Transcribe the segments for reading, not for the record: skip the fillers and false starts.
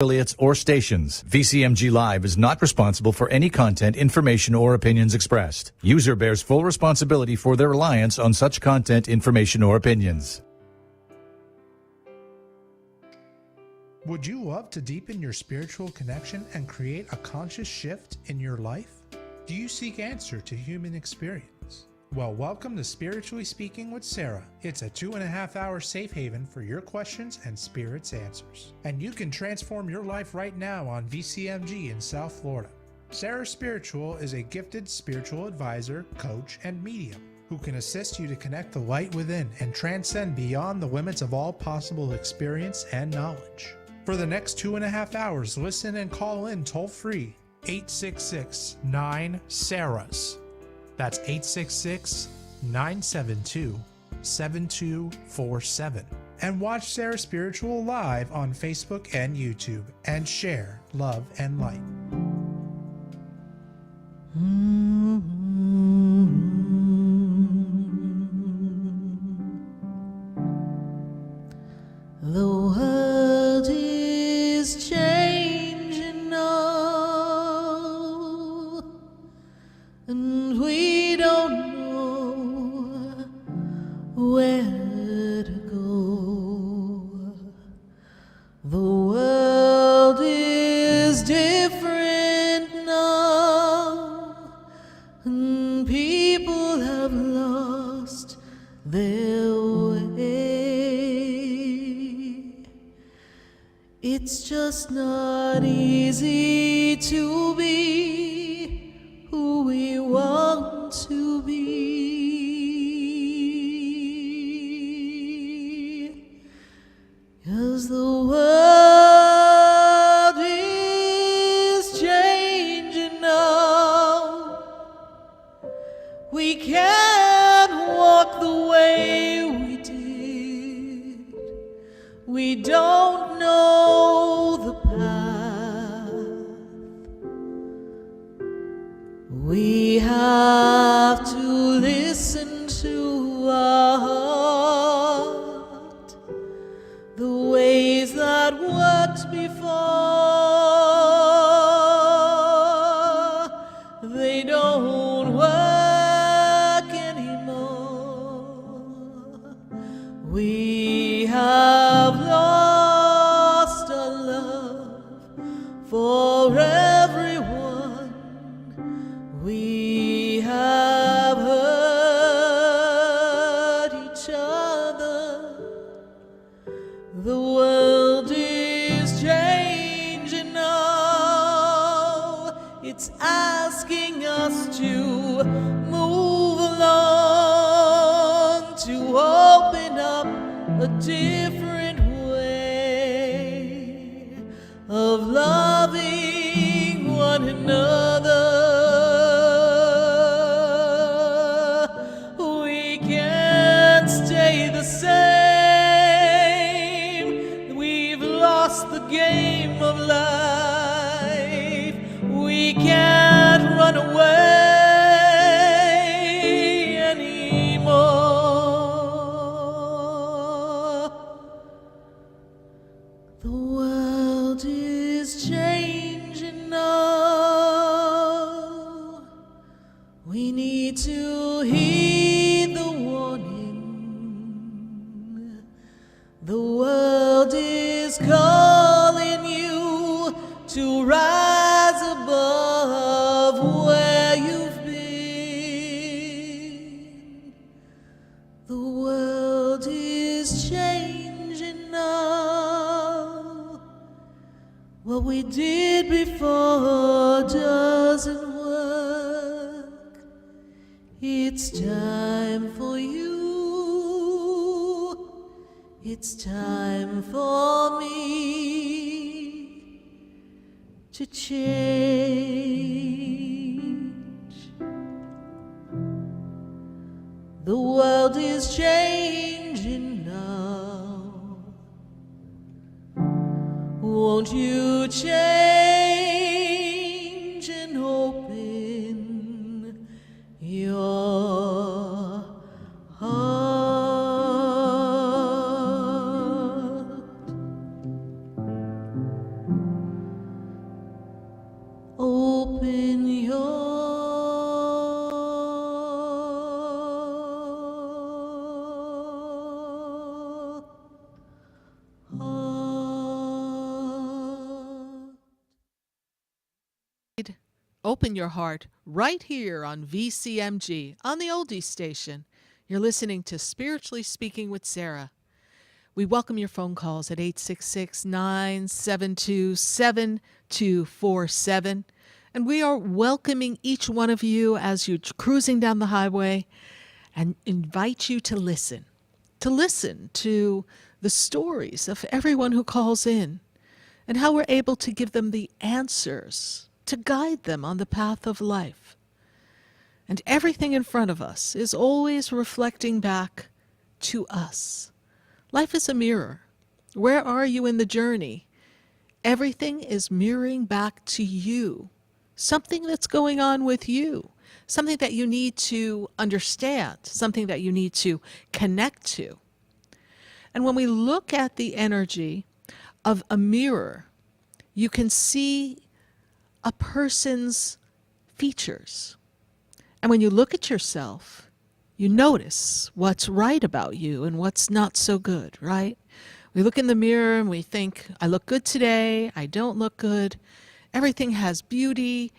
affiliates, or stations. VCMG Live is not responsible for any content, information, or opinions expressed. User bears full responsibility for their reliance on such content, information, or opinions. Would you love to deepen your spiritual connection and create a conscious shift in your life? Do you seek answer to human experience? Well, welcome to Spiritually Speaking with Sarah. It's a 2.5-hour safe haven for your questions and Spirit's answers. And you can transform your life right now on VCMG in South Florida. Sarah Spiritual is a gifted spiritual advisor, coach, and medium who can assist you to connect the light within and transcend beyond the limits of all possible experience and knowledge. For the next 2.5 hours, listen and call in toll-free 866-9-SARAHS. That's 866-972-7247. And watch Sarah Spiritual live on Facebook and YouTube and share love and light. The world is changing now, and we don't know where to go. The world is different now, and people have lost their way. It's just not easy to be who we want to be, 'cause the world is changing now. We can't walk the way we did. We don't know the path. We have to listen to our heart, the ways that worked before, they don't work anymore. We have lost our love for everyone. We have hurt each other. The world is changing now. It's asking us to move along, to open up a different way of loving one another. We can't stay the same. We've lost the game of life. We can't run away anymore. The world is changing now. We need to heed the warning. The world is calling you to rise above where you've been. The world is changing now. What we did before doesn't work. It's time for you. It's time for me to change. The world is changing now. Won't you change and open your heart? Open your heart right here on VCMG, on the Oldie Station. You're listening to Spiritually Speaking with Sarah. We welcome your phone calls at 866-972-7247. And we are welcoming each one of you as you're cruising down the highway and invite you to listen to the stories of everyone who calls in and how we're able to give them the answers to guide them on the path of life. And everything in front of us is always reflecting back to us. Life is a mirror. Where are you in the journey? Everything is mirroring back to you. Something that's going on with you. Something that you need to understand. Something that you need to connect to. And when we look at the energy of a mirror, you can see a person's features. And when you look at yourself, you notice what's right about you and what's not so good, right? We look in the mirror and we think, I look good today, I don't look good, everything has beauty,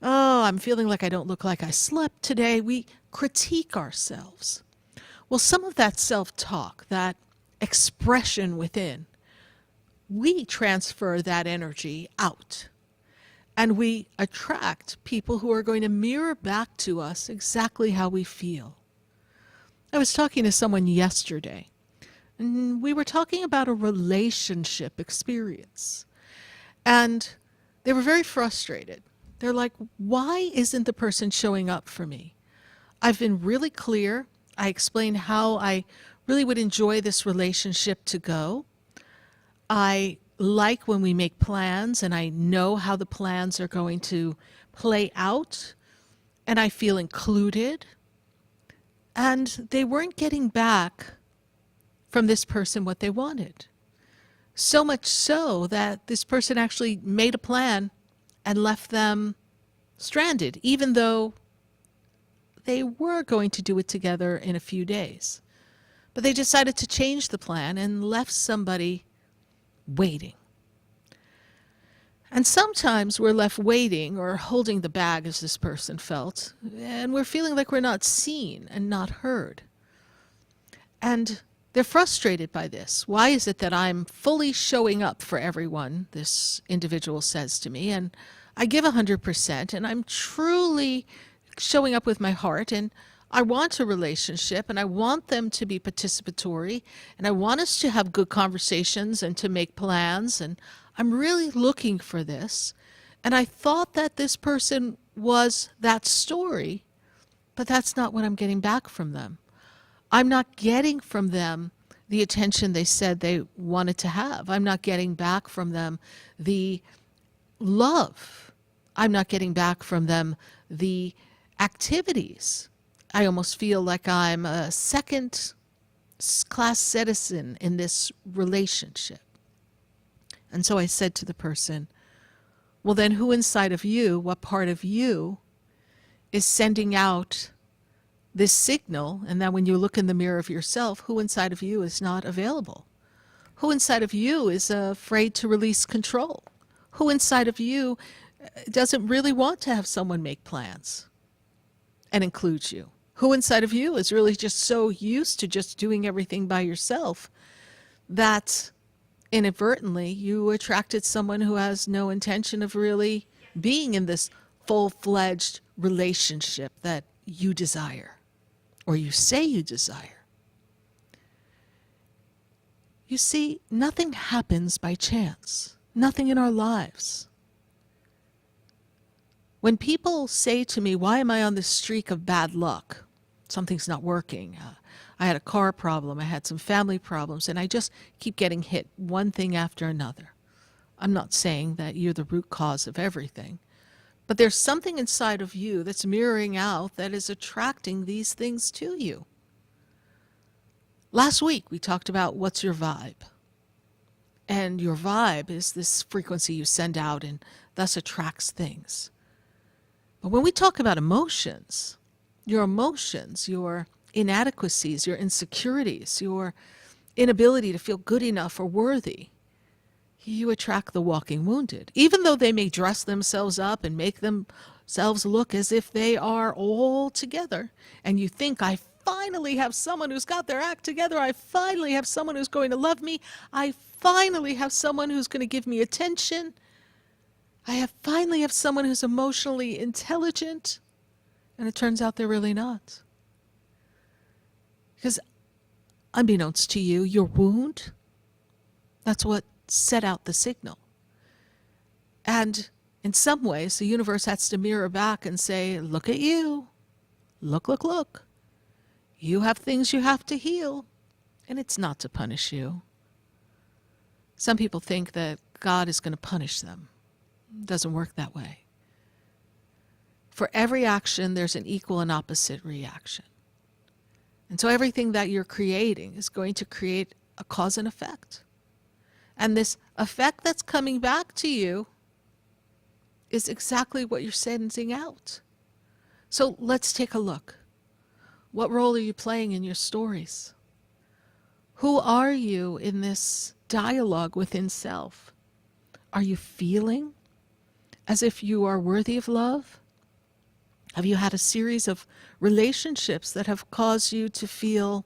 oh, I'm feeling like I don't look like I slept today. We critique ourselves. Well, some of that self-talk, that expression within, we transfer that energy out. And we attract people who are going to mirror back to us exactly how we feel. I was talking to someone yesterday, and we were talking about a relationship experience. And they were very frustrated. They're like, why isn't the person showing up for me? I've been really clear. I explained how I really would enjoy this relationship to go. I like when we make plans and I know how the plans are going to play out and I feel included. And they weren't getting back from this person what they wanted. So much so that this person actually made a plan and left them stranded, even though they were going to do it together in a few days. But they decided to change the plan and left somebody waiting. And sometimes we're left waiting or holding the bag, as this person felt, and we're feeling like we're not seen and not heard. And they're frustrated by this. Why is it that I'm fully showing up for everyone, this individual says to me, and I give 100%, and I'm truly showing up with my heart, and I want a relationship, and I want them to be participatory, and I want us to have good conversations and to make plans, and I'm really looking for this. And I thought that this person was that story, but that's not what I'm getting back from them. I'm not getting from them the attention they said they wanted to have. I'm not getting back from them the love. I'm not getting back from them the activities. I almost feel like I'm a second-class citizen in this relationship. And so I said to the person, well, then who inside of you, what part of you is sending out this signal? And then when you look in the mirror of yourself, who inside of you is not available? Who inside of you is afraid to release control? Who inside of you doesn't really want to have someone make plans and include you? Who inside of you is really just so used to just doing everything by yourself that inadvertently you attracted someone who has no intention of really being in this full-fledged relationship that you desire or you say you desire? You see, nothing happens by chance. Nothing in our lives. When people say to me, why am I on this streak of bad luck? Something's not working. I had a car problem. I had some family problems, and I just keep getting hit one thing after another. I'm not saying that you're the root cause of everything, but there's something inside of you that's mirroring out that is attracting these things to you. Last week, we talked about what's your vibe. And your vibe is this frequency you send out and thus attracts things. But when we talk about emotions, your inadequacies, your insecurities, your inability to feel good enough or worthy, you attract the walking wounded. Even though they may dress themselves up and make themselves look as if they are all together, and you think, I finally have someone who's got their act together. I finally have someone who's going to love me. I finally have someone who's going to give me attention. Finally have someone who's emotionally intelligent. And it turns out they're really not. Because unbeknownst to you, your wound, that's what set out the signal. And in some ways, the universe has to mirror back and say, look at you. Look, look, look. You have things you have to heal. And it's not to punish you. Some people think that God is going to punish them. It doesn't work that way. For every action, there's an equal and opposite reaction. And so everything that you're creating is going to create a cause and effect. And this effect that's coming back to you is exactly what you're sending out. So let's take a look. What role are you playing in your stories? Who are you in this dialogue within self? Are you feeling as if you are worthy of love? Have you had a series of relationships that have caused you to feel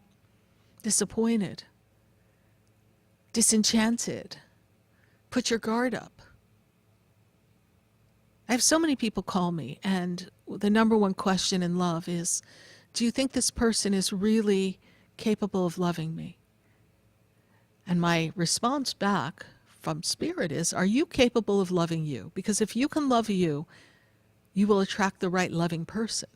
disappointed, disenchanted, put your guard up? I have so many people call me, and the number one question in love is, do you think this person is really capable of loving me? And my response back from Spirit is, are you capable of loving you? Because if you can love you, you will attract the right loving person.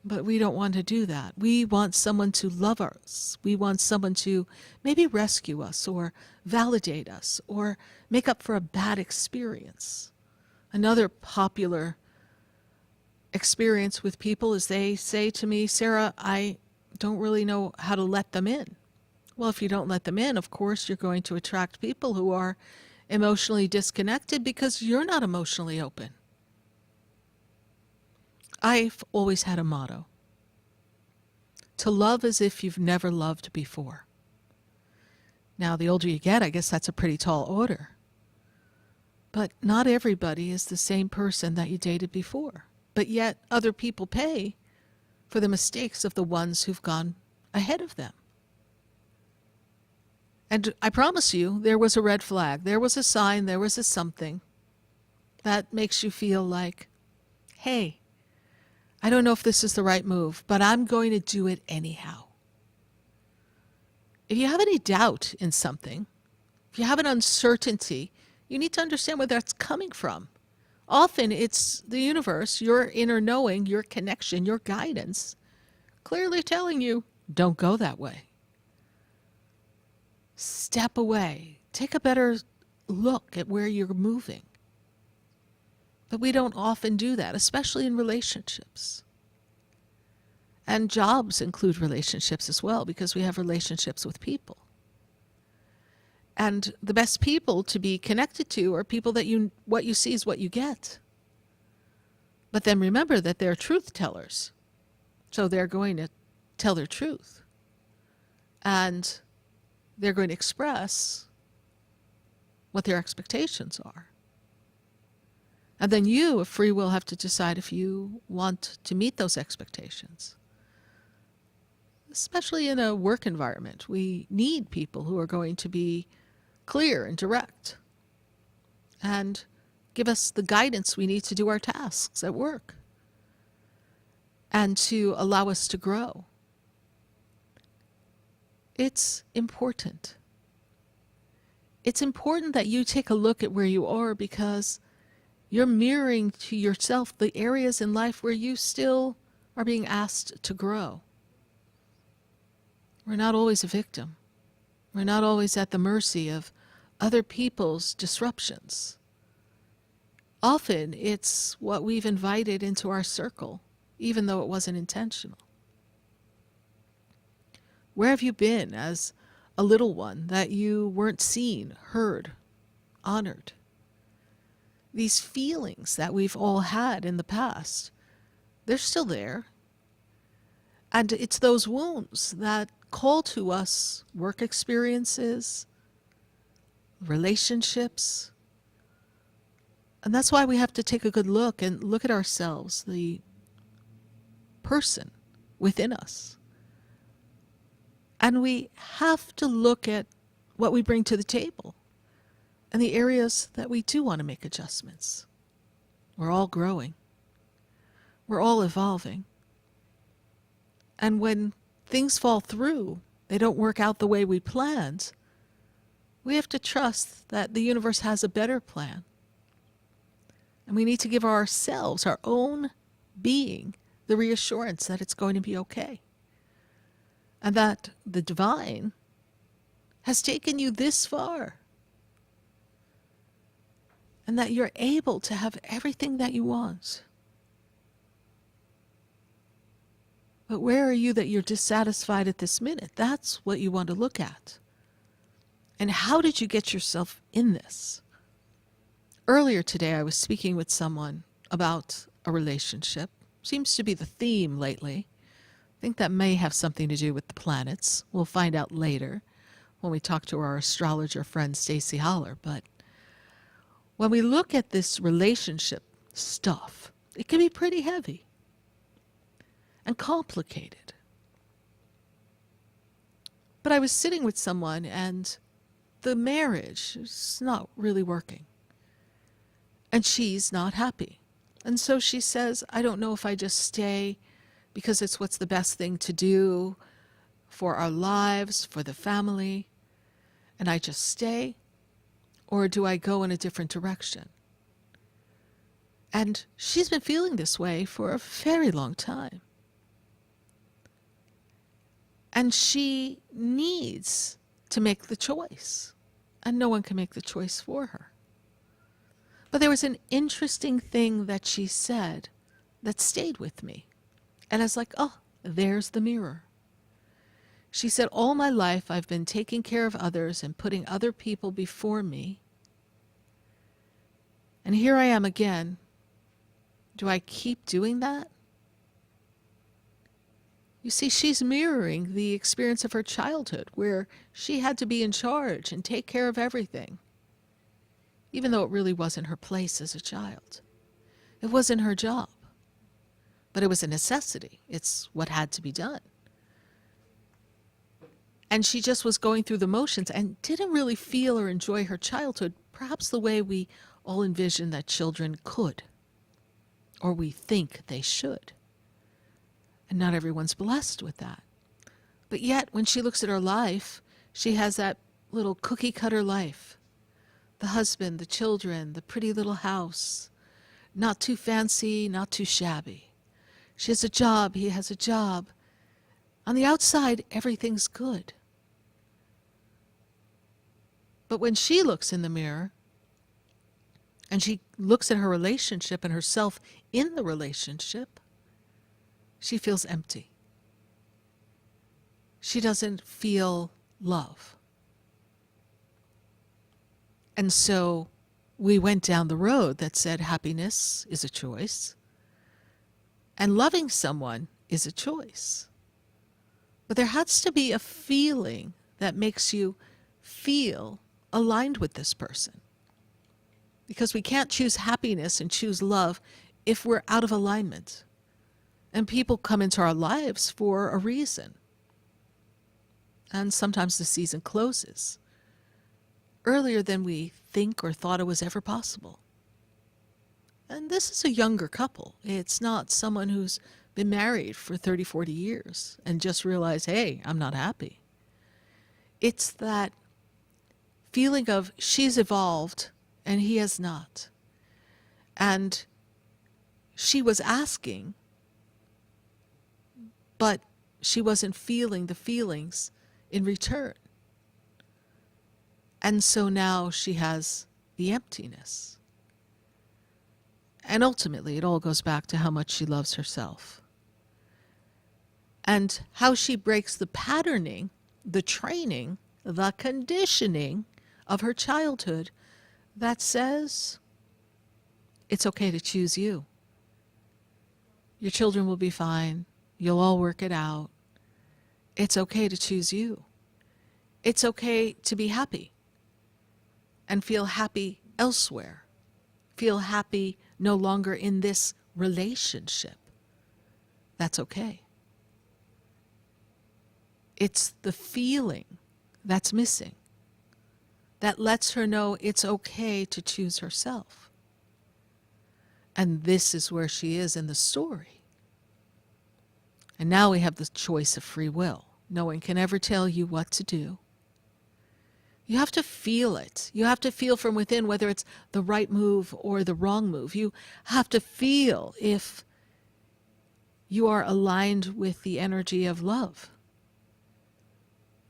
But we don't want to do that. We want someone to love us. We want someone to maybe rescue us or validate us or make up for a bad experience. Another popular experience with people is they say to me, Sarah, I don't really know how to let them in. Well, if you don't let them in, of course, you're going to attract people who are emotionally disconnected because you're not emotionally open. I've always had a motto: to love as if you've never loved before. Now, the older you get, I guess that's a pretty tall order. But not everybody is the same person that you dated before. But yet, other people pay for the mistakes of the ones who've gone ahead of them. And I promise you, there was a red flag. There was a sign, there was a something that makes you feel like, hey, I don't know if this is the right move, but I'm going to do it anyhow. If you have any doubt in something, if you have an uncertainty, you need to understand where that's coming from. Often it's the universe, your inner knowing, your connection, your guidance, clearly telling you, don't go that way. Step away. Take a better look at where you're moving. But we don't often do that, especially in relationships. And jobs include relationships as well, because we have relationships with people. And the best people to be connected to are people that what you see is what you get. But then remember that they're truth tellers. So they're going to tell their truth. And they're going to express what their expectations are. And then you, of free will, have to decide if you want to meet those expectations. Especially in a work environment, we need people who are going to be clear and direct and give us the guidance we need to do our tasks at work and to allow us to grow. It's important. It's important that you take a look at where you are, because you're mirroring to yourself the areas in life where you still are being asked to grow. We're not always a victim. We're not always at the mercy of other people's disruptions. Often it's what we've invited into our circle, even though it wasn't intentional. Where have you been as a little one that you weren't seen, heard, honored? These feelings that we've all had in the past, they're still there. And it's those wounds that call to us work experiences, relationships. And that's why we have to take a good look and look at ourselves, the person within us. And we have to look at what we bring to the table and the areas that we do want to make adjustments. We're all growing. We're all evolving. And when things fall through, they don't work out the way we planned, we have to trust that the universe has a better plan. And we need to give ourselves, our own being, the reassurance that it's going to be okay. And that the divine has taken you this far. And that you're able to have everything that you want. But where are you that you're dissatisfied at this minute? That's what you want to look at. And how did you get yourself in this? Earlier today, I was speaking with someone about a relationship. Seems to be the theme lately. I think that may have something to do with the planets. We'll find out later when we talk to our astrologer friend, Stacie Holler. But when we look at this relationship stuff, it can be pretty heavy and complicated. But I was sitting with someone and the marriage is not really working. And she's not happy. And so she says, I don't know if I just stay because it's what's the best thing to do for our lives, for the family, and I just stay, or do I go in a different direction? And she's been feeling this way for a very long time. And she needs to make the choice, and no one can make the choice for her. But there was an interesting thing that she said that stayed with me. And I was like, oh, there's the mirror. She said, all my life I've been taking care of others and putting other people before me. And here I am again. Do I keep doing that? You see, she's mirroring the experience of her childhood where she had to be in charge and take care of everything, even though it really wasn't her place as a child. It wasn't her job, but it was a necessity. It's what had to be done. And she just was going through the motions and didn't really feel or enjoy her childhood, perhaps the way we all envision that children could, or we think they should. And not everyone's blessed with that. But yet, when she looks at her life, she has that little cookie-cutter life. The husband, the children, the pretty little house. Not too fancy, not too shabby. She has a job, he has a job. On the outside, everything's good. But when she looks in the mirror, and she looks at her relationship and herself in the relationship, she feels empty. She doesn't feel love. And so we went down the road that said happiness is a choice and loving someone is a choice. But there has to be a feeling that makes you feel aligned with this person. Because we can't choose happiness and choose love if we're out of alignment. And people come into our lives for a reason. And sometimes the season closes earlier than we think or thought it was ever possible. And this is a younger couple. It's not someone who's been married for 30, 40 years and just realized, hey, I'm not happy. It's that feeling of she's evolved and he has not. And she was asking, but she wasn't feeling the feelings in return. And so now she has the emptiness. And ultimately, it all goes back to how much she loves herself. And how she breaks the patterning, the training, the conditioning of her childhood that says it's okay to choose you. Your children will be fine. You'll all work it out. It's okay to choose you. It's okay to be happy. and feel happy elsewhere. Feel happy no longer in this relationship. That's okay. It's the feeling that's missing that lets her know it's okay to choose herself. And this is where she is in the story. And now we have the choice of free will. No one can ever tell you what to do. You have to feel it. You have to feel from within whether it's the right move or the wrong move. You have to feel if you are aligned with the energy of love.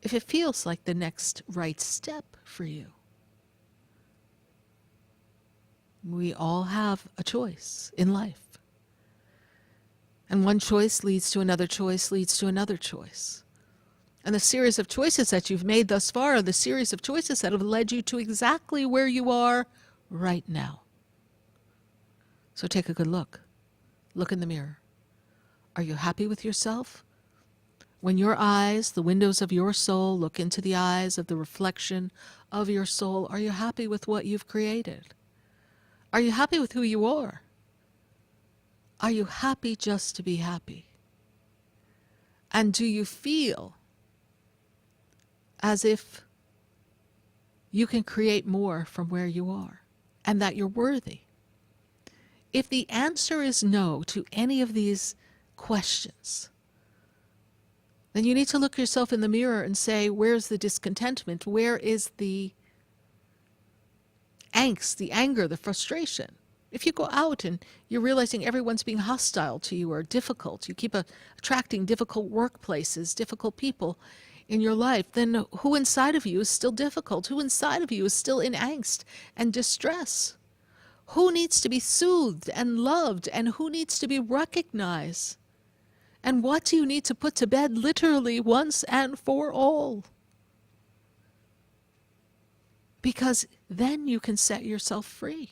If it feels like the next right step for you. We all have a choice in life. And one choice leads to another choice, leads to another choice. And the series of choices that you've made thus far are the series of choices that have led you to exactly where you are right now. So take a good look. Look in the mirror. Are you happy with yourself? When your eyes, the windows of your soul, look into the eyes of the reflection of your soul, are you happy with what you've created? Are you happy with who you are? Are you happy just to be happy? And do you feel as if you can create more from where you are and that you're worthy? If the answer is no to any of these questions, then you need to look yourself in the mirror and say, where's the discontentment? Where is the angst, the anger, the frustration? If you go out and you're realizing everyone's being hostile to you or difficult, you keep attracting difficult workplaces, difficult people in your life, then who inside of you is still difficult? Who inside of you is still in angst and distress? Who needs to be soothed and loved, and who needs to be recognized? And what do you need to put to bed literally once and for all? Because then you can set yourself free.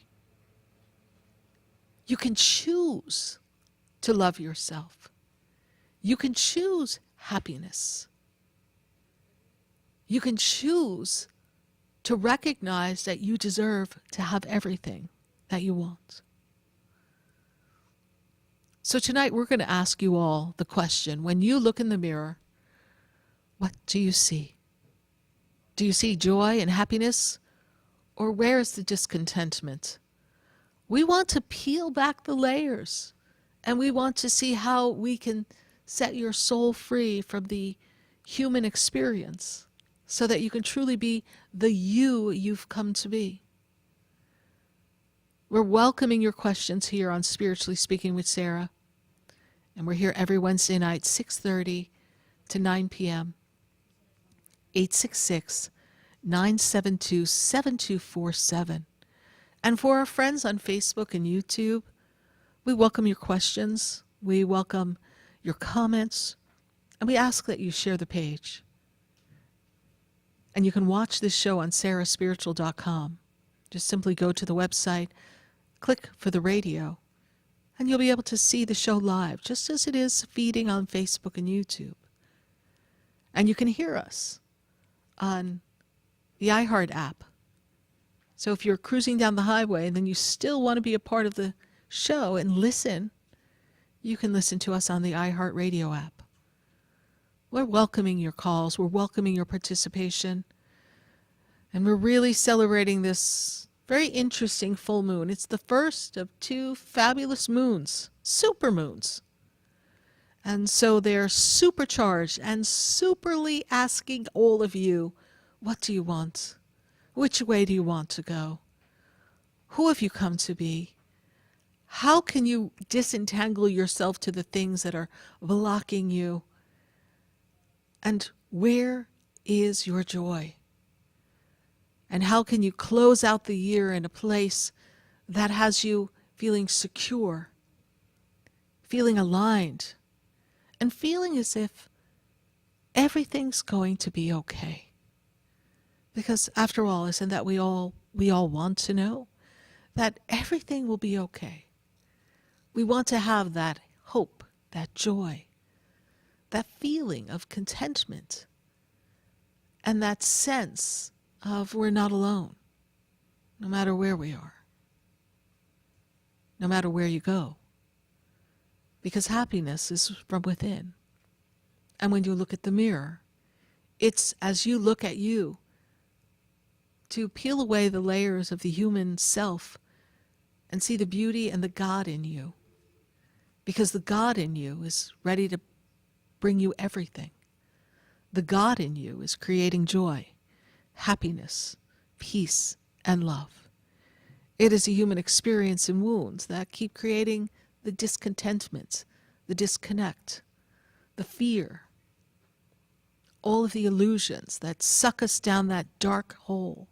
You can choose to love yourself. You can choose happiness. You can choose to recognize that you deserve to have everything that you want. So tonight we're going to ask you all the question, when you look in the mirror, what do you see? Do you see joy and happiness? Or where is the discontentment? We want to peel back the layers, and we want to see how we can set your soul free from the human experience so that you can truly be the you you've come to be. We're welcoming your questions here on Spiritually Speaking with Sarah. And we're here every Wednesday night, 6:30 to 9 p.m. 866-972-7247. And for our friends on Facebook and YouTube, we welcome your questions. We welcome your comments. And we ask that you share the page. And you can watch this show on sarahspiritual.com. Just simply go to the website, click for the radio, and you'll be able to see the show live, just as it is feeding on Facebook and YouTube. And you can hear us on the iHeart app. So if you're cruising down the highway and then you still want to be a part of the show and listen, you can listen to us on the iHeart Radio app. We're welcoming your calls. We're welcoming your participation. And we're really celebrating this very interesting full moon. It's the first of two fabulous moons, super moons. And so they're supercharged and superly asking all of you, what do you want? Which way do you want to go? Who have you come to be? How can you disentangle yourself to the things that are blocking you? And where is your joy? And how can you close out the year in a place that has you feeling secure, feeling aligned, and feeling as if everything's going to be okay? Because after all, isn't that we all want to know? That everything will be okay. We want to have that hope, that joy, that feeling of contentment, and that sense of we're not alone. no matter where we are, no matter where you go, because happiness is from within. And when you look at the mirror, it's as you look at you to peel away the layers of the human self and see the beauty and the God in you. Because the God in you is ready to bring you everything. The God in you is creating joy, happiness, peace, and love. It is a human experience in wounds that keep creating the discontentment, the disconnect, the fear, all of the illusions that suck us down that dark hole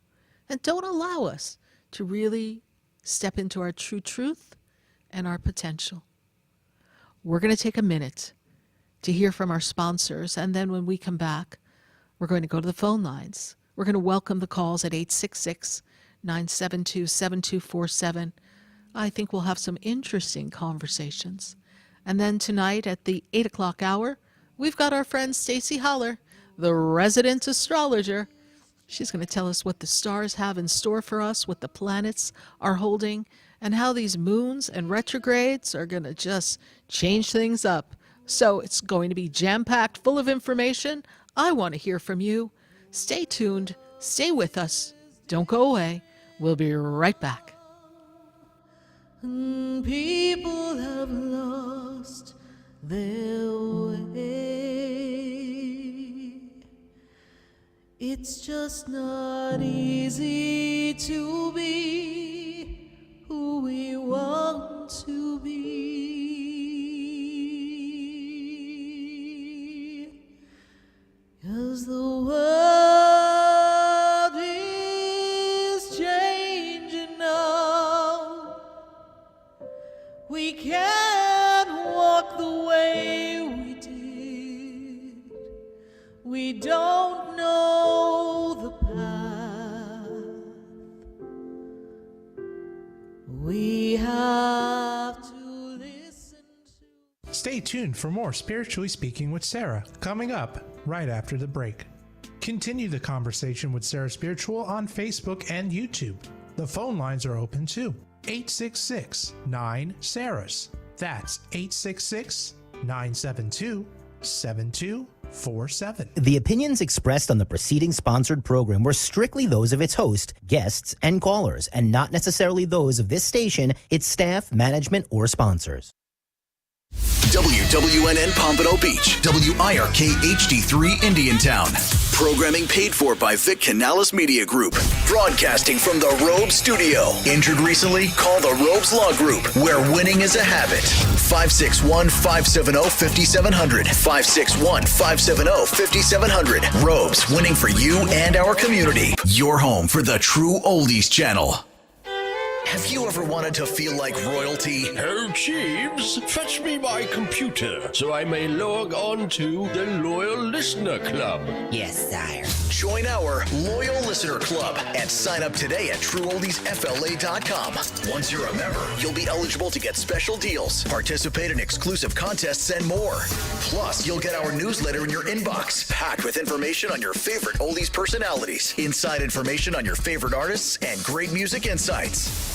and don't allow us to really step into our true truth and our potential. We're going to take a minute to hear from our sponsors, and then when we come back, we're going to go to the phone lines. We're going to welcome the calls at 866-972-7247. I think we'll have some interesting conversations. And then tonight at the 8 o'clock hour, we've got our friend Stacie Holler, the resident astrologer. She's going to tell us what the stars have in store for us, what the planets are holding, and how these moons and retrogrades are going to just change things up. So it's going to be jam-packed, full of information. I want to hear from you. Stay tuned. Stay with us. Don't go away. We'll be right back. People have lost their way. It's just not easy to be who we want to be. 'Cause the world is changing now. We can't walk the way we did. We don't know the path. We have to listen to... Stay tuned for more Spiritually Speaking with Sarah, coming up right after the break. Continue the conversation with Sarah Spiritual on Facebook and YouTube. The phone lines are open too. 866-9-SARAHS. That's 866-972-7247. The opinions expressed on the preceding sponsored program were strictly those of its host, guests, and callers, and not necessarily those of this station, its staff, management, or sponsors. WWNN Pompano Beach, WIRK HD3 Indiantown. Programming paid for by Vic Canales Media Group. Broadcasting from the Robes Studio. Injured recently? Call the Robes Law Group, where winning is a habit. 561-570-5700. 561-570-5700. Robes, winning for you and our community. Your home for the True Oldies channel. Have you ever wanted to feel like royalty? Oh, Jeeves, fetch me my computer so I may log on to the Loyal Listener Club. Yes, sire. Join our Loyal Listener Club and sign up today at TrueOldiesFLA.com. Once you're a member, you'll be eligible to get special deals, participate in exclusive contests, and more. Plus, you'll get our newsletter in your inbox, packed with information on your favorite oldies personalities, inside information on your favorite artists, and great music insights.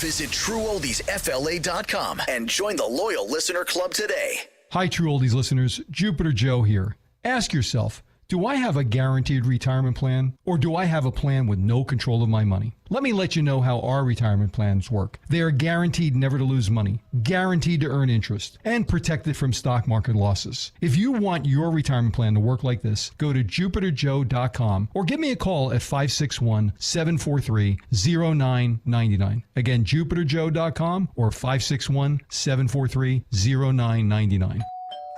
Visit TrueOldiesFLA.com and join the Loyal Listener Club today. Hi, True Oldies listeners. Jupiter Joe here. Ask yourself, do I have a guaranteed retirement plan, or do I have a plan with no control of my money? Let me let you know how our retirement plans work. They are guaranteed never to lose money, guaranteed to earn interest, and protected from stock market losses. If you want your retirement plan to work like this, go to jupiterjoe.com or give me a call at 561-743-0999. Again, jupiterjoe.com or 561-743-0999.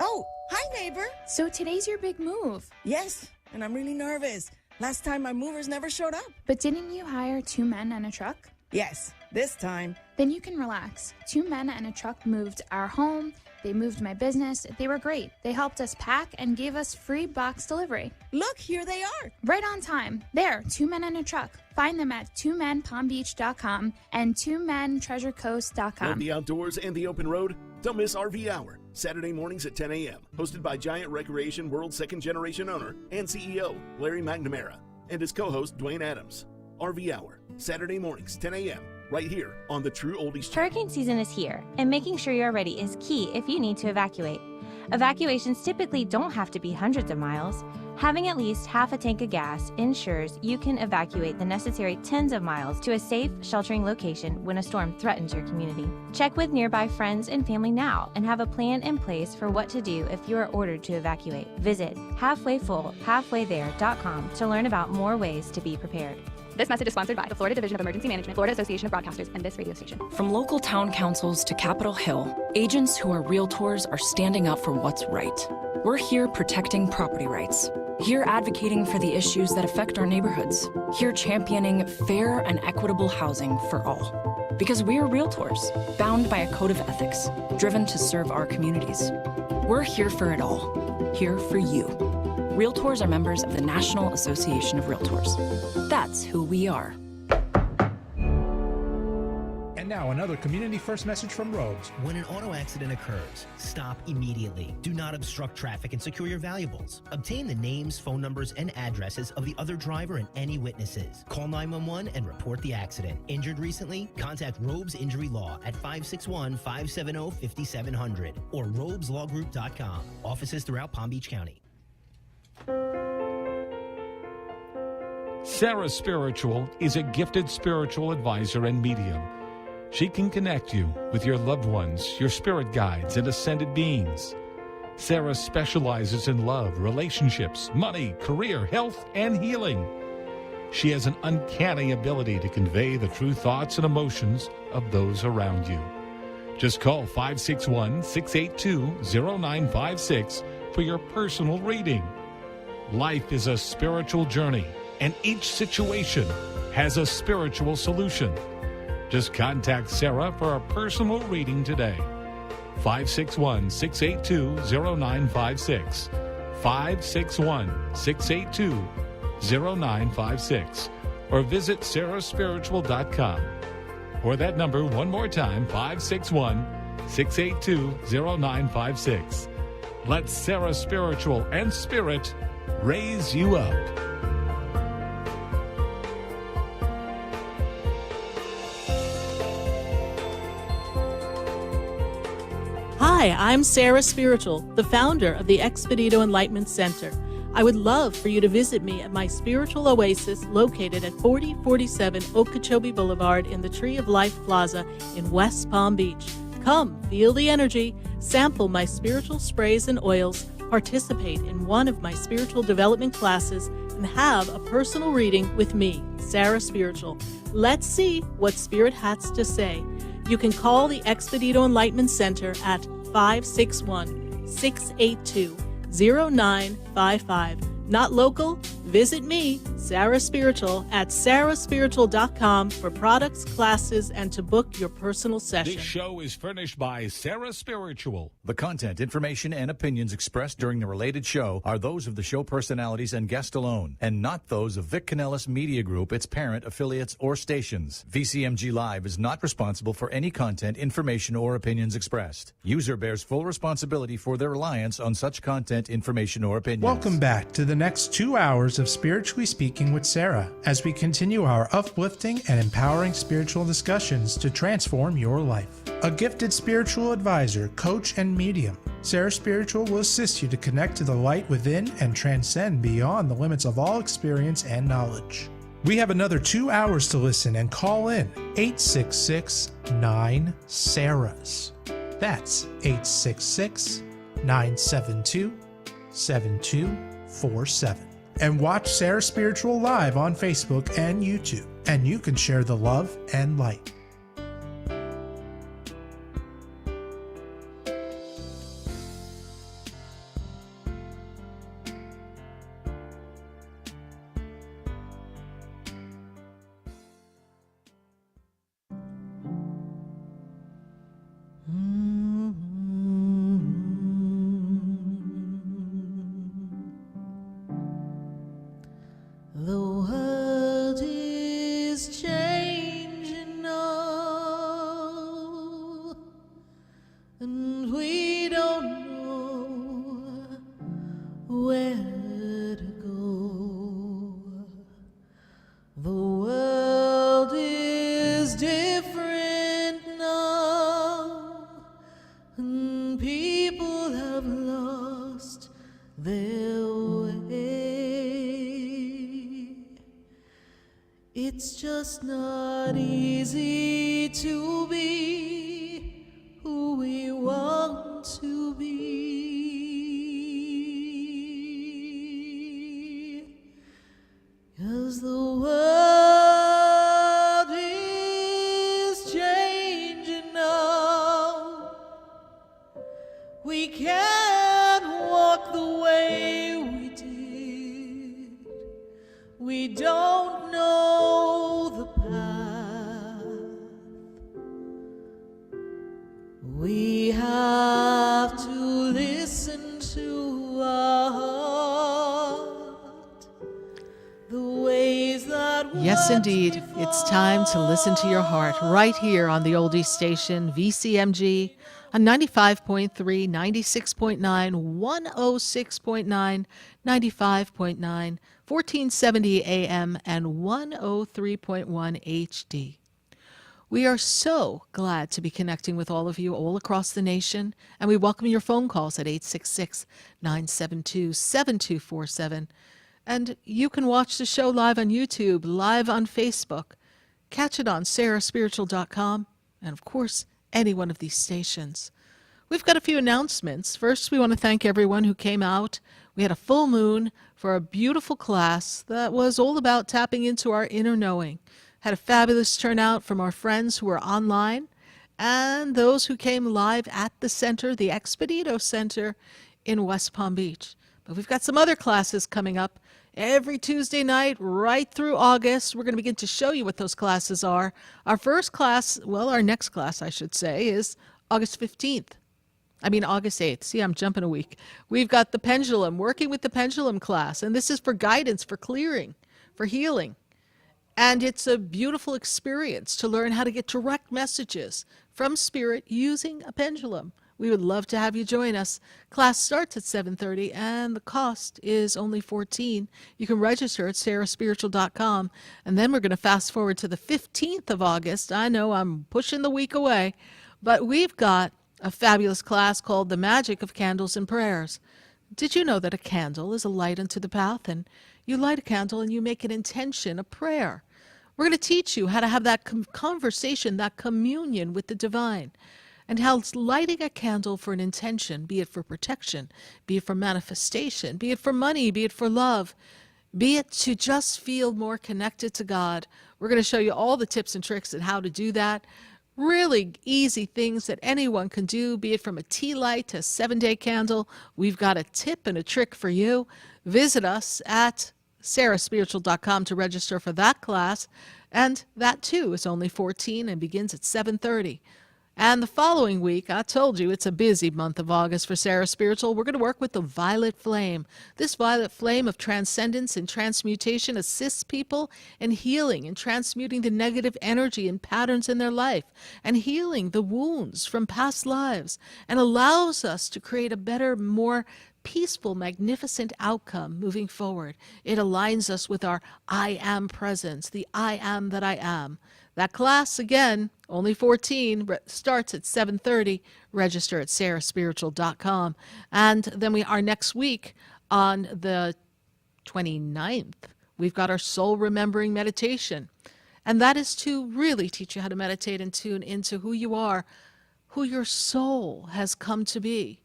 Oh, hi, neighbor. So today's your big move. Yes, and I'm really nervous. Last time my movers never showed up. But didn't you hire 2 men and a truck? Yes, this time. Then you can relax. 2 men and a truck moved our home. They moved my business. They were great. They helped us pack and gave us free box delivery. Look, here they are. Right on time. There, 2 men and a truck. Find them at 2menpalmbeach.com and 2mentreasurecoast.com. Love the outdoors and the open road? Don't miss RV Hour, Saturday mornings at 10 a.m., hosted by Giant Recreation World second-generation owner and CEO Larry McNamara and his co-host Dwayne Adams. RV Hour, Saturday mornings, 10 a.m., right here on the True Oldies channel. Hurricane season is here, and making sure you're ready is key if you need to evacuate. Evacuations typically don't have to be hundreds of miles. Having at least half a tank of gas ensures you can evacuate the necessary tens of miles to a safe, sheltering location when a storm threatens your community. Check with nearby friends and family now and have a plan in place for what to do if you are ordered to evacuate. Visit halfwayfull.halfwaythere.com to learn about more ways to be prepared. This message is sponsored by the Florida Division of Emergency Management, Florida Association of Broadcasters, and this radio station. From local town councils to Capitol Hill, agents who are realtors are standing up for what's right. We're here protecting property rights. Here advocating for the issues that affect our neighborhoods. Here championing fair and equitable housing for all. Because we are realtors, bound by a code of ethics, driven to serve our communities. We're here for it all. Here for you. Realtors are members of the National Association of Realtors. That's who we are. And now another Community First message from Robes. When an auto accident occurs, stop immediately. Do not obstruct traffic and secure your valuables. Obtain the names, phone numbers, and addresses of the other driver and any witnesses. Call 911 and report the accident. Injured recently? Contact Robes Injury Law at 561-570-5700 or robeslawgroup.com. Offices throughout Palm Beach County. Sarah Spiritual is a gifted spiritual advisor and medium. She can connect you with your loved ones, your spirit guides, and ascended beings. Sarah specializes in love, relationships, money, career, health, and healing. She has an uncanny ability to convey the true thoughts and emotions of those around you. Just call 561-682-0956 for your personal reading. Life is a spiritual journey, and each situation has a spiritual solution. Just contact Sarah for a personal reading today. 561-682-0956. 561-682-0956. Or visit sarahspiritual.com. Or that number one more time, 561-682-0956. Let Sarah Spiritual and Spirit raise you up. Hi, I'm Sarah Spiritual, the founder of the Expedito Enlightenment Center. I would love for you to visit me at my spiritual oasis located at 4047 Okeechobee Boulevard in the Tree of Life Plaza in West Palm Beach. Come, feel the energy, sample my spiritual sprays and oils, participate in one of my spiritual development classes, and have a personal reading with me, Sarah Spiritual. Let's see what Spirit has to say. You can call the Expedito Enlightenment Center at 561-682-0955. Not local? Visit me, Sarah Spiritual, at sarahspiritual.com for products, classes, and to book your personal session. This show is furnished by Sarah Spiritual. The content, information, and opinions expressed during the related show are those of the show personalities and guest alone, and not those of Vic Canellis Media Group, its parent, affiliates, or stations. VCMG Live is not responsible for any content, information, or opinions expressed. User bears full responsibility for their reliance on such content, information, or opinions. Welcome back to the next 2 hours of Spiritually Speaking with Sarah, as we continue our uplifting and empowering spiritual discussions to transform your life. A gifted spiritual advisor, coach, and medium, Sarah Spiritual will assist you to connect to the light within and transcend beyond the limits of all experience and knowledge. We have another 2 hours to listen and call in 866-9-SARAHs. That's 866-972-7247. And watch Sarah Spiritual live on Facebook and YouTube, and you can share the love and light. The world is changing all It's just not easy to be who we want to be. 'Cause the world is changing now. We can't walk the way we did. We don't know the path. We have to listen to our heart. The ways that Yes, indeed. It's time to listen to your heart right here on the oldie station, VCMG, on 95.3, 96.9, 106.9, 95.9, 1470 AM, and 103.1 HD. We are so glad to be connecting with all of you all across the nation, and we welcome your phone calls at 866-972-7247. And you can watch the show live on YouTube, live on Facebook. Catch it on sarahspiritual.com, and of course, any one of these stations. We've got a few announcements. First, we want to thank everyone who came out. We had a full moon for a beautiful class that was all about tapping into our inner knowing. Had a fabulous turnout from our friends who were online and those who came live at the center, the Expedito Center in West Palm Beach. But we've got some other classes coming up every Tuesday night right through August. We're going to begin to show you what those classes are. Our first class, well, our next class, I should say, is August 15th. August 8th. See, I'm jumping a week. We've got the pendulum, working with the pendulum class. And this is for guidance, for clearing, for healing. And it's a beautiful experience to learn how to get direct messages from spirit using a pendulum. We would love to have you join us. Class starts at 7:30 and the cost is only $14. You can register at sarahspiritual.com. And then we're going to fast forward to the 15th of August. I know I'm pushing the week away, but we've got a fabulous class called The Magic of Candles and Prayers. Did you know that a candle is a light unto the path? And you light a candle and you make an intention, a prayer. We're going to teach you how to have that conversation, that communion with the divine, and how lighting a candle for an intention, be it for protection, be it for manifestation, be it for money, be it for love, be it to just feel more connected to God. We're going to show you all the tips and tricks on how to do that. Really easy things that anyone can do, be it from a tea light to a 7-day candle. We've got a tip and a trick for you. Visit us at sarahspiritual.com to register for that class. And that, too, is only $14 and begins at 7:30. And the following week, I told you it's a busy month of August for Sarah Spiritual. We're going to work with the violet flame. This violet flame of transcendence and transmutation assists people in healing and transmuting the negative energy and patterns in their life and healing the wounds from past lives, and allows us to create a better, more peaceful, magnificent outcome moving forward. It aligns us with our I am presence, the I am that I am. That class, again, only $14, starts at 7:30. Register at sarahspiritual.com. And then our next week on the 29th, we've got our soul remembering meditation. And that is to really teach you how to meditate and tune into who you are, who your soul has come to be,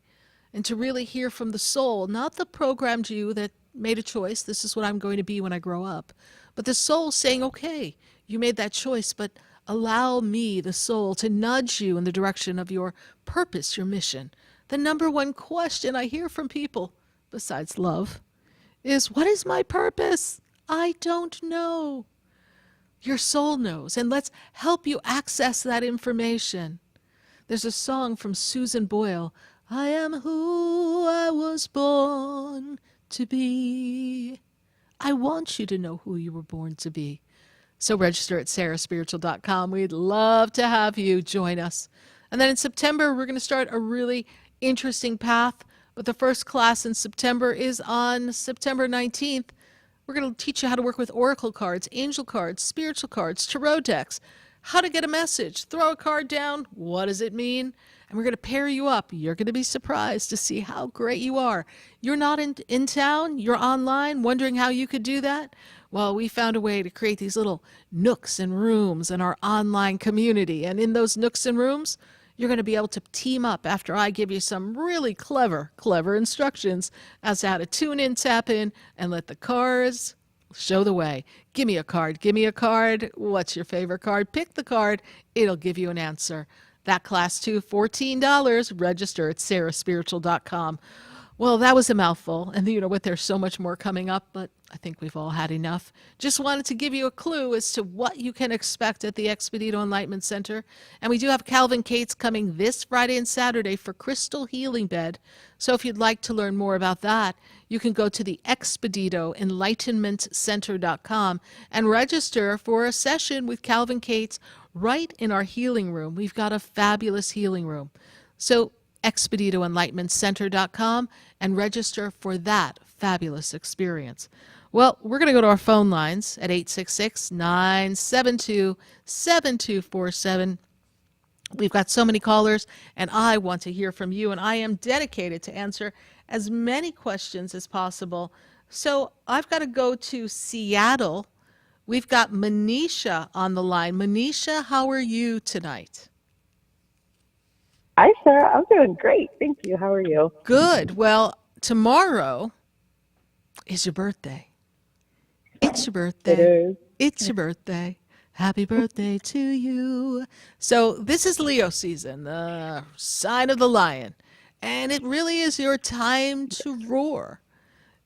and to really hear from the soul, not the programmed you that made a choice, this is what I'm going to be when I grow up, but the soul saying, okay, you made that choice, but allow me, the soul, to nudge you in the direction of your purpose, your mission. The number one question I hear from people, besides love, is, what is my purpose? I don't know. Your soul knows, and let's help you access that information. There's a song from Susan Boyle, I am who I was born to be. I want you to know who you were born to be. So register at sarahspiritual.com. We'd love to have you join us. And then in September, we're going to start a really interesting path. But the first class in September is on September 19th. We're going to teach you how to work with oracle cards, angel cards, spiritual cards, tarot decks, how to get a message, throw a card down, what does it mean? And we're going to pair you up. You're going to be surprised to see how great you are. You're not in town, you're online, wondering how you could do that? Well, we found a way to create these little nooks and rooms in our online community. And in those nooks and rooms, you're going to be able to team up after I give you some really clever instructions as to how to tune in, tap in, and let the cards show the way. Give me a card. Give me a card. What's your favorite card? Pick the card. It'll give you an answer. That class too, $14. Register at sarahspiritual.com. Well, that was a mouthful. And you know what? There's so much more coming up, but I think we've all had enough. Just wanted to give you a clue as to what you can expect at the Expedito Enlightenment Center. And we do have Calvin Cates coming this Friday and Saturday for Crystal Healing Bed. So if you'd like to learn more about that, you can go to the Expedito Enlightenment Center.com and register for a session with Calvin Cates right in our healing room. We've got a fabulous healing room. So Expedito Enlightenment Center.com and register for that fabulous experience. Well, we're going to go to our phone lines at 866-972-7247. We've got so many callers, and I want to hear from you, and I am dedicated to answer as many questions as possible. So I've got to go to Seattle. We've got Manisha on the line. Manisha, how are you tonight? Hi, Sarah. I'm doing great. Thank you. How are you? Good. Well, tomorrow is your birthday. It's your birthday. It is. It's your birthday. Happy birthday to you. So this is Leo season, the sign of the lion. And it really is your time to roar.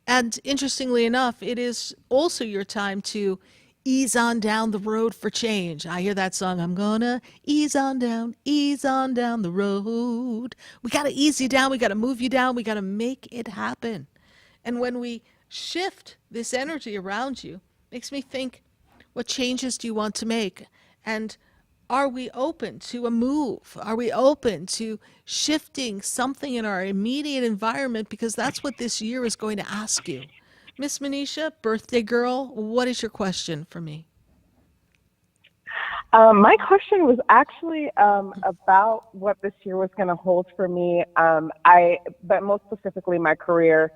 And interestingly enough, it is also your time to ease on down the road for change. I hear that song, I'm gonna ease on down the road. We got to ease you down. We got to move you down. We got to make it happen. And when we shift this energy around you, makes me think, what changes do you want to make? And are we open to a move? Are we open to shifting something in our immediate environment? Because that's what this year is going to ask you. Miss Manisha, birthday girl, what is your question for me? My question was actually about what this year was going to hold for me. But most specifically my career.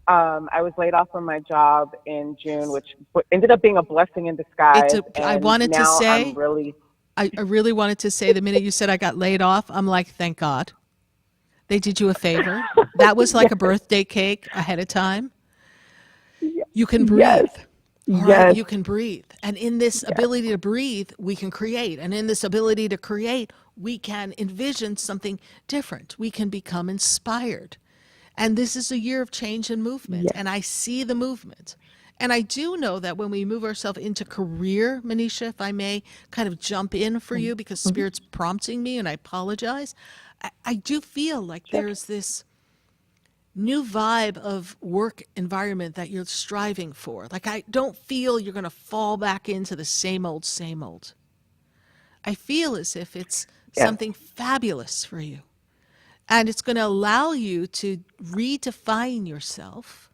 I was laid off from my job in June, which ended up being a blessing in disguise. I wanted to say, I'm really... I really wanted to say the minute you said I got laid off, I'm like, thank God. They did you a favor. That was like a birthday cake ahead of time. You can breathe. Yes. All right, you can breathe. And in this ability to breathe, we can create. And in this ability to create, we can envision something different. We can become inspired. And this is a year of change and movement. And I see the movement. And I do know that when we move ourselves into career, Manisha, if I may kind of jump in for you because Spirit's prompting me and I apologize, I do feel like there's this new vibe of work environment that you're striving for. Like, I don't feel you're going to fall back into the same old, same old. I feel as if it's something fabulous for you. And it's going to allow you to redefine yourself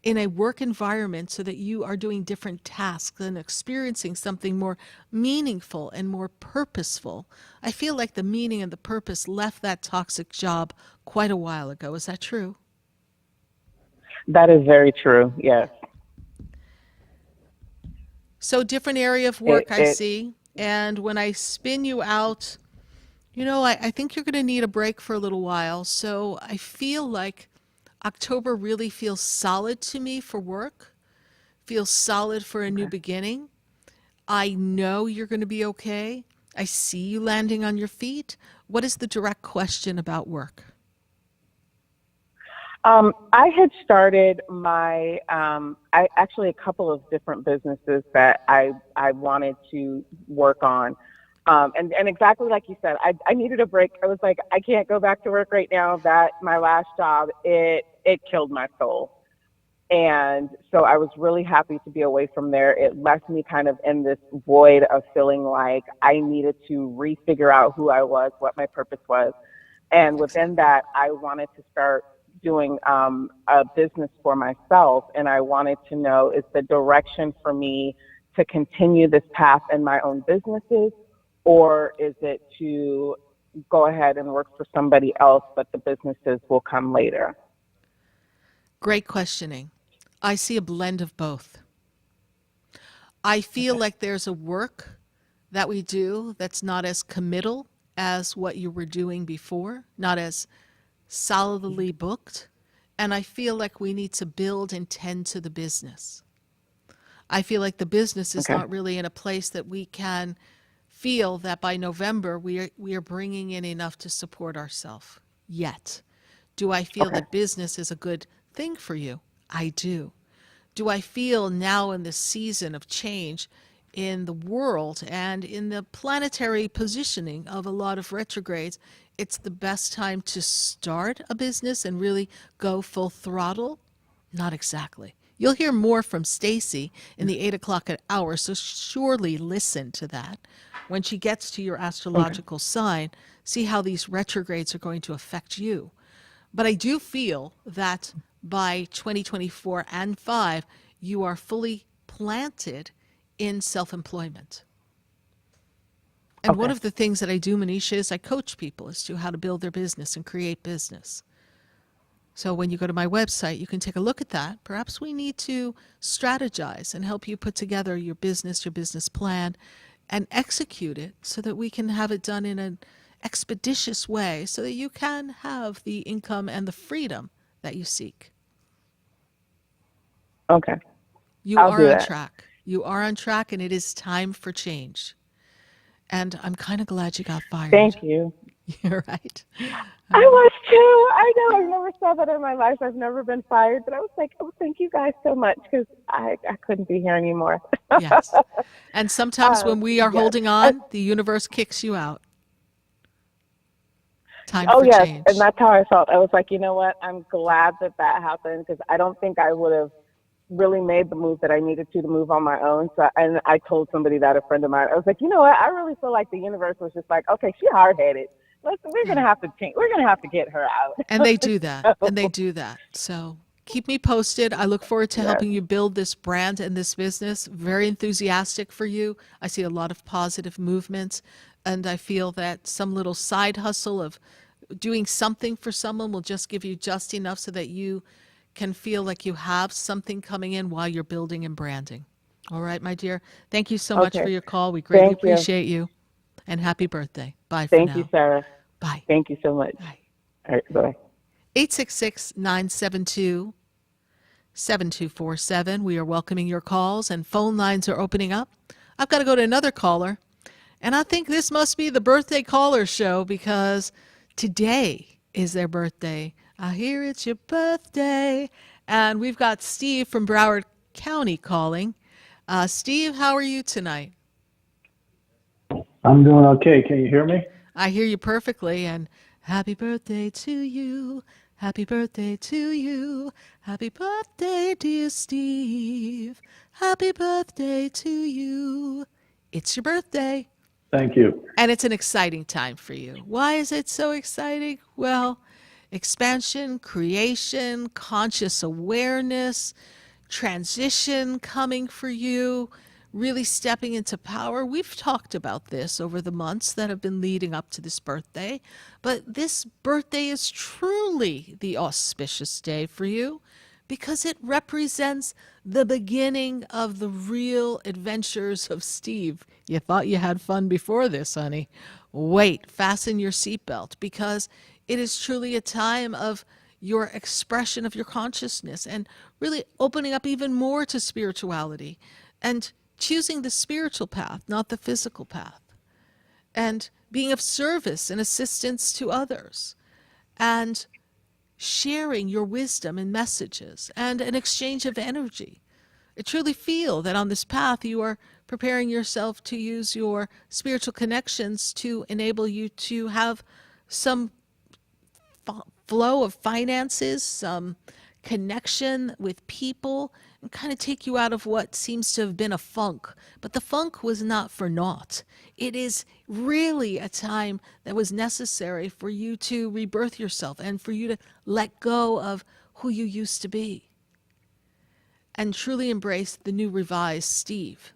in a work environment so that you are doing different tasks and experiencing something more meaningful and more purposeful. I feel like the meaning and the purpose left that toxic job quite a while ago. Is that true? That is very true, yes. So different area of work I see. And when I spin you out, you know, I think you're going to need a break for a little while. So I feel like October really feels solid to me for work, feels solid for a new beginning. I know you're going to be okay. I see you landing on your feet. What is the direct question about work? I had started my, actually a couple of different businesses that I wanted to work on. And exactly like you said, I needed a break. I was like, I can't go back to work right now. That my last job, it killed my soul. And so I was really happy to be away from there. It left me kind of in this void of feeling like I needed to refigure out who I was, what my purpose was. And within that, I wanted to start doing a business for myself. And I wanted to know, is the direction for me to continue this path in my own businesses? Or is it to go ahead and work for somebody else, but the businesses will come later? Great questioning. I see a blend of both. I feel like there's a work that we do that's not as committal as what you were doing before, not as solidly booked. And I feel like we need to build and tend to the business. I feel like the business is not really in a place that we can feel that by November we are bringing in enough to support ourselves yet. Do I feel that business is a good thing for you? I do. Do I feel now in this season of change in the world and in the planetary positioning of a lot of retrogrades, it's the best time to start a business and really go full throttle? Not exactly. You'll hear more from Stacie in the 8 o'clock hour, so surely listen to that. When she gets to your astrological sign, see how these retrogrades are going to affect you. But I do feel that by 2024 and 5, you are fully planted in self-employment. And one of the things that I do, Manisha, is I coach people as to how to build their business and create business. So when you go to my website, you can take a look at that. Perhaps we need to strategize and help you put together your business plan, and execute it so that we can have it done in an expeditious way so that you can have the income and the freedom that you seek. Okay. You are on track. You are on track, and it is time for change. And I'm kind of glad you got fired. Thank you. You're right. I was too. I know. I've never said that in my life. I've never been fired. But I was like, oh, thank you guys so much, because I couldn't be here anymore. Yes. And sometimes when we are holding on, the universe kicks you out. Time for change. And that's how I felt. I was like, you know what? I'm glad that happened, because I don't think I would have really made the move that I needed to move on my own. So, and I told somebody that, a friend of mine, I was like, you know what? I really feel like the universe was just like, okay, she's hard-headed. We're gonna have to change. We're gonna have to get her out. And they do that. And they do that. So keep me posted. I look forward to helping you build this brand and this business. Very enthusiastic for you. I see a lot of positive movements, and I feel that some little side hustle of doing something for someone will just give you just enough so that you can feel like you have something coming in while you're building and branding. All right, my dear. Thank you so much for your call. We greatly appreciate you. And happy birthday. Bye for now. Thank you, Sarah. Bye. Thank you so much. Bye. All right, bye. 866-972-7247. We are welcoming your calls, and phone lines are opening up. I've got to go to another caller, and I think this must be the birthday caller show, because today is their birthday. I hear it's your birthday. And we've got Steve from Broward County calling. Steve, how are you tonight? I'm doing okay. Can you hear me? I hear you perfectly. And happy birthday to you. Happy birthday to you. Happy birthday, dear Steve. Happy birthday to you. It's your birthday. Thank you. And it's an exciting time for you. Why is it so exciting? Well, expansion, creation, conscious awareness, transition coming for you, really stepping into power. We've talked about this over the months that have been leading up to this birthday, but this birthday is truly the auspicious day for you because it represents the beginning of the real adventures of Steve. You thought you had fun before this, honey. Wait, fasten your seatbelt, because it is truly a time of your expression of your consciousness and really opening up even more to spirituality and choosing the spiritual path, not the physical path, and being of service and assistance to others, and sharing your wisdom and messages, and an exchange of energy. I truly feel that on this path you are preparing yourself to use your spiritual connections to enable you to have some flow of finances, some connection with people, and kind of take you out of what seems to have been a funk. But the funk was not for naught. It is really a time that was necessary for you to rebirth yourself and for you to let go of who you used to be and truly embrace the new revised Steve,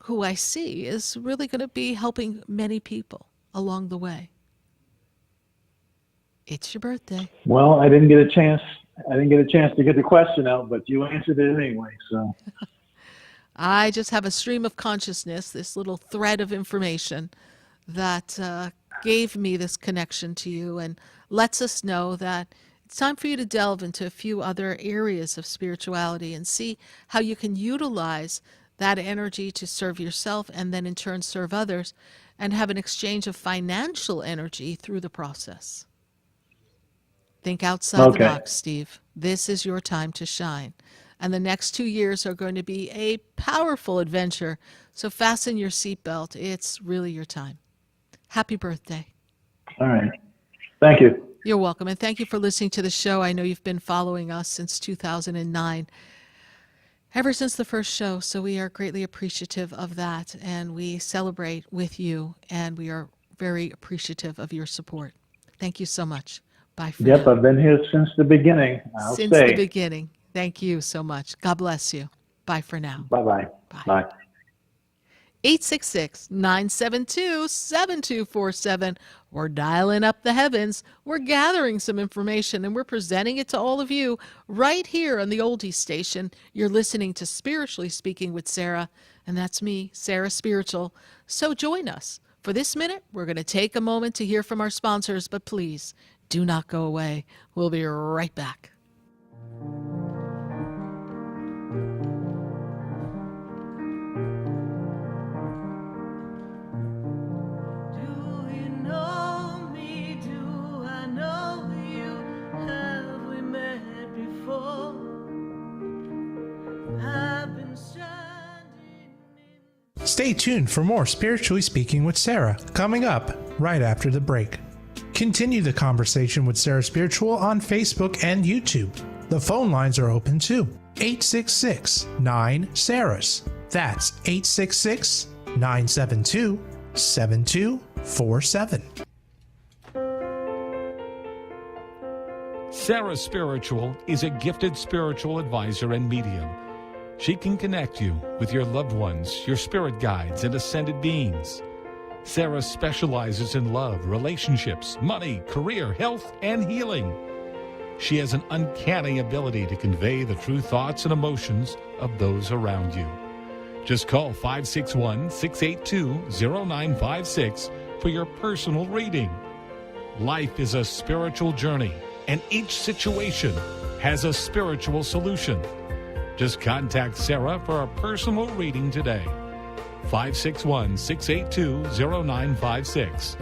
who I see is really going to be helping many people along the way. It's your birthday. Well, I didn't get a chance to get the question out, but you answered it anyway. So I just have a stream of consciousness, this little thread of information that gave me this connection to you and lets us know that it's time for you to delve into a few other areas of spirituality and see how you can utilize that energy to serve yourself and then in turn serve others and have an exchange of financial energy through the process. Think outside the box, Steve. This is your time to shine. And the next 2 years are going to be a powerful adventure. So fasten your seatbelt. It's really your time. Happy birthday. All right. Thank you. You're welcome. And thank you for listening to the show. I know you've been following us since 2009, ever since the first show. So we are greatly appreciative of that. And we celebrate with you. And we are very appreciative of your support. Thank you so much. Bye for now. Yep, I've been here since the beginning. Since the beginning. Thank you so much. God bless you. Bye for now. Bye-bye. Bye. 866-972-7247. We're dialing up the heavens. We're gathering some information and we're presenting it to all of you right here on the Oldie Station. You're listening to Spiritually Speaking with Sarah, and that's me, Sarah Spiritual. So join us. For this minute, we're going to take a moment to hear from our sponsors, but please do not go away. We'll be right back. Stay tuned for more Spiritually Speaking with Sarah, coming up right after the break. Continue the conversation with Sarah Spiritual on Facebook and YouTube. The phone lines are open too. 866-9-SARAHS. That's 866-972-7247. Sarah Spiritual is a gifted spiritual advisor and medium. She can connect you with your loved ones, your spirit guides, and ascended beings. Sarah specializes in love, relationships, money, career, health, and healing. She has an uncanny ability to convey the true thoughts and emotions of those around you. Just call 561-682-0956 for your personal reading. Life is a spiritual journey, and each situation has a spiritual solution. Just contact Sarah for a personal reading today. 561-682-0956.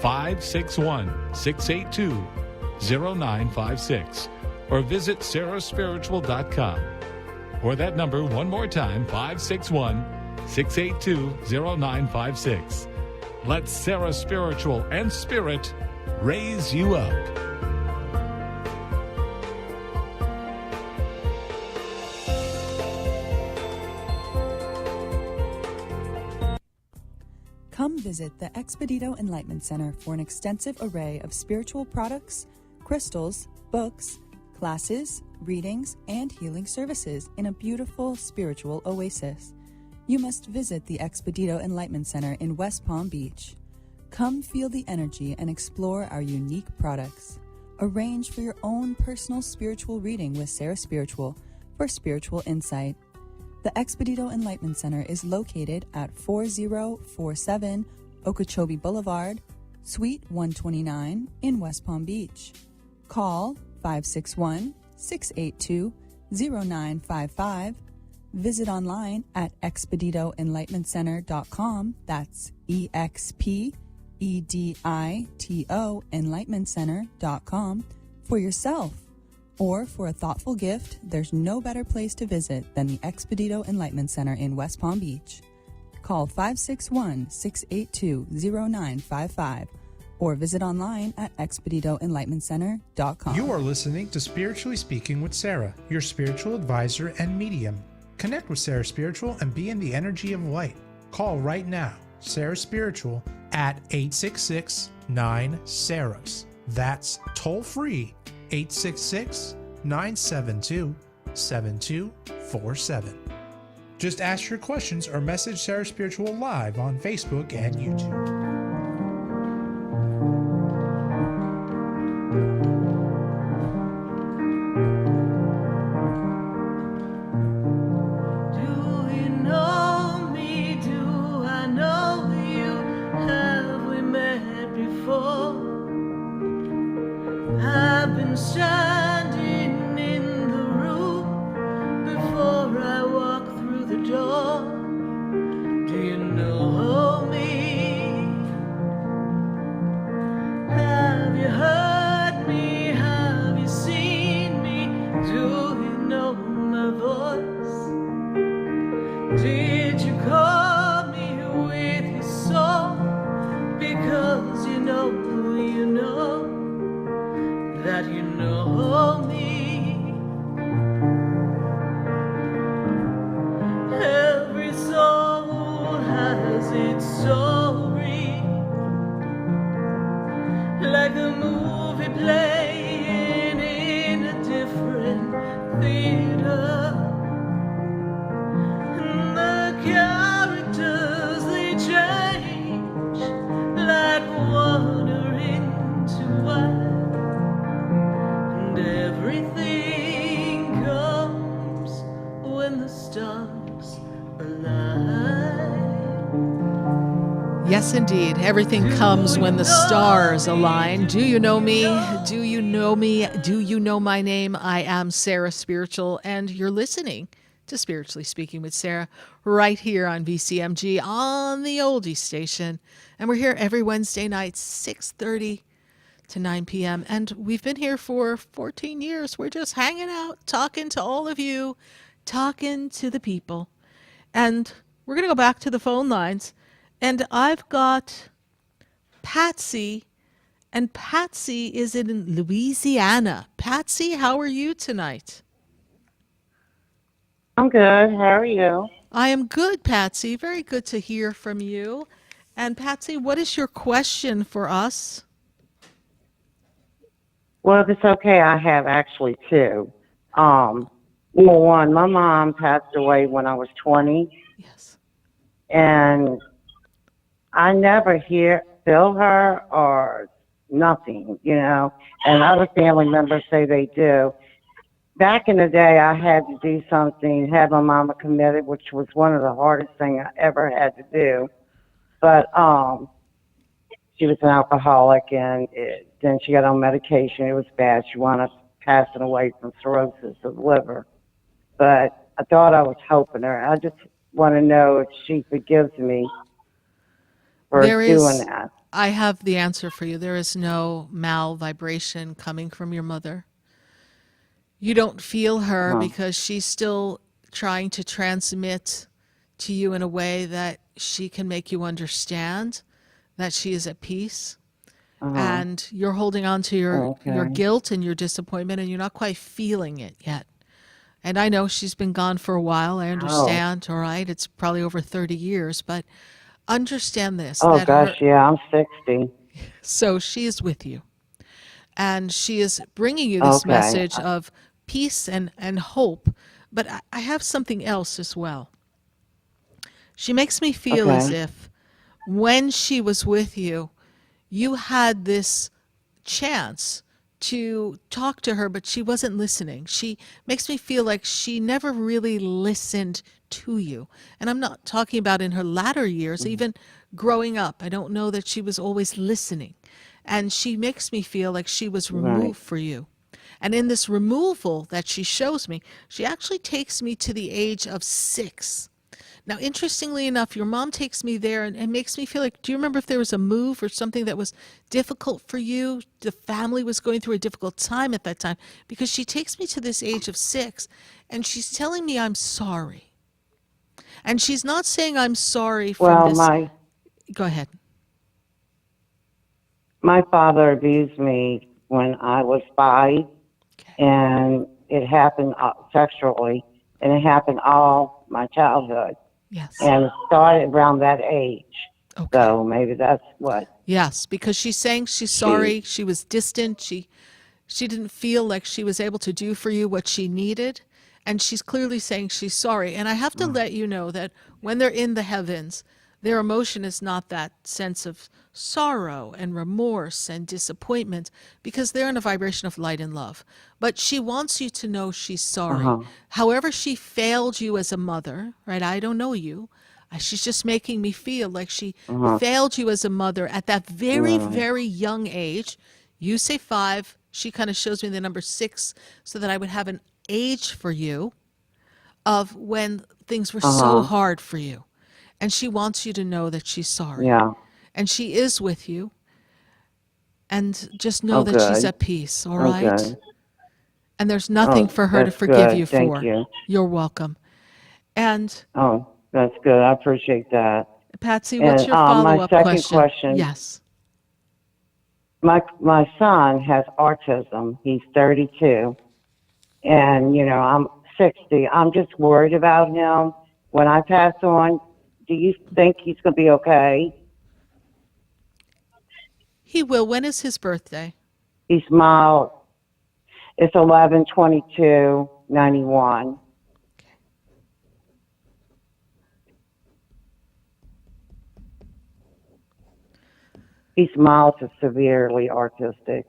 561-682-0956. Or visit sarahspiritual.com. Or that number one more time, 561-682-0956. Let Sarah Spiritual and Spirit raise you up. Come visit the Expedito Enlightenment Center for an extensive array of spiritual products, crystals, books, classes, readings, and healing services in a beautiful spiritual oasis. You must visit the Expedito Enlightenment Center in West Palm Beach. Come feel the energy and explore our unique products. Arrange for your own personal spiritual reading with Sarah Spiritual for spiritual insight. The Expedito Enlightenment Center is located at 4047 Okeechobee Boulevard, Suite 129 in West Palm Beach. Call 561-682-0955. Visit online at expeditoenlightenmentcenter.com. That's EXPEDITO enlightenmentcenter.com for yourself. Or for a thoughtful gift, there's no better place to visit than the Expedito Enlightenment Center in West Palm Beach. Call 561-682-0955 or visit online at expeditoenlightenmentcenter.com. You are listening to Spiritually Speaking with Sarah, your spiritual advisor and medium. Connect with Sarah Spiritual and be in the energy of light. Call right now, Sarah Spiritual, at 866-9-SARAHS. That's toll free, 866-972-7247. Just ask your questions or message Sarah Spiritual live on Facebook and YouTube. Do you know standing in the room before I walk through the door. Do you know me? Have you heard me? Have you seen me? Do you know my voice? Did you call me with your song? Because you know that you know me. Every soul has its story, like a movie playing in a different theater. And the characters, they change like water into wine. And everything comes when the stars align. Yes, indeed. Everything comes when the stars align. Do you know me? Do you know me? Do you know my name? I am Sarah Spiritual, and you're listening to Spiritually Speaking with Sarah right here on VCMG on the oldie station. And we're here every Wednesday night, 6:30 to 9 p.m. And we've been here for 14 years. We're just hanging out, talking to all of you, talking to the people. And we're going to go back to the phone lines. And I've got Patsy, and Patsy is in Louisiana. Patsy, how are you tonight? I'm good. How are you? I am good, Patsy. Very good to hear from you. And Patsy, what is your question for us? Well, if it's okay, I have actually two. Number one, my mom passed away when I was 20. Yes. And I never feel her or nothing, and other family members say they do. Back in the day, I had to do something, had my mama committed, which was one of the hardest things I ever had to do. But she was an alcoholic, and then she got on medication. It was bad. She wound up passing away from cirrhosis of the liver. But I thought I was helping her. I just want to know if she forgives me for doing that. I have the answer for you. There is no mal vibration coming from your mother. You don't feel her because she's still trying to transmit to you in a way that she can make you understand that she is at peace. And you're holding on to your guilt and your disappointment, and you're not quite feeling it yet. And I know she's been gone for a while. I understand. All right. It's probably over 30 years, but understand this. Oh, gosh, yeah, I'm 60. So she is with you. And she is bringing you this message of peace and hope. But I have something else as well. She makes me feel as if when she was with you, you had this chance to talk to her, but she wasn't listening. She makes me feel like she never really listened to you. And I'm not talking about in her latter years, even growing up. I don't know that she was always listening. And she makes me feel like she was removed for you. And in this removal that she shows me, she actually takes me to the age of 6. Now, interestingly enough, your mom takes me there and makes me feel like, do you remember if there was a move or something that was difficult for you? The family was going through a difficult time at that time, because she takes me to this age of 6 and she's telling me I'm sorry. And she's not saying I'm sorry from this. Go ahead. My father abused me when I was 5, and it happened sexually, and it happened all my childhood. Yes. And it started around that age. So maybe that's what. Yes, because she's saying she's sorry. She was distant. She didn't feel like she was able to do for you what she needed. And she's clearly saying she's sorry. And I have to let you know that when they're in the heavens, their emotion is not that sense of sorrow and remorse and disappointment, because they're in a vibration of light and love. But she wants you to know she's sorry. However she failed you as a mother, right? I don't know you. She's just making me feel like she failed you as a mother at that very, very young age. You say 5, she kind of shows me the number 6 so that I would have an age for you of when things were so hard for you. And she wants you to know that she's sorry. Yeah. And she is with you. And just know Oh, that she's good. at peace, all Oh, right? good. And there's nothing Oh, for her to that's forgive good. you Thank for. you. You're welcome. And Oh, that's good. I appreciate that. Patsy, what's And your my follow-up second question. Yes. My son has autism. He's 32, and I'm 60. I'm just worried about him. When I pass on, do you think he's going to be okay? He will. When is his birthday? He's mild. It's 11/22/91. He's mild to severely autistic.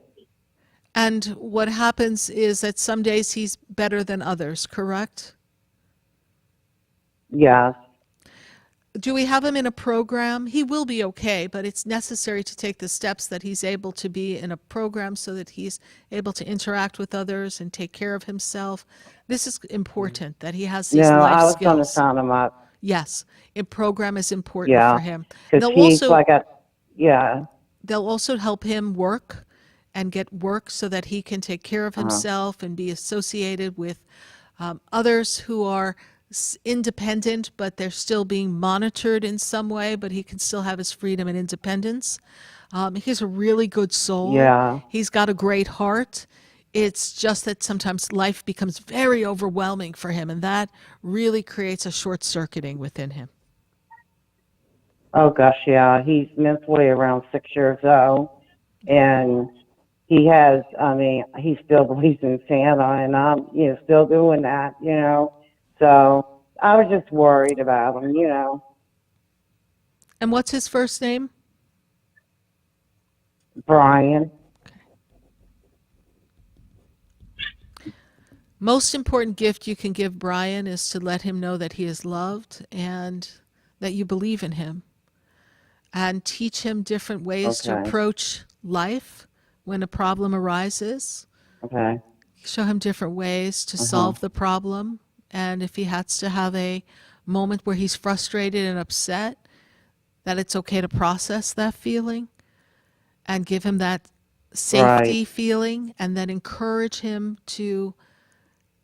And what happens is that some days he's better than others, correct? Yes. Do we have him in a program? He will be okay, but it's necessary to take the steps that he's able to be in a program so that he's able to interact with others and take care of himself. This is important, that he has these No, life I was going to skills. sign him up. Yes, a program is important Yeah. for him. Because he's yeah. They'll also help him work and get work so that he can take care of himself and be associated with others who are independent, but they're still being monitored in some way, but he can still have his freedom and independence. He's a really good soul. Yeah. He's got a great heart. It's just that sometimes life becomes very overwhelming for him, and that really creates a short-circuiting within him. Oh gosh, yeah. He's mentally around 6 years old, and he has. I mean, he still believes in Santa, and I'm, still doing that. So I was just worried about him. And what's his first name? Brian. Most important gift you can give Brian is to let him know that he is loved and that you believe in him. And teach him different ways to approach life when a problem arises. Okay. Show him different ways to solve the problem. And if he has to have a moment where he's frustrated and upset, that it's okay to process that feeling and give him that safety feeling, and then encourage him to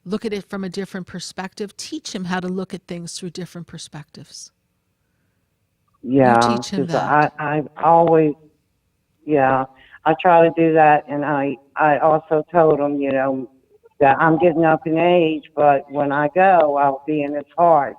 look at it from a different perspective. Teach him how to look at things through different perspectives. Yeah, You teach him 'cause that. I always, I try to do that, and I also told him, that I'm getting up in age, but when I go, I'll be in his heart,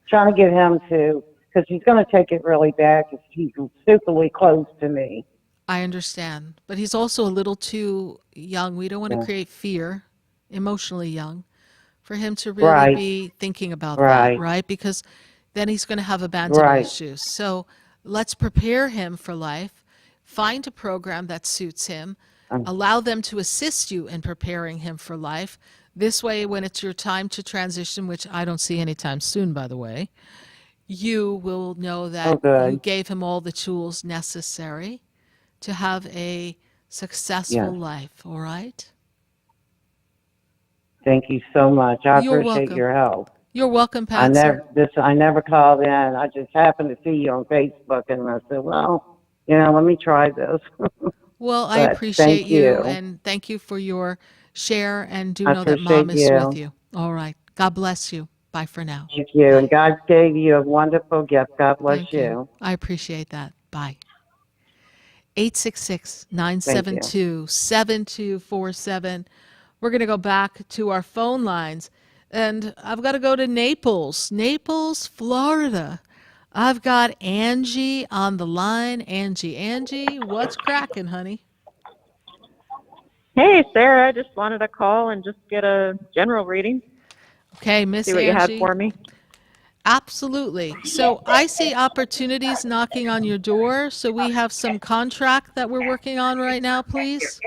trying to get him to, because he's going to take it really bad because he's superly close to me. I understand. But he's also a little too young. We don't want to create fear, emotionally young, for him to really be thinking about that, right? Because then he's going to have abandonment issues. So let's prepare him for life. Find a program that suits him. Allow them to assist you in preparing him for life. This way, when it's your time to transition, which I don't see anytime soon, by the way, you will know that you gave him all the tools necessary to have a successful life, all right? Thank you so much. I You're appreciate welcome. your help. You're welcome, Patsy. I never called in. I just happened to see you on Facebook, and I said, well, let me try this. Well, I appreciate you, and thank you for your share, and do know that Mom is with you. All right. God bless you. Bye for now. Thank you. And God gave you a wonderful gift. God bless Thank you. I appreciate that. Bye. 866-972-7247. We're going to go back to our phone lines, and I've got to go to Naples, Florida. I've got Angie on the line. Angie, what's cracking, honey? Hey, Sarah. I just wanted to call and just get a general reading. Okay, Miss See what Angie. you had for me. Absolutely. So I see opportunities knocking on your door. So we have some contract that we're working on right now, please.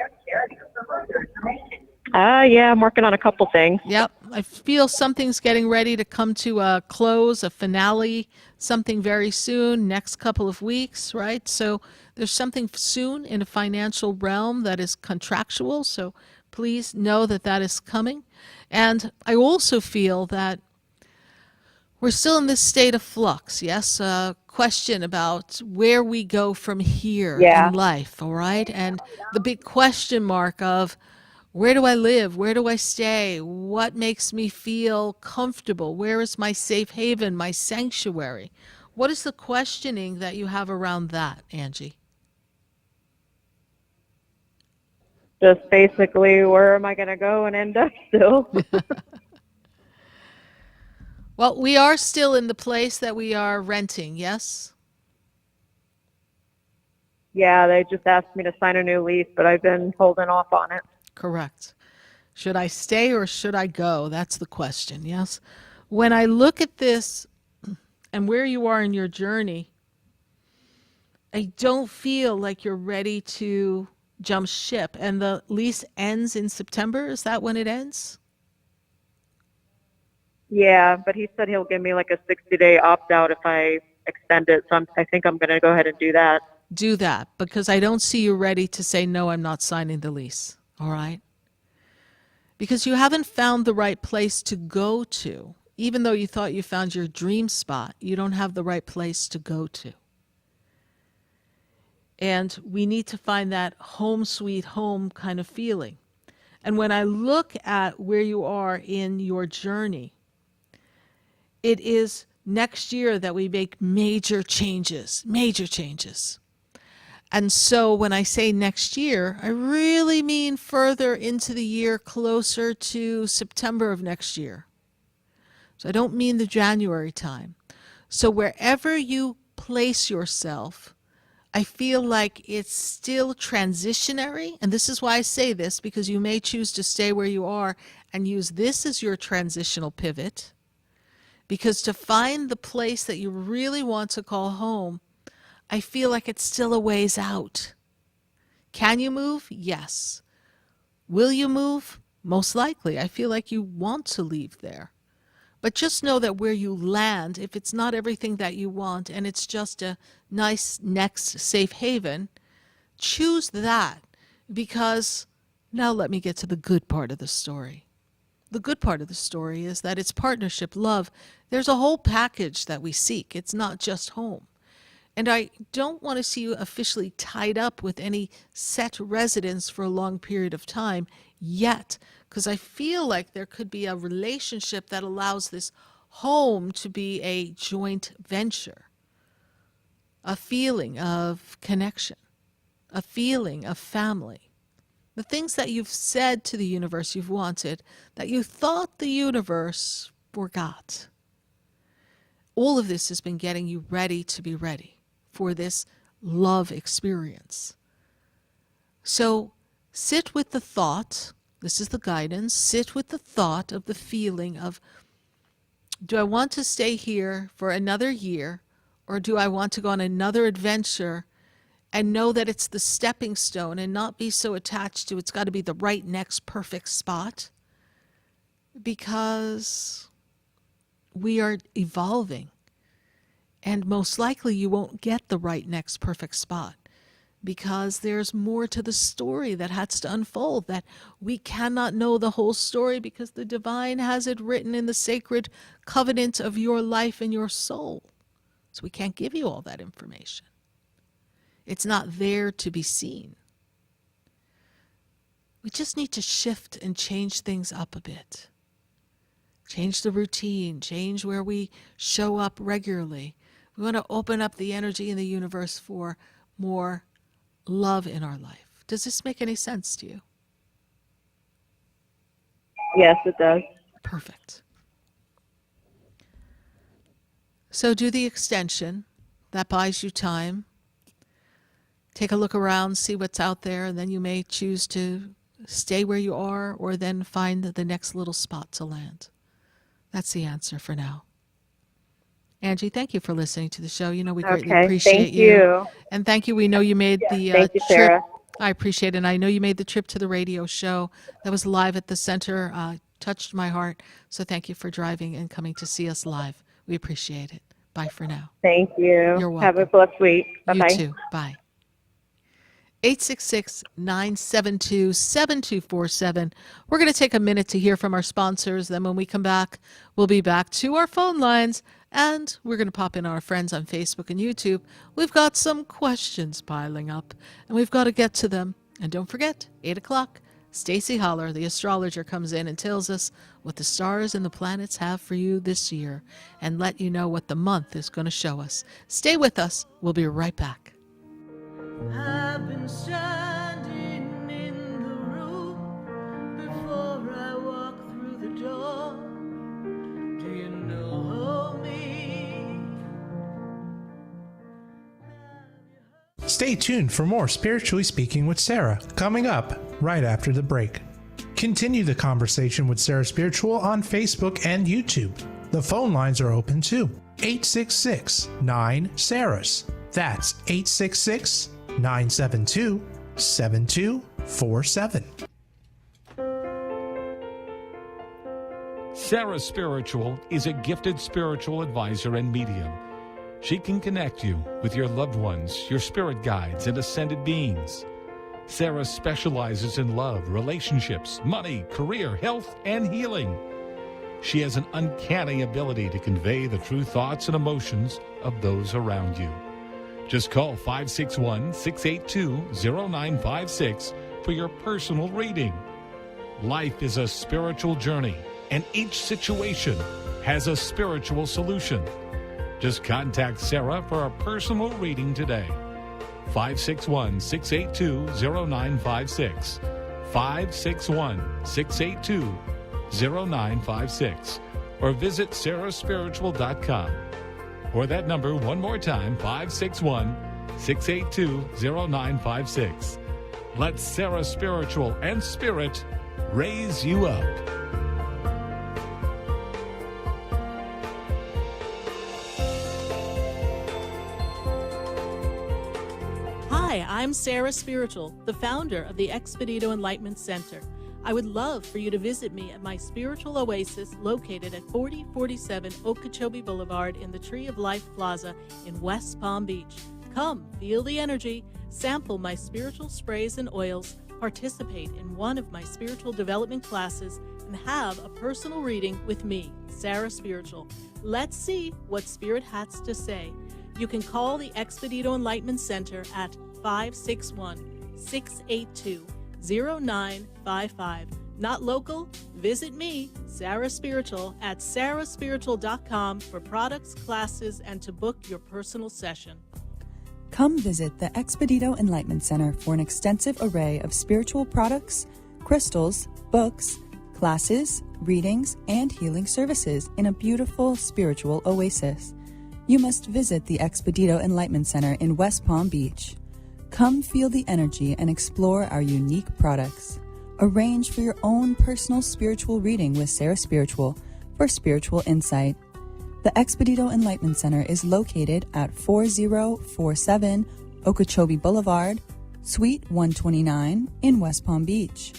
Yeah, I'm working on a couple things. Yep. I feel something's getting ready to come to a close, a finale, something very soon, next couple of weeks, right? So there's something soon in a financial realm that is contractual. So please know that that is coming. And I also feel that we're still in this state of flux, yes? A question about where we go from here in life, all right? And the big question mark of where do I live? Where do I stay? What makes me feel comfortable? Where is my safe haven, my sanctuary? What is the questioning that you have around that, Angie? Just basically, where am I going to go and end up still? Well, we are still in the place that we are renting, yes? Yeah, they just asked me to sign a new lease, but I've been holding off on it. Correct. Should I stay or should I go? That's the question, yes? When I look at this and where you are in your journey, I don't feel like you're ready to jump ship. And the lease ends in September? Is that when it ends? Yeah, but he said he'll give me like a 60-day opt-out if I extend it, so I think I'm going to go ahead and do that. Do that, because I don't see you ready to say, no, I'm not signing the lease, all right? Because you haven't found the right place to go to. Even though you thought you found your dream spot, you don't have the right place to go to. And we need to find that home sweet home kind of feeling. And when I look at where you are in your journey, it is next year that we make major changes. And so when I say next year, I really mean further into the year, closer to September of next year. So I don't mean the January time. So wherever you place yourself, I feel like it's still transitionary. And this is why I say this, because you may choose to stay where you are and use this as your transitional pivot. Because to find the place that you really want to call home, I feel like it's still a ways out. Can you move? Yes. Will you move? Most likely. I feel like you want to leave there. But just know that where you land, if it's not everything that you want and it's just a nice next safe haven, choose that. Because now let me get to the good part of the story. The good part of the story is that it's partnership, love. There's a whole package that we seek. It's not just home. And I don't want to see you officially tied up with any set residence for a long period of time yet, because I feel like there could be a relationship that allows this home to be a joint venture, a feeling of connection, a feeling of family. The things that you've said to the universe you've wanted, that you thought the universe forgot. All of this has been getting you ready to be ready for this love experience. So sit with the thought, this is the guidance, sit with the thought of the feeling of, do I want to stay here for another year, or do I want to go on another adventure and know that it's the stepping stone and not be so attached to it's got to be the right next perfect spot? Because we are evolving. And most likely you won't get the right next perfect spot because there's more to the story that has to unfold, that we cannot know the whole story because the divine has it written in the sacred covenant of your life and your soul. So we can't give you all that information. It's not there to be seen. We just need to shift and change things up a bit. Change the routine, change where we show up regularly. We want to open up the energy in the universe for more love in our life. Does this make any sense to you? Yes, it does. Perfect. So do the extension. That buys you time. Take a look around, see what's out there, and then you may choose to stay where you are or then find the next little spot to land. That's the answer for now. Angie, thank you for listening to the show. You know, we greatly appreciate thank you. And thank you. We know you made the Thank you, trip Sarah. I appreciate it. And I know you made the trip to the radio show that was live at the center. Touched my heart. So thank you for driving and coming to see us live. We appreciate it. Bye for now. Thank you. You're welcome. Have a blessed week. Bye-bye. You too. Bye. 866-972-7247. We're going to take a minute to hear from our sponsors. Then when we come back, we'll be back to our phone lines, and we're going to pop in our friends on Facebook and YouTube. We've got some questions piling up, and we've got to get to them. And don't forget, 8 o'clock, Stacie Holler, the astrologer, comes in and tells us what the stars and the planets have for you this year and let you know what the month is going to show us. Stay with us. We'll be right back. I've been standing in the room before I walk through the door. Do you know me? Stay tuned for more Spiritually Speaking with Sarah, coming up right after the break. Continue the conversation with Sarah Spiritual on Facebook and YouTube. The phone lines are open too. 866-9-SARAS. That's 866-972-7247. Sarah Spiritual is a gifted spiritual advisor and medium. She can connect you with your loved ones, your spirit guides, and ascended beings. Sarah specializes in love, relationships, money, career, health, and healing. She has an uncanny ability to convey the true thoughts and emotions of those around you. Just call 561-682-0956 for your personal reading. Life is a spiritual journey, and each situation has a spiritual solution. Just contact Sarah for a personal reading today. 561-682-0956. 561-682-0956. Or visit sarahspiritual.com. Or that number one more time, 561-682-0956. Let Sarah Spiritual and Spirit raise you up. Hi, I'm Sarah Spiritual, the founder of the Expedito Enlightenment Center. I would love for you to visit me at my spiritual oasis located at 4047 Okeechobee Boulevard in the Tree of Life Plaza in West Palm Beach. Come, feel the energy, sample my spiritual sprays and oils, participate in one of my spiritual development classes, and have a personal reading with me, Sarah Spiritual. Let's see what Spirit has to say. You can call the Expedito Enlightenment Center at 561-682-0955. Not local? Visit me, Sarah Spiritual, at sarahspiritual.com for products, classes, and to book your personal session. Come visit the Expedito Enlightenment Center for an extensive array of spiritual products, crystals, books, classes, readings, and healing services in a beautiful spiritual oasis. You must visit the Expedito Enlightenment Center in West Palm Beach. Come feel the energy and explore our unique products. Arrange for your own personal spiritual reading with Sarah Spiritual for spiritual insight. The Expedito Enlightenment Center is located at 4047 Okeechobee Boulevard, Suite 129 in West Palm Beach.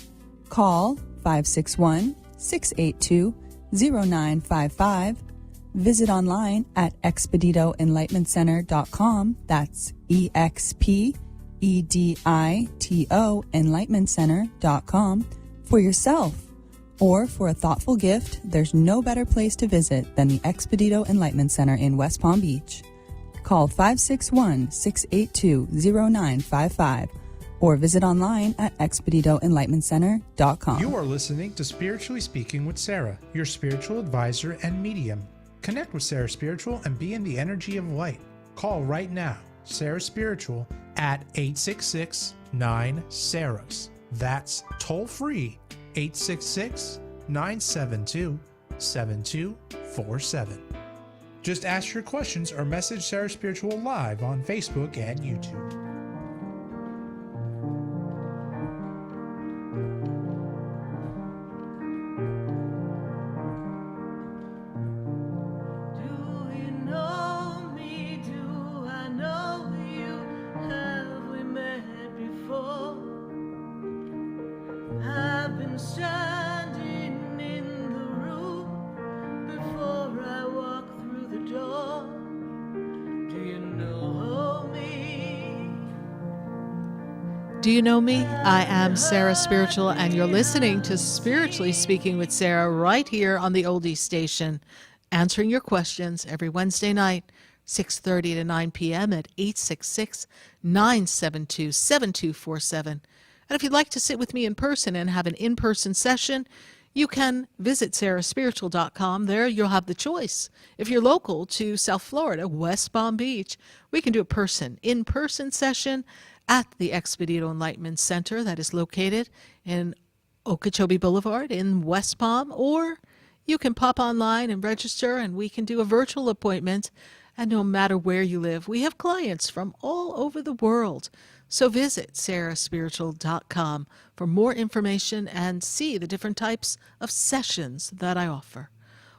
Call 561-682-0955. Visit online at expeditoenlightenmentcenter.com. That's EXPEDITO enlightenmentcenter.com for yourself. Or for a thoughtful gift, there's no better place to visit than the Expedito Enlightenment Center in West Palm Beach. Call 561-682-0955 or visit online at expeditoenlightenmentcenter.com. You are listening to Spiritually Speaking with Sarah, your spiritual advisor and medium. Connect with Sarah Spiritual and be in the energy of light. Call right now, Sarah Spiritual, at 866-9-SARAS. That's toll free, 866-972-7247. Just ask your questions or message Sarah Spiritual live on Facebook and YouTube. Do I know you? Have we met before? I've been standing in the room before I walk through the door. Do you know me? Do you know me? I am Sarah Spiritual, and you're listening to Spiritually Speaking with Sarah right here on the Oldie Station, answering your questions every Wednesday night, 6:30 to 9 p.m. at 866-972-7247. And if you'd like to sit with me in person and have an in-person session, you can visit sarahspiritual.com. There you'll have the choice. If you're local to South Florida, West Palm Beach, we can do a in-person session at the Expedito Enlightenment Center that is located in Okeechobee Boulevard in West Palm, or you can pop online and register and we can do a virtual appointment. And no matter where you live, we have clients from all over the world. So visit sarahspiritual.com for more information and see the different types of sessions that I offer.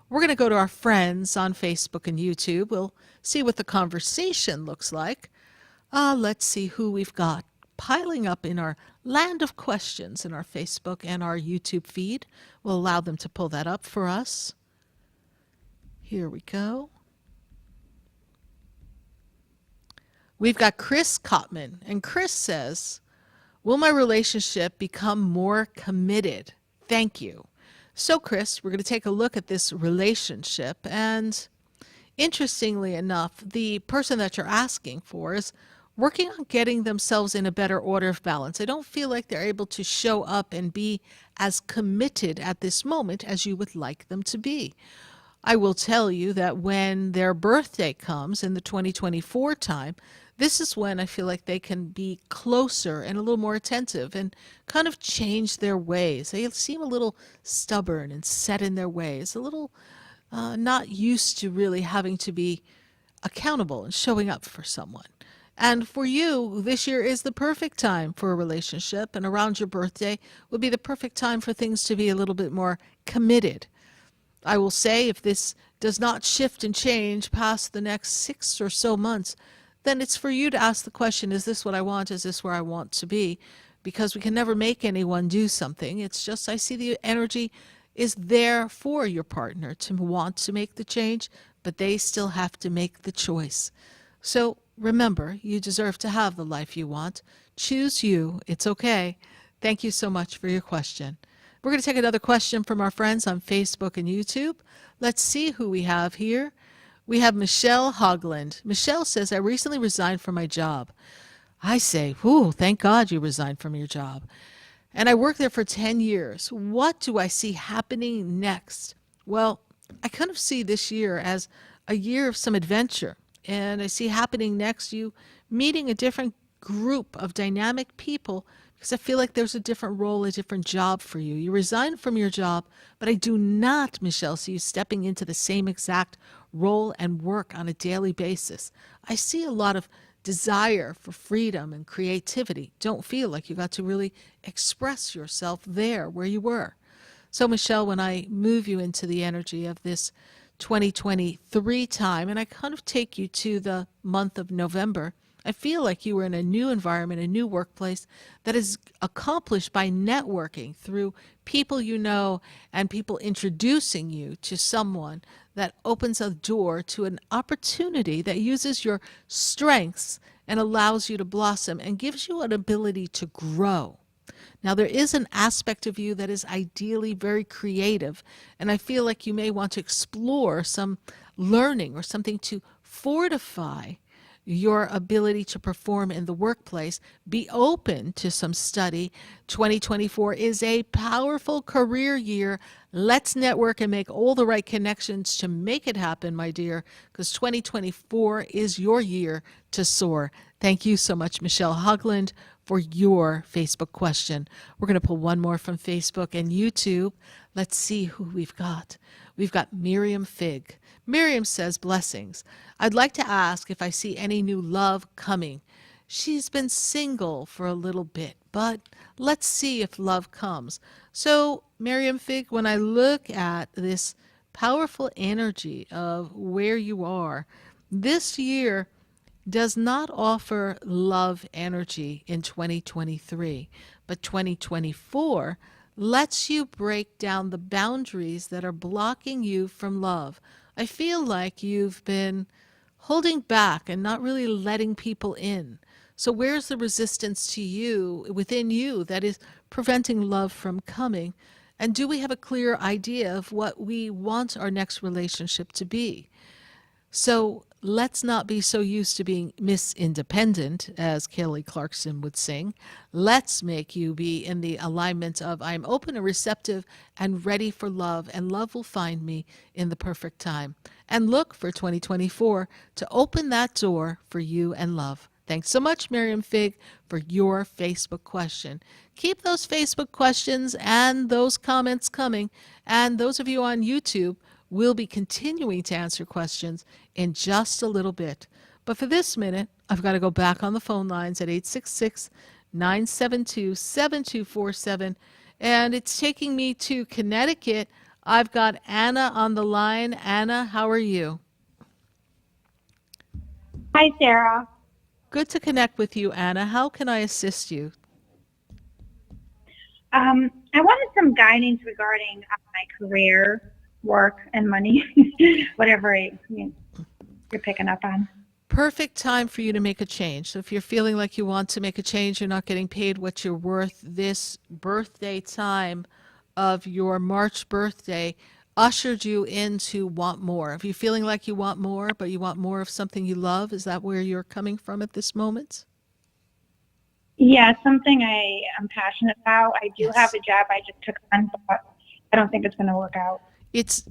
We're going to go to our friends on Facebook and YouTube. We'll see what the conversation looks like. Let's see who we've got piling up in our land of questions in our Facebook and our YouTube feed. We'll allow them to pull that up for us. Here we go. We've got Chris Cotman, and Chris says, will my relationship become more committed? Thank you. So, Chris, we're going to take a look at this relationship, and interestingly enough, the person that you're asking for is working on getting themselves in a better order of balance. I don't feel like they're able to show up and be as committed at this moment as you would like them to be. I will tell you that when their birthday comes in the 2024 time, this is when I feel like they can be closer and a little more attentive and kind of change their ways. They seem a little stubborn and set in their ways, a little not used to really having to be accountable and showing up for someone. And for you, this year is the perfect time for a relationship, and around your birthday would be the perfect time for things to be a little bit more committed. I will say, if this does not shift and change past the next 6 or so months, then it's for you to ask the question, is this what I want? Is this where I want to be? Because we can never make anyone do something. It's just, I see the energy is there for your partner to want to make the change, but they still have to make the choice. So remember, you deserve to have the life you want. Choose you. It's okay. Thank you so much for your question. We're going to take another question from our friends on Facebook and YouTube. Let's see who we have here. We have Michelle Hogland. Michelle says, I recently resigned from my job. I say, whew, thank God you resigned from your job. And I worked there for 10 years. What do I see happening next? Well, I kind of see this year as a year of some adventure. And I see happening next you meeting a different group of dynamic people, because I feel like there's a different role, a different job for you. You resigned from your job, but I do not, Michelle, see you stepping into the same exact role and work on a daily basis. I see a lot of desire for freedom and creativity. Don't feel like you got to really express yourself there where you were. So, Michelle, when I move you into the energy of this 2023 time, and I kind of take you to the month of November, I feel like you were in a new environment, a new workplace that is accomplished by networking through people you know and people introducing you to someone that opens a door to an opportunity that uses your strengths and allows you to blossom and gives you an ability to grow. Now, there is an aspect of you that is ideally very creative, and I feel like you may want to explore some learning or something to fortify your ability to perform in the workplace. Be open to some study. 2024 is a powerful career year. Let's network and make all the right connections to make it happen, my dear, because 2024 is your year to soar. Thank you so much, Michelle Hogland, for your Facebook question. We're going to pull one more from Facebook and YouTube. Let's see who we've got. We've got Miriam Fig. Miriam says, blessings. I'd like to ask if I see any new love coming. She's been single for a little bit, but let's see if love comes. So, Miriam Fig, when I look at this powerful energy of where you are, this year does not offer love energy in 2023, but 2024 lets you break down the boundaries that are blocking you from love. I feel like you've been holding back and not really letting people in. So where's the resistance to you, within you, that is preventing love from coming? And do we have a clear idea of what we want our next relationship to be? So let's not be so used to being Miss Independent, as Kelly Clarkson would sing. Let's make you be in the alignment of I'm open and receptive and ready for love, and love will find me in the perfect time. And look for 2024 to open that door for you and love. Thanks so much, Miriam Fig, for your Facebook question. Keep those Facebook questions and those comments coming. And those of you on YouTube, we'll be continuing to answer questions in just a little bit. But for this minute, I've got to go back on the phone lines at 866-972-7247. And it's taking me to Connecticut. I've got Anna on the line. Anna, how are you? Hi, Sarah. Good to connect with you, Anna. How can I assist you? I wanted some guidance regarding my career, work, and money, whatever you're picking up on. Perfect time for you to make a change. So if you're feeling like you want to make a change, you're not getting paid what you're worth, this birthday time of your March birthday ushered you into want more. If you're feeling like you want more, but you want more of something you love, is that where you're coming from at this moment? Yeah, something I am passionate about. I do have a job I just took on, but I don't think it's going to work out. It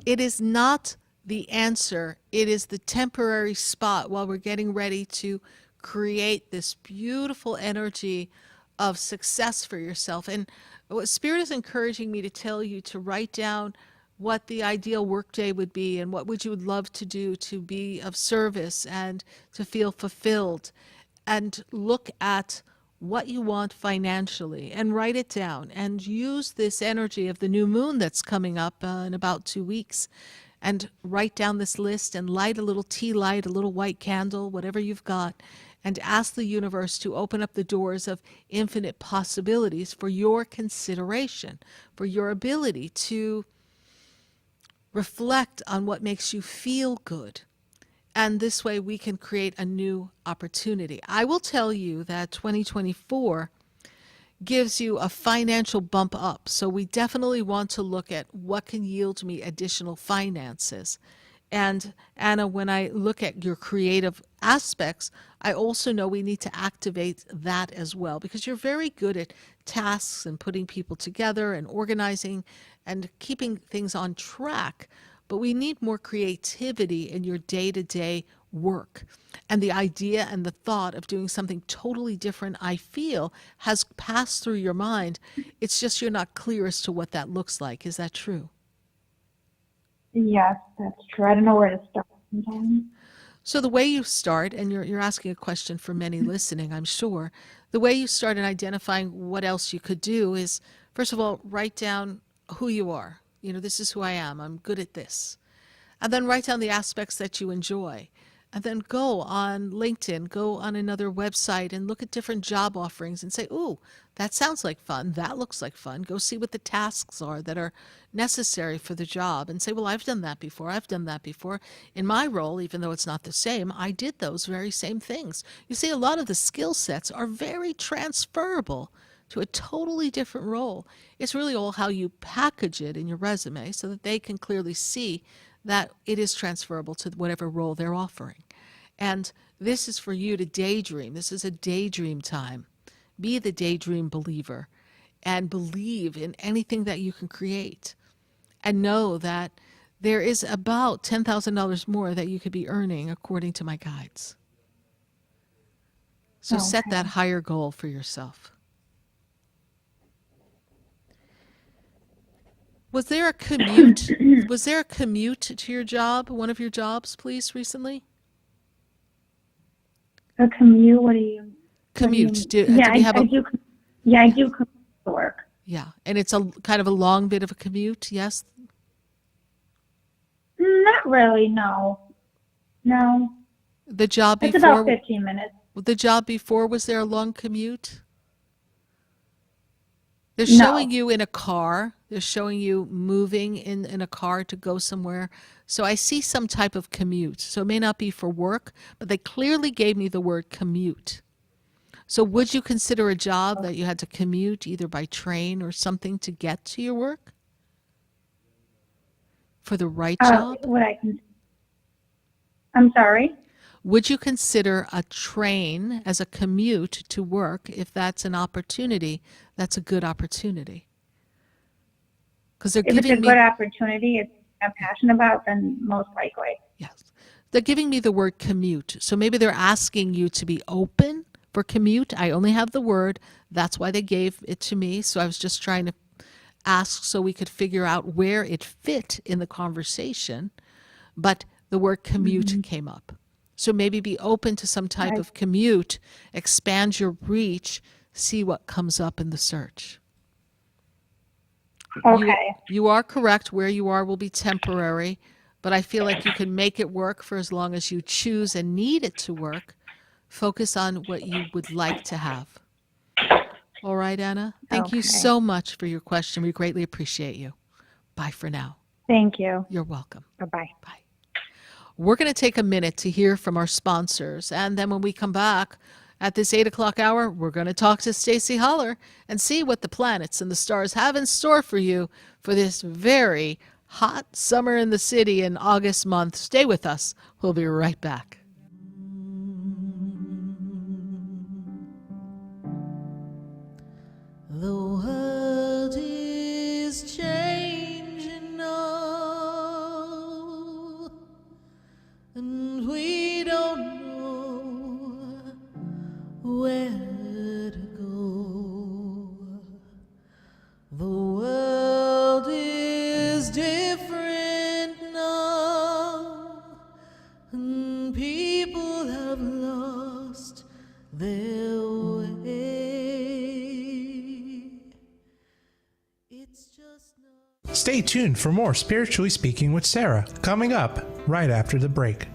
is not the answer. It is the temporary spot while we're getting ready to create this beautiful energy of success for yourself. And what Spirit is encouraging me to tell you to write down what the ideal workday would be and what would you love to do to be of service and to feel fulfilled, and look at what you want financially and write it down and use this energy of the new moon that's coming up in about 2 weeks, and write down this list and light a little tea light, a little white candle, whatever you've got, and ask the universe to open up the doors of infinite possibilities for your consideration, for your ability to reflect on what makes you feel good. And this way we can create a new opportunity. I will tell you that 2024 gives you a financial bump up. So we definitely want to look at what can yield me additional finances. And Anna, when I look at your creative aspects, I also know we need to activate that as well, because you're very good at tasks and putting people together and organizing and keeping things on track. But we need more creativity in your day-to-day work. And the idea and the thought of doing something totally different, I feel, has passed through your mind. It's just you're not clear as to what that looks like. Is that true? Yes, that's true. I don't know where to start sometimes. So the way you start, and you're asking a question for many listening, I'm sure, the way you start in identifying what else you could do is, first of all, write down who you are. You know, this is who I am. I'm good at this. And then write down the aspects that you enjoy. And then go on LinkedIn, go on another website and look at different job offerings and say, ooh, that sounds like fun. That looks like fun. Go see what the tasks are that are necessary for the job and say, well, I've done that before. I've done that before. In my role, even though it's not the same, I did those very same things. You see, a lot of the skill sets are very transferable to a totally different role. It's really all how you package it in your resume so that they can clearly see that it is transferable to whatever role they're offering. And this is for you to daydream. This is a daydream time. Be the daydream believer and believe in anything that you can create. And know that there is about $10,000 more that you could be earning according to my guides. So set that higher goal for yourself. Was there a commute? Was there a commute to your job, one of your jobs, please, recently? A commute? What do you? Commute. I do. Yeah, I do commute to work. Yeah, and it's a kind of a long bit of a commute, yes? Not really, no. No. The job before? It's about 15 minutes. The job before, was there a long commute? They're showing you in a car. They're showing you moving in a car to go somewhere. So I see some type of commute. So it may not be for work, but they clearly gave me the word commute. So would you consider a job that you had to commute either by train or something to get to your work? For the right job? I'm sorry? Would you consider a train as a commute to work if that's an opportunity? That's a good opportunity. Because they're If giving it's a me good opportunity, it's I'm passionate about, then most likely. Yes. They're giving me the word commute. So maybe they're asking you to be open for commute. I only have the word. That's why they gave it to me. So I was just trying to ask so we could figure out where it fit in the conversation. But the word commute came up. So maybe be open to some type of commute, expand your reach, see what comes up in the search. Okay. You are correct. Where you are will be temporary, but I feel like you can make it work for as long as you choose and need it to work. Focus on what you would like to have. All right, Anna? Thank you so much for your question. We greatly appreciate you. Bye for now. Thank you. You're welcome. Bye-bye. Bye. We're going to take a minute to hear from our sponsors, and then when we come back at this 8 o'clock hour, we're going to talk to Stacie Holler and see what the planets and the stars have in store for you for this very hot summer in the city in August month. Stay with us. We'll be right back. The world is changing now, and we don't know where to go. The world is different now, and people have lost their way. Stay tuned for more Spiritually Speaking with Sarah, coming up right after the break.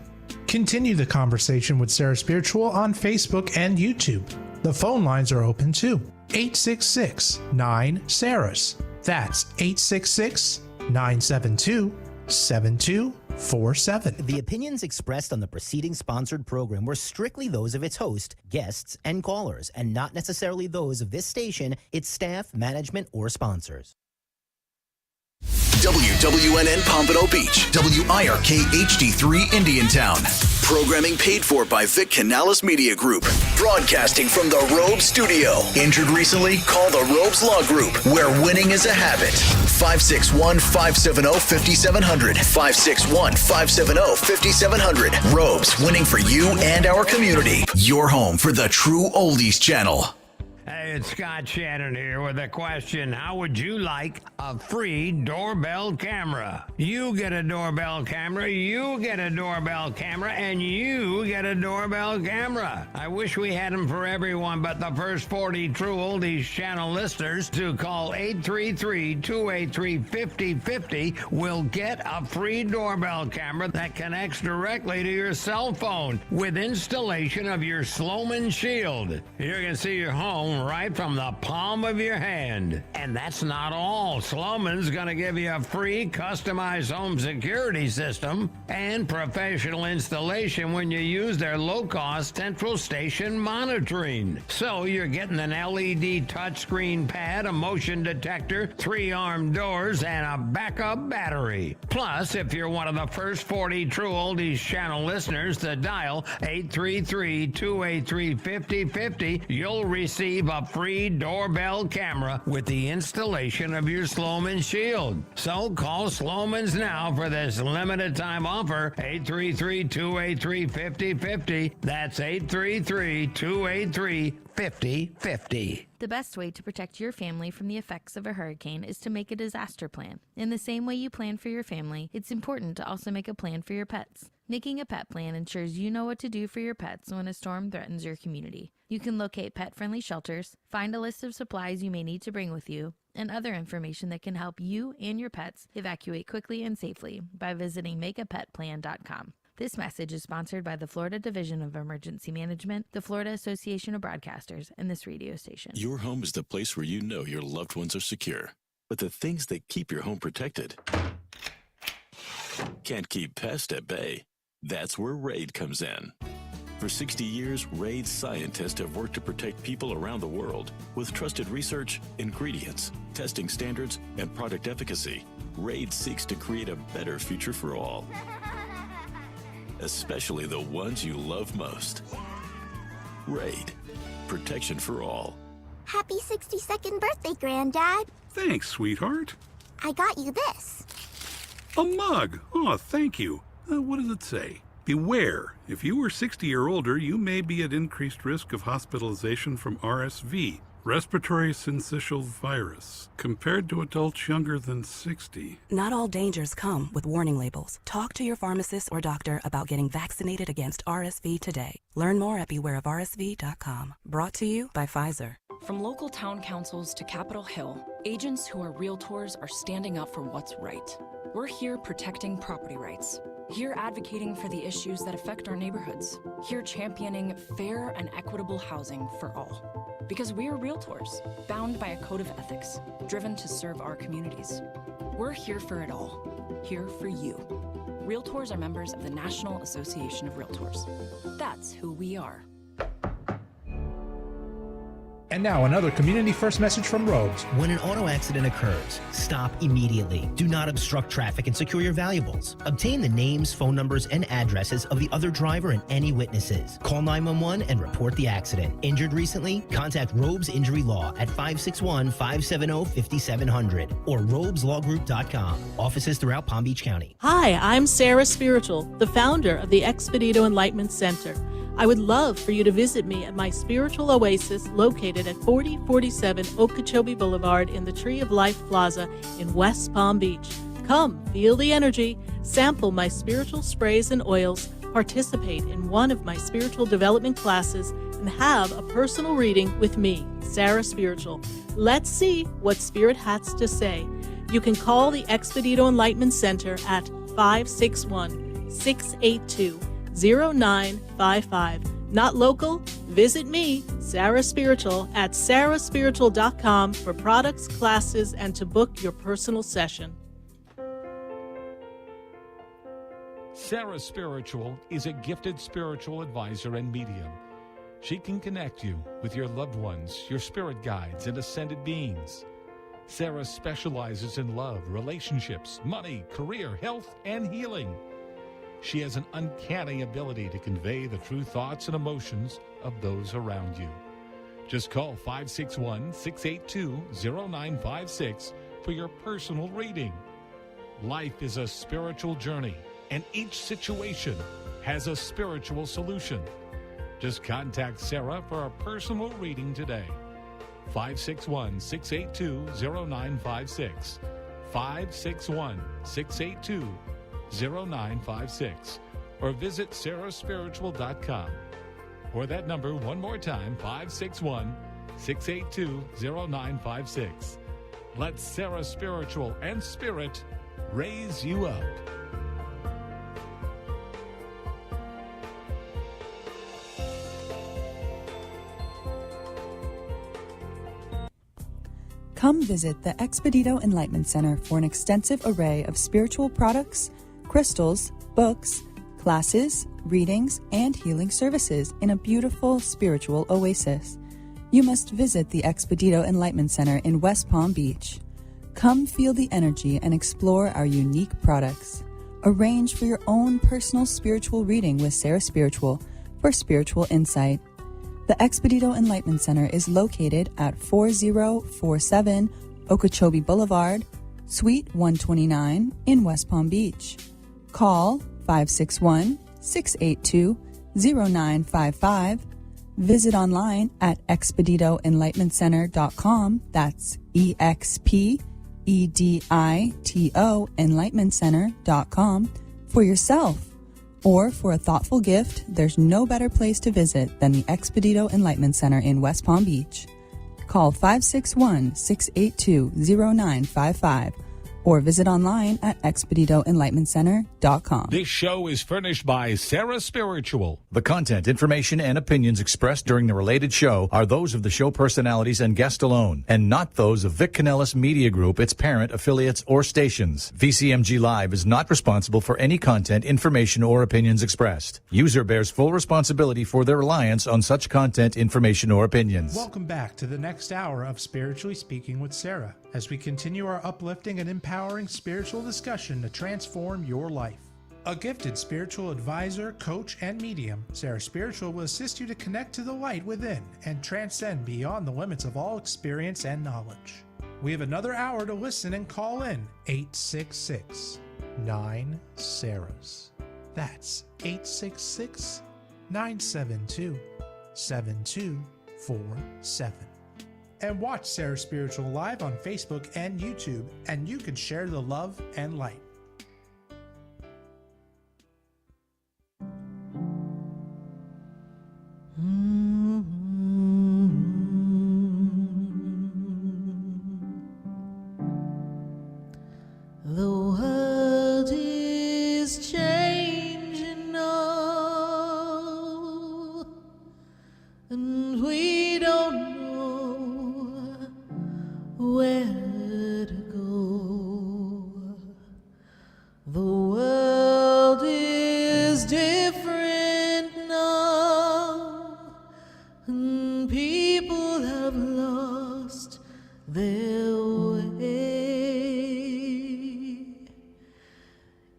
Continue the conversation with Sarah Spiritual on Facebook and YouTube. The phone lines are open too. 866-9-SARAHS. That's 866-972-7247. The opinions expressed on the preceding sponsored program were strictly those of its host, guests, and callers, and not necessarily those of this station, its staff, management, or sponsors. WWNN Pompano Beach, WIRK HD3 Indiantown. Programming paid for by Vic Canales Media Group. Broadcasting from the Robes Studio. Injured recently? Call the Robes Law Group, where winning is a habit. 561-570-5700. 561-570-5700. Robes, winning for you and our community. Your home for the true oldies channel. Hey, it's Scott Shannon here with a question. How would you like a free doorbell camera? You get a doorbell camera, you get a doorbell camera, and you get a doorbell camera. I wish we had them for everyone, but the first 40 true oldies channel listeners to call 833-283-5050 will get a free doorbell camera that connects directly to your cell phone with installation of your Sloman Shield. You can see your home right from the palm of your hand. And that's not all. Sloman's going to give you a free customized home security system and professional installation when you use their low-cost central station monitoring. So you're getting an LED touchscreen pad, a motion detector, 3-arm doors, and a backup battery. Plus, if you're one of the first 40 True Oldies channel listeners to dial 833-283-5050, you'll receive a free doorbell camera with the installation of your Sloman Shield. So call Sloman's now for this limited time offer, 833-283-5050. That's 833-283-5050. The best way to protect your family from the effects of a hurricane is to make a disaster plan. In the same way you plan for your family, it's important to also make a plan for your pets. Making a pet plan ensures you know what to do for your pets when a storm threatens your community. You can locate pet-friendly shelters, find a list of supplies you may need to bring with you, and other information that can help you and your pets evacuate quickly and safely by visiting makeapetplan.com. This message is sponsored by the Florida Division of Emergency Management, the Florida Association of Broadcasters, and this radio station. Your home is the place where you know your loved ones are secure. But the things that keep your home protected can't keep pests at bay. That's where RAID comes in. For 60 years, RAID scientists have worked to protect people around the world. With trusted research, ingredients, testing standards, and product efficacy, RAID seeks to create a better future for all, especially the ones you love most. RAID, protection for all. Happy 62nd birthday, Granddad. Thanks, sweetheart. I got you this. A mug. Oh, thank you. What does it say? Beware, if you are 60 or older, you may be at increased risk of hospitalization from RSV, respiratory syncytial virus, compared to adults younger than 60. Not all dangers come with warning labels. Talk to your pharmacist or doctor about getting vaccinated against RSV today. Learn more at bewareofrsv.com. Brought to you by Pfizer. From local town councils to Capitol Hill, agents who are realtors are standing up for what's right. We're here protecting property rights. Here advocating for the issues that affect our neighborhoods. Here championing fair and equitable housing for all. Because we are realtors, bound by a code of ethics, driven to serve our communities. We're here for it all. Here for you. Realtors are members of the National Association of Realtors. That's who we are. And now another community first message from Robes. When an auto accident occurs, stop immediately. Do not obstruct traffic and secure your valuables. Obtain the names, phone numbers, and addresses of the other driver and any witnesses. Call 911 and report the accident. Injured recently? Contact Robes Injury Law at 561-570-5700 or robeslawgroup.com. Offices throughout Palm Beach County. Hi, I'm Sarah Spiritual, the founder of the Expedito Enlightenment Center. I would love for you to visit me at my spiritual oasis located at 4047 Okeechobee Boulevard in the Tree of Life Plaza in West Palm Beach. Come, feel the energy, sample my spiritual sprays and oils, participate in one of my spiritual development classes, and have a personal reading with me, Sarah Spiritual. Let's see what Spirit has to say. You can call the Expedito Enlightenment Center at 561-682-0955. Not local? Visit me, Sarah Spiritual, at sarahspiritual.com for products, classes, and to book your personal session. Sarah Spiritual is a gifted spiritual advisor and medium. She can connect you with your loved ones, your spirit guides, and ascended beings. Sarah specializes in love, relationships, money, career, health, and healing. She has an uncanny ability to convey the true thoughts and emotions of those around you. Just call 561-682-0956 for your personal reading. Life is a spiritual journey, and each situation has a spiritual solution. Just contact Sarah for a personal reading today. 561-682-0956. 561-682-0956. Or visit sarahspiritual.com. Or that number one more time, 561-682-0956. Let Sarah Spiritual and Spirit raise you up. Come visit the Expedito Enlightenment Center for an extensive array of spiritual products, crystals, books, classes, readings, and healing services in a beautiful spiritual oasis. You must visit the Expedito Enlightenment Center in West Palm Beach. Come feel the energy and explore our unique products. Arrange for your own personal spiritual reading with Sarah Spiritual for spiritual insight. The Expedito Enlightenment Center is located at 4047 Okeechobee Boulevard, Suite 129 in West Palm Beach. Call 561-682-0955. Visit online at expeditoenlightenmentcenter.com. That's EXPEDITO enlightenmentcenter.com for yourself. Or for a thoughtful gift, there's no better place to visit than the Expedito Enlightenment Center in West Palm Beach. Call 561-682-0955 or visit online at expeditoenlightenmentcenter.com. This show is furnished by Sarah Spiritual. The content, information, and opinions expressed during the related show are those of the show personalities and guest alone, and not those of Vic Canellis Media Group, its parent, affiliates, or stations. VCMG Live is not responsible for any content, information, or opinions expressed. User bears full responsibility for their reliance on such content, information, or opinions. Welcome back to the next hour of Spiritually Speaking with Sarah, as we continue our uplifting and empowering spiritual discussion to transform your life. A gifted spiritual advisor, coach, and medium, Sarah Spiritual will assist you to connect to the light within and transcend beyond the limits of all experience and knowledge. We have another hour to listen and call in 866-9-SARAHs. That's 866-972-7247. And watch Sarah Spiritual live on Facebook and YouTube, and you can share the love and light. The world is changing now, and we don't know where to go. The world is different now, and people have lost their way.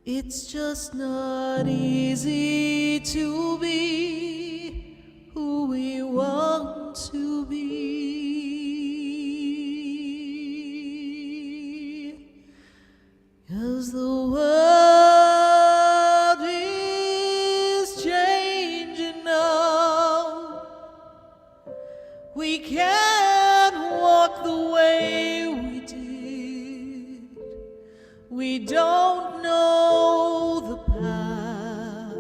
It's just not easy to be who we want to be, 'cause the world is changing now. We can't walk the way we did. We don't know the path.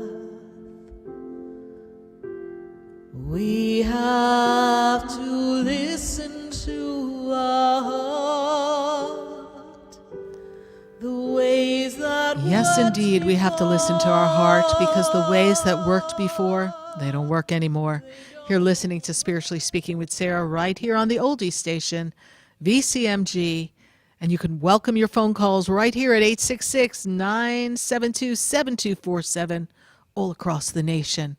We have to listen to our heart. The ways that Yes, indeed, we have to listen to our heart, because the ways that worked before, they don't work anymore. You're listening to Spiritually Speaking with Sarah right here on the oldie station, VCMG. And you can welcome your phone calls right here at 866-972-7247 all across the nation.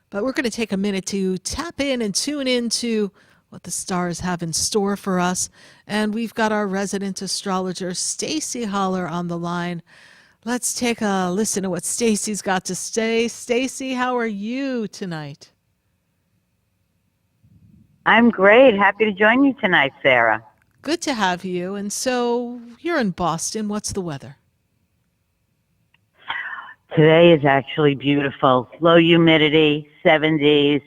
But we're going to take a minute to tap in and tune into what the stars have in store for us. And we've got our resident astrologer, Stacie Holler, on the line. Let's take a listen to what Stacie's got to say. Stacie, how are you tonight? I'm great. Happy to join you tonight, Sarah. Good to have you. And so you're in Boston. What's the weather? Today is actually beautiful. Low humidity, 70s.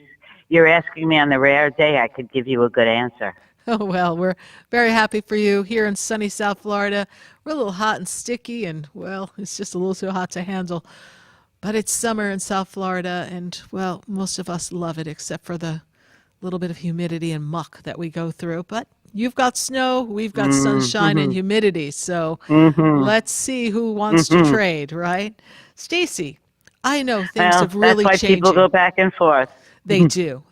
You're asking me on the rare day I could give you a good answer. Oh, well, we're very happy for you here in sunny South Florida. We're a little hot and sticky, and, well, it's just a little too hot to handle. But it's summer in South Florida, and, well, most of us love it except for the little bit of humidity and muck that we go through. But you've got snow, we've got sunshine and humidity, so let's see who wants to trade, right? Stacie, I know things have really that's why changed. People go back and forth. They do.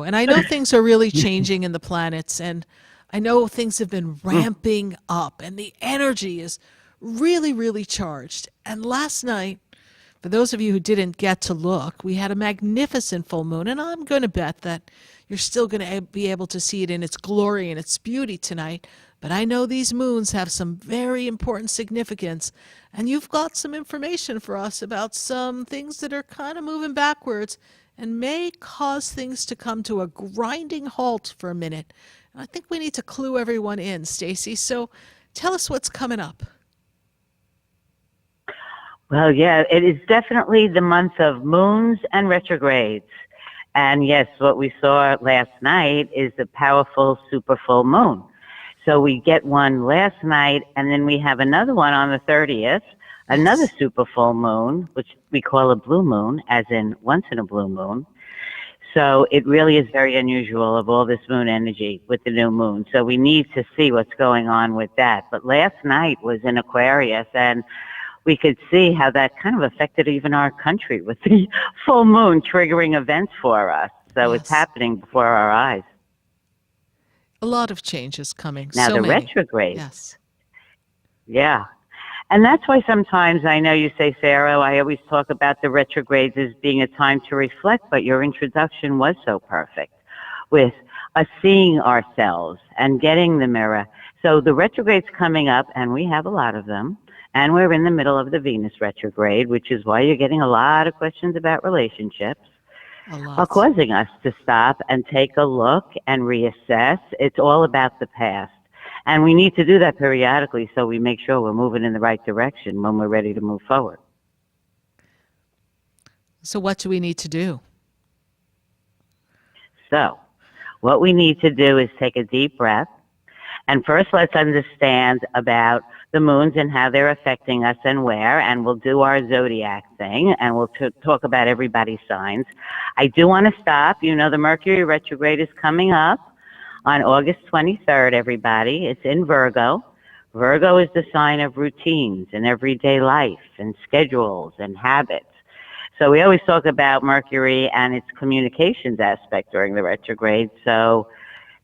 And I know things are really changing in the planets, and I know things have been ramping up, and the energy is really, really charged. And last night, for those of you who didn't get to look, we had a magnificent full moon, and I'm going to bet that you're still going to be able to see it in its glory and its beauty tonight. But I know these moons have some very important significance, and you've got some information for us about some things that are kind of moving backwards and may cause things to come to a grinding halt for a minute. And I think we need to clue everyone in, Stacie. So tell us what's coming up. Well, yeah, it is definitely the month of moons and retrogrades. And yes, what we saw last night is the powerful super full moon. So we get one last night, and then we have another one on the 30th, another super full moon, which we call a blue moon, as in once in a blue moon. So it really is very unusual of all this moon energy with the new moon. So we need to see what's going on with that. But last night was in Aquarius, and we could see how that kind of affected even our country with the full moon triggering events for us. So it's happening before our eyes. A lot of changes coming. Now so the many. retrograde. Yes. Yeah. And that's why sometimes I know you say, Sarah, I always talk about the retrogrades as being a time to reflect, but your introduction was so perfect with us seeing ourselves and getting the mirror. So the retrogrades coming up, and we have a lot of them, and we're in the middle of the Venus retrograde, which is why you're getting a lot of questions about relationships, are causing us to stop and take a look and reassess. It's all about the past. And we need to do that periodically so we make sure we're moving in the right direction when we're ready to move forward. So what do we need to do? So what we need to do is take a deep breath. And first, let's understand about the moons and how they're affecting us and where. And we'll do our zodiac thing, and we'll talk about everybody's signs. I do want to stop. You know, the Mercury retrograde is coming up on August 23rd, everybody. It's in Virgo. Virgo is the sign of routines and everyday life and schedules and habits. So we always talk about Mercury and its communications aspect during the retrograde. So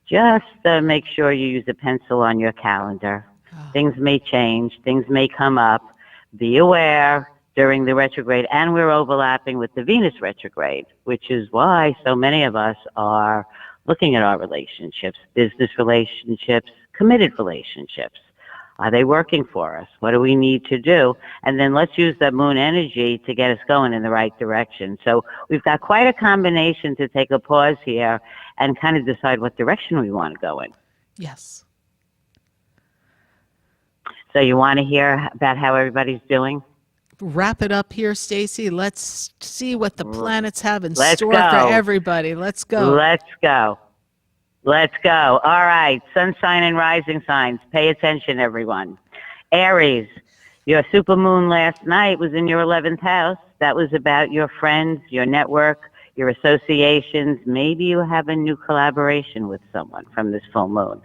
just make sure you use a pencil on your calendar. Things may change. Things may come up. Be aware during the retrograde. And we're overlapping with the Venus retrograde, which is why so many of us are looking at our relationships, business relationships, committed relationships. Are they working for us? What do we need to do? And then let's use that moon energy to get us going in the right direction. So we've got quite a combination to take a pause here and kind of decide what direction we want to go in. Yes. So you want to hear about how everybody's doing? Wrap it up here, Stacie. Let's see what the planets have in Let's store go. for everybody. Let's go. Let's go. Let's go. All right. Sun sign and rising signs. Pay attention, everyone. Aries, your supermoon last night was in your 11th house. That was about your friends, your network, your associations. Maybe you have a new collaboration with someone from this full moon.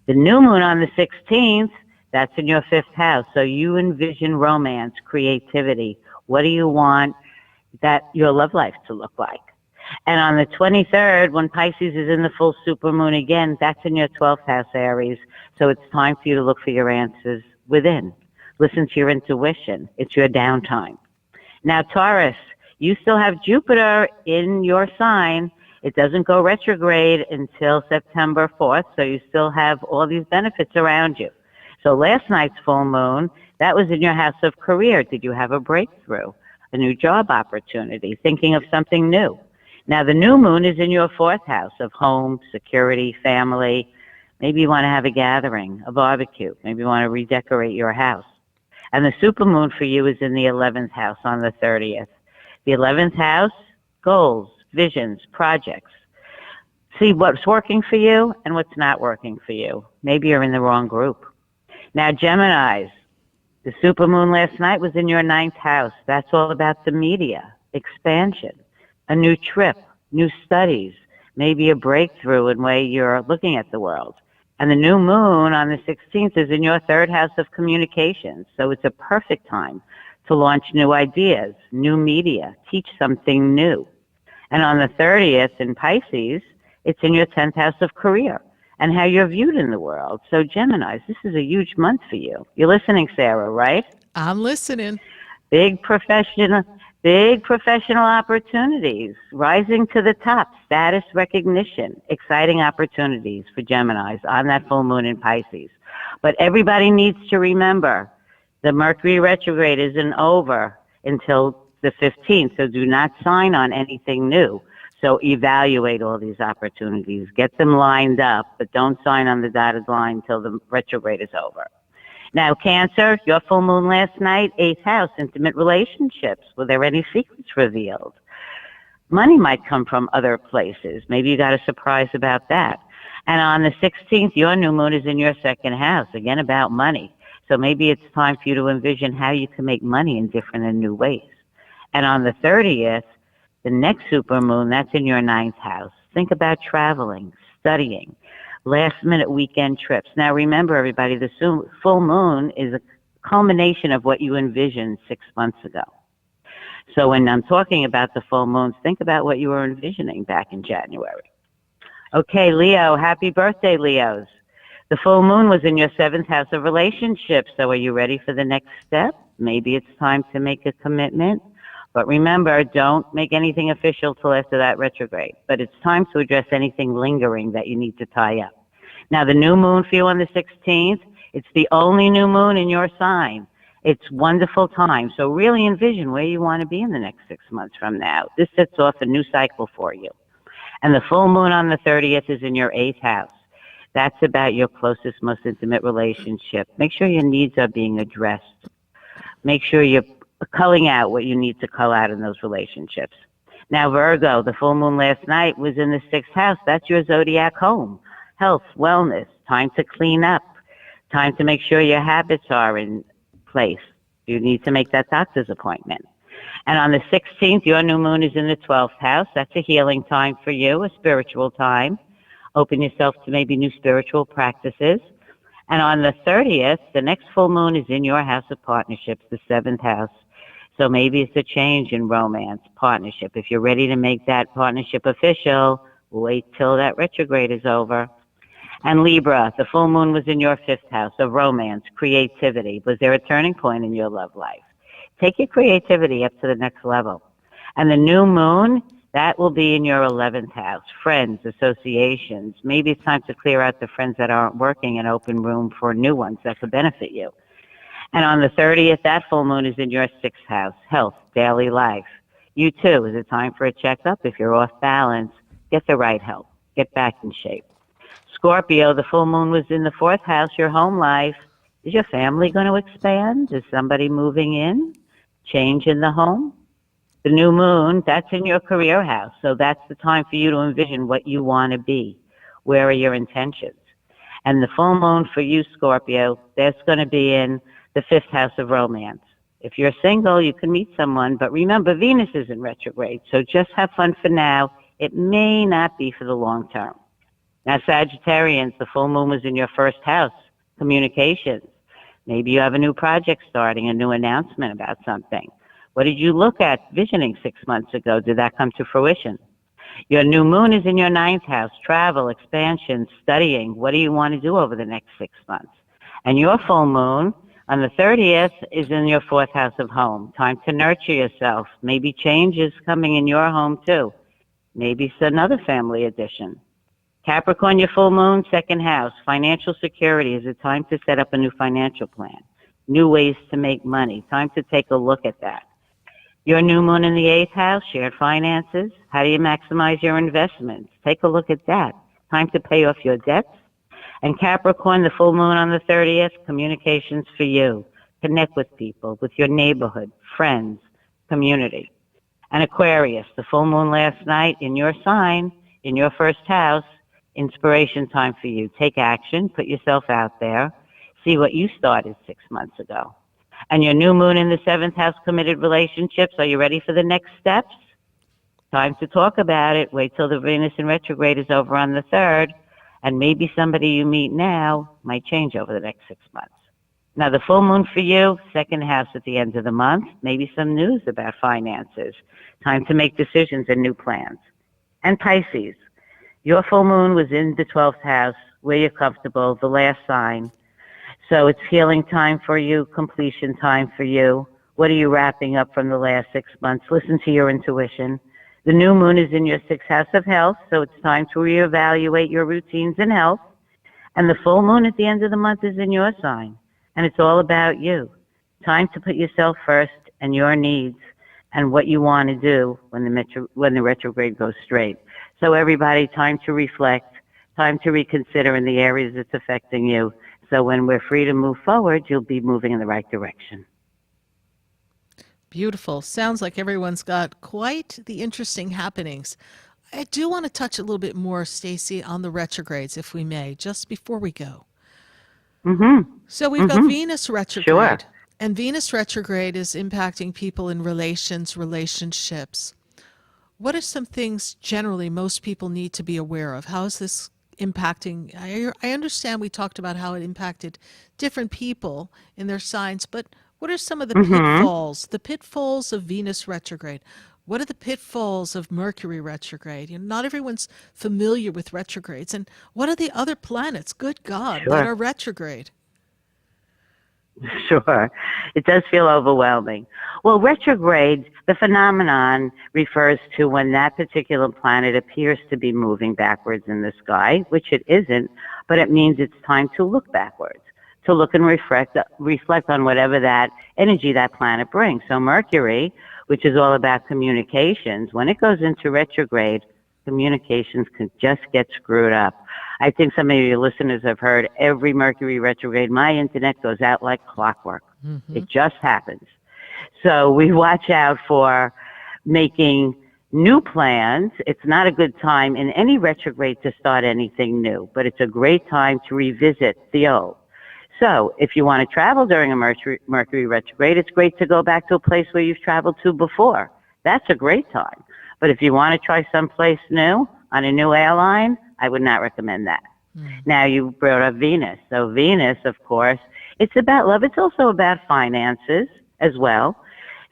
The new moon on the 16th, that's in your 5th house. So you envision romance, creativity. What do you want that your love life to look like? And on the 23rd, when Pisces is in the full supermoon again, that's in your 12th house, Aries. So it's time for you to look for your answers within. Listen to your intuition. It's your downtime. Now, Taurus, you still have Jupiter in your sign. It doesn't go retrograde until September 4th, so you still have all these benefits around you. So last night's full moon, that was in your house of career. Did you have a breakthrough, a new job opportunity, thinking of something new? Now, the new moon is in your 4th house of home, security, family. Maybe you want to have a gathering, a barbecue. Maybe you want to redecorate your house. And the supermoon for you is in the 11th house on the 30th. The 11th house, goals, visions, projects. See what's working for you and what's not working for you. Maybe you're in the wrong group. Now, Geminis, the supermoon last night was in your 9th house. That's all about the media, expansion, a new trip, new studies, maybe a breakthrough in the way you're looking at the world. And the new moon on the 16th is in your 3rd house of communications. So it's a perfect time to launch new ideas, new media, teach something new. And on the 30th in Pisces, it's in your 10th house of career and how you're viewed in the world. So Geminis, this is a huge month for you. You're listening, Sarah, right? I'm listening. Big professional opportunities, rising to the top, status recognition, exciting opportunities for Geminis on that full moon in Pisces. But everybody needs to remember the Mercury retrograde isn't over until the 15th, so do not sign on anything new. So evaluate all these opportunities, get them lined up, but don't sign on the dotted line until the retrograde is over. Now, Cancer, your full moon last night, 8th house, intimate relationships. Were there any secrets revealed? Money might come from other places. Maybe you got a surprise about that. And on the 16th, your new moon is in your 2nd house, again about money. So maybe it's time for you to envision how you can make money in different and new ways. And on the 30th, The next supermoon, that's in your 9th house. Think about traveling, studying, last-minute weekend trips. Now, remember, everybody, the full moon is a culmination of what you envisioned 6 months ago. So when I'm talking about the full moons, think about what you were envisioning back in January. Okay, Leo, happy birthday, Leos. The full moon was in your 7th house of relationships. So are you ready for the next step? Maybe it's time to make a commitment. But remember, don't make anything official till after that retrograde. But it's time to address anything lingering that you need to tie up. Now, the new moon for you on the 16th, it's the only new moon in your sign. It's wonderful time. So really envision where you want to be in the next 6 months from now. This sets off a new cycle for you. And the full moon on the 30th is in your 8th house. That's about your closest, most intimate relationship. Make sure your needs are being addressed. Make sure you're culling out what you need to cull out in those relationships. Now, Virgo, the full moon last night was in the 6th house. That's your zodiac home. Health, wellness, time to clean up, time to make sure your habits are in place. You need to make that doctor's appointment. And on the 16th, your new moon is in the 12th house. That's a healing time for you, a spiritual time. Open yourself to maybe new spiritual practices. And on the 30th, the next full moon is in your house of partnerships, the 7th house. So maybe it's a change in romance, partnership. If you're ready to make that partnership official, wait till that retrograde is over. And Libra, the full moon was in your 5th house of romance, creativity. Was there a turning point in your love life? Take your creativity up to the next level. And the new moon, that will be in your 11th house, friends, associations. Maybe it's time to clear out the friends that aren't working and open room for new ones that could benefit you. And on the 30th, that full moon is in your 6th house, health, daily life. You too, is it time for a checkup? If you're off balance, get the right help. Get back in shape. Scorpio, the full moon was in the 4th house, your home life. Is your family going to expand? Is somebody moving in? Change in the home? The new moon, that's in your career house. So that's the time for you to envision what you want to be. Where are your intentions? And the full moon for you, Scorpio, that's going to be in the 5th house of romance. If you're single, you can meet someone, but remember, Venus is in retrograde, so just have fun for now. It may not be for the long term. Now, Sagittarians, the full moon was in your 1st house, communications. Maybe you have a new project starting, a new announcement about something. What did you look at visioning 6 months ago? Did that come to fruition? Your new moon is in your 9th house, travel, expansion, studying. What do you want to do over the next 6 months? And your full moon on the 30th is in your 4th house of home. Time to nurture yourself. Maybe change is coming in your home too. Maybe it's another family addition. Capricorn, your full moon, 2nd house. Financial security is a time to set up a new financial plan. New ways to make money. Time to take a look at that. Your new moon in the 8th house, shared finances. How do you maximize your investments? Take a look at that. Time to pay off your debts. And Capricorn, the full moon on the 30th, communications for you. Connect with people, with your neighborhood, friends, community. And Aquarius, the full moon last night in your sign, in your 1st house, inspiration time for you. Take action, put yourself out there, see what you started 6 months ago. And your new moon in the 7th house, committed relationships. Are you ready for the next steps? Time to talk about it. Wait till the Venus in retrograde is over on the 3rd, and maybe somebody you meet now might change over the next 6 months. Now, the full moon for you, 2nd house at the end of the month, maybe some news about finances. Time to make decisions and new plans. And Pisces, your full moon was in the 12th house, where you're comfortable, the last sign. So it's healing time for you, completion time for you. What are you wrapping up from the last 6 months? Listen to your intuition. The new moon is in your 6th house of health, so it's time to reevaluate your routines and health. And the full moon at the end of the month is in your sign, and it's all about you. Time to put yourself first and your needs and what you want to do when the retrograde goes straight. So everybody, time to reflect, time to reconsider in the areas that's affecting you. So when we're free to move forward, you'll be moving in the right direction. Beautiful. Sounds like everyone's got quite the interesting happenings. I do want to touch a little bit more, Stacie, on the retrogrades, if we may, just before we go. So we've got Venus retrograde. Sure. And Venus retrograde is impacting people in relationships. What are some things generally most people need to be aware of? How is this impacting? I understand we talked about how it impacted different people in their signs, but what are some of the pitfalls? The pitfalls of Venus retrograde. What are the pitfalls of Mercury retrograde? Not everyone's familiar with retrogrades. And what are the other planets, good God, that Sure. are retrograde? Sure. It does feel overwhelming. Well, retrograde, the phenomenon refers to when that particular planet appears to be moving backwards in the sky, which it isn't, but it means it's time to look backwards, to look and reflect on whatever that energy that planet brings. So Mercury, which is all about communications, when it goes into retrograde, communications can just get screwed up. I think some of your listeners have heard every Mercury retrograde, my internet goes out like clockwork. It just happens. So we watch out for making new plans. It's not a good time in any retrograde to start anything new, but it's a great time to revisit the old. So if you want to travel during a Mercury retrograde, it's great to go back to a place where you've traveled to before. That's a great time. But if you want to try someplace new on a new airline, I would not recommend that. Now, you brought up Venus. So Venus, of course, it's about love. It's also about finances as well.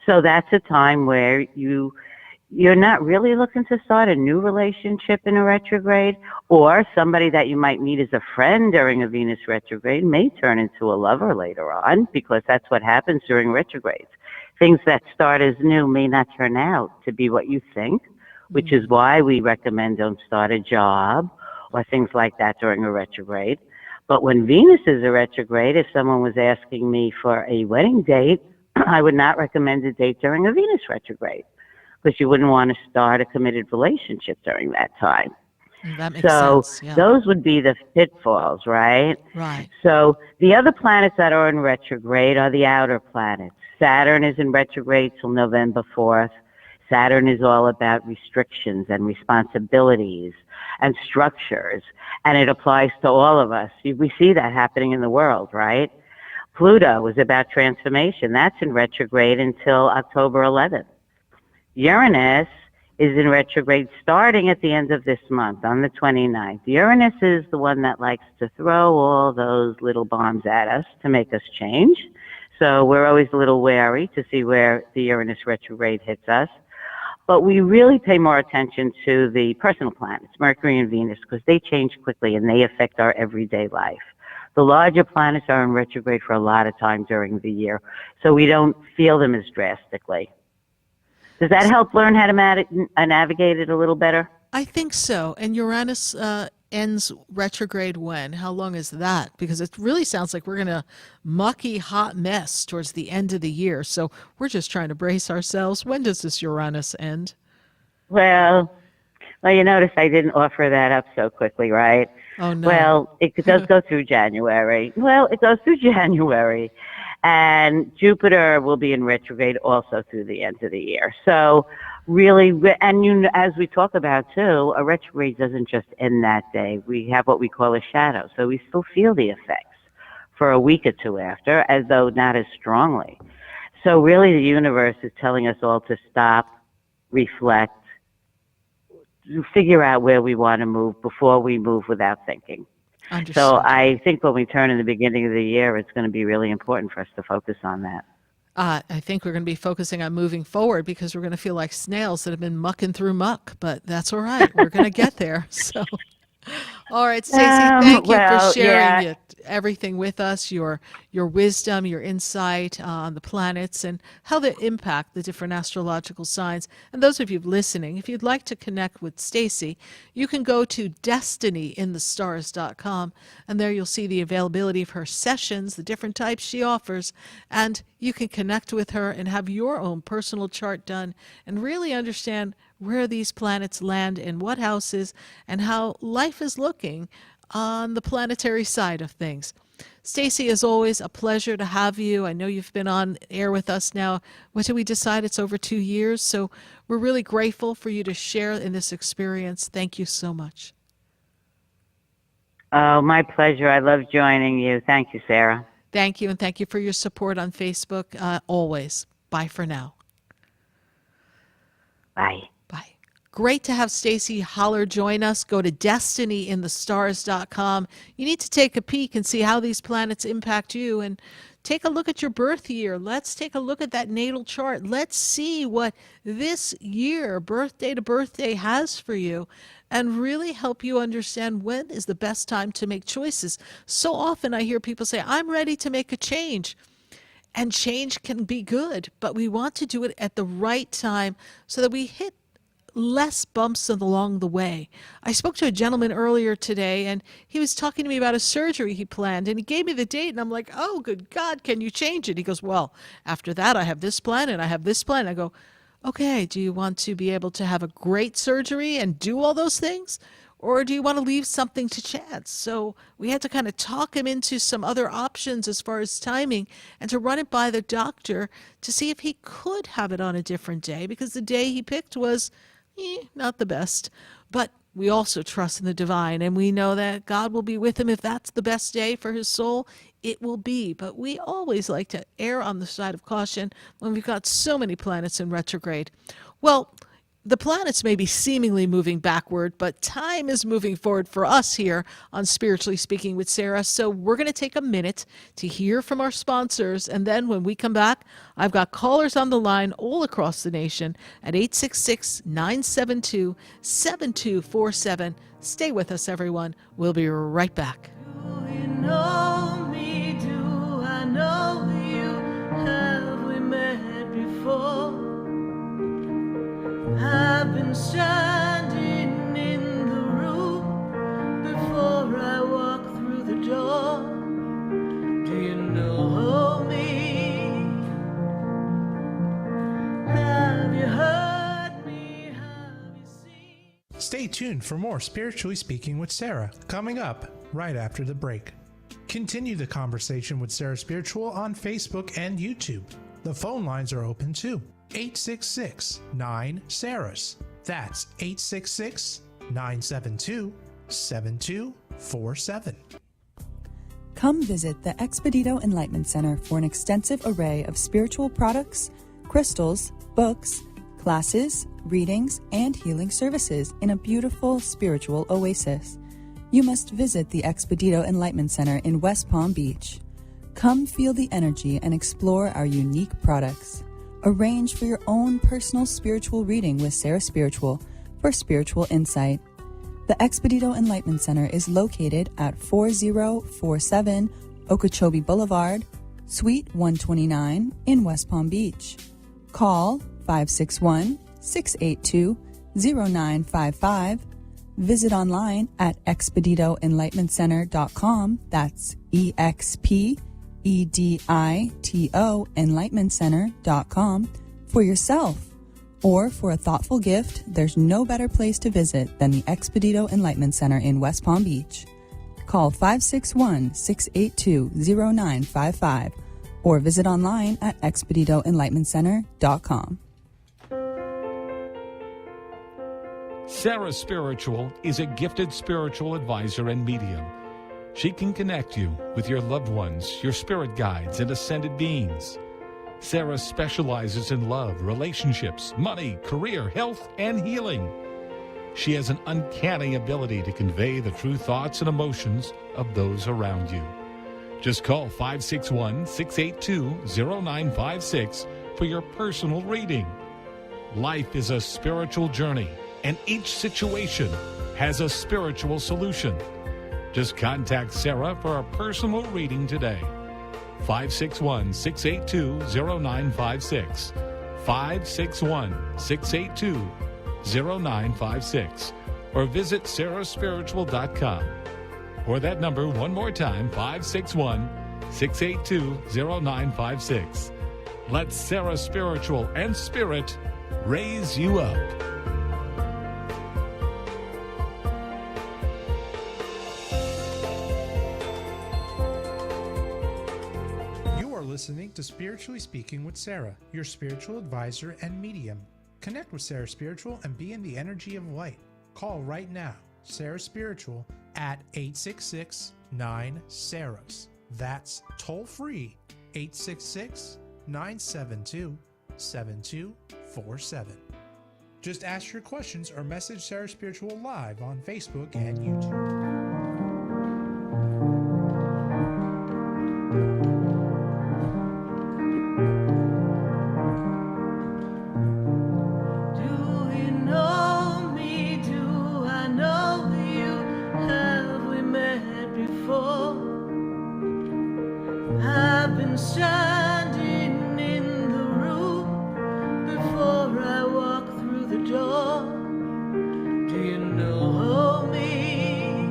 So that's a time where you're not really looking to start a new relationship in a retrograde, or somebody that you might meet as a friend during a Venus retrograde may turn into a lover later on, because that's what happens during retrogrades. Things that start as new may not turn out to be what you think, which is why we recommend don't start a job or things like that during a retrograde. But when Venus is a retrograde, if someone was asking me for a wedding date, I would not recommend a date during a Venus retrograde, because you wouldn't want to start a committed relationship during that time. That makes sense. Yeah. Those would be the pitfalls, right? Right. So the other planets that are in retrograde are the outer planets. Saturn is in retrograde till November 4th. Saturn is all about restrictions and responsibilities and structures, and it applies to all of us. We see that happening in the world, right? Pluto is about transformation. That's in retrograde until October 11th. Uranus is in retrograde starting at the end of this month on the 29th. Uranus is the one that likes to throw all those little bombs at us to make us change. So we're always a little wary to see where the Uranus retrograde hits us. But we really pay more attention to the personal planets, Mercury and Venus, because they change quickly and they affect our everyday life. The larger planets are in retrograde for a lot of time during the year, so we don't feel them as drastically. Does that help learn how to navigate it a little better? I think so. And Uranus ends retrograde when? How long is that? Because it really sounds like we're in a mucky, hot mess towards the end of the year. So we're just trying to brace ourselves. When does this Uranus end? Well, you notice I didn't offer that up so quickly, right? Oh, no. Well, it does go through January. Well, it goes through January. And Jupiter will be in retrograde also through the end of the year. So really, and as we talk about too, a retrograde doesn't just end that day. We have what we call a shadow. So we still feel the effects for a week or two after, as though not as strongly. So really the universe is telling us all to stop, reflect, figure out where we want to move before we move without thinking. Understood. So I think when we turn in the beginning of the year, it's going to be really important for us to focus on that. I think we're going to be focusing on moving forward, because we're going to feel like snails that have been mucking through muck, but that's all right. We're going to get there. So, all right, Stacie, thank you for sharing everything with us, your wisdom, your insight on the planets and how they impact the different astrological signs. And those of you listening, if you'd like to connect with Stacie, you can go to destinyinthestars.com, and there you'll see the availability of her sessions, the different types she offers, and you can connect with her and have your own personal chart done and really understand where these planets land in what houses and how life is looking on the planetary side of things. Stacie, as always, a pleasure to have you. I know you've been on air with us now. What did we decide? It's over 2 years. So we're really grateful for you to share in this experience. Thank you so much. Oh, my pleasure. I love joining you. Thank you, Sarah. Thank you, and thank you for your support on Facebook always. Bye for now. Bye. Bye. Great to have Stacie Holler join us. Go to destinyinthestars.com. You need to take a peek and see how these planets impact you, and take a look at your birth year. Let's take a look at that natal chart. Let's see what this year, birthday to birthday, has for you, and really help you understand when is the best time to make choices. So often I hear people say, I'm ready to make a change. And change can be good, but we want to do it at the right time so that we hit less bumps along the way. I spoke to a gentleman earlier today, and he was talking to me about a surgery he planned, and he gave me the date, and I'm like, oh, good God, can you change it? He goes, well, after that, I have this plan, and I have this plan. I go, okay, do you want to be able to have a great surgery and do all those things? Or do you want to leave something to chance? So we had to kind of talk him into some other options as far as timing, and to run it by the doctor to see if he could have it on a different day, because the day he picked was not the best. But we also trust in the divine, and we know that God will be with him. If that's the best day for his soul, it will be. But we always like to err on the side of caution when we've got so many planets in retrograde. Well, the planets may be seemingly moving backward, but time is moving forward for us here on Spiritually Speaking with Sarah. So we're going to take a minute to hear from our sponsors. And then when we come back, I've got callers on the line all across the nation at 866-972-7247. Stay with us, everyone. We'll be right back. You know me, do I know you? Have we met before? I've been standing in the room before I walk through the door. Do you know me? Have you heard me? Have you seen? Stay tuned for more Spiritually Speaking with Sarah, coming up right after the break. Continue the conversation with Sarah Spiritual on Facebook and YouTube. The phone lines are open too. 866-9-SARAS. That's 866-972-7247. Come visit the Expedito Enlightenment Center for an extensive array of spiritual products, crystals, books, classes, readings, and healing services in a beautiful spiritual oasis. You must visit the Expedito Enlightenment Center in West Palm Beach. Come feel the energy and explore our unique products. Arrange for your own personal spiritual reading with Sarah Spiritual for spiritual insight. The Expedito Enlightenment Center is located at 4047 Okeechobee Boulevard, Suite 129 in West Palm Beach. Call 561-682-0955. Visit online at expeditoenlightenmentcenter.com. That's EXPEDITO enlightenmentcenter.com for yourself. Or for a thoughtful gift, there's no better place to visit than the Expedito Enlightenment Center in West Palm Beach. Call 561-682-0955 or visit online at expeditoenlightenmentcenter.com. Sarah Spiritual is a gifted spiritual advisor and medium. She can connect you with your loved ones, your spirit guides, and ascended beings. Sarah specializes in love, relationships, money, career, health, and healing. She has an uncanny ability to convey the true thoughts and emotions of those around you. Just call 561-682-0956 for your personal reading. Life is a spiritual journey, and each situation has a spiritual solution. Just contact Sarah for a personal reading today. 561-682-0956. 561-682-0956. Or visit sarahspiritual.com. Or that number one more time, 561-682-0956. Let Sarah Spiritual and Spirit raise you up. Listening to Spiritually Speaking with Sarah, your spiritual advisor and medium. Connect with Sarah Spiritual and be in the energy of light. Call right now, Sarah Spiritual at 866-9-SARAS. That's toll free, 866-972-7247. Just ask your questions or message Sarah Spiritual live on Facebook and YouTube. Do you know me? Do I know you? Have we met before? I've been standing in the room before I walk through the door. Do you know me?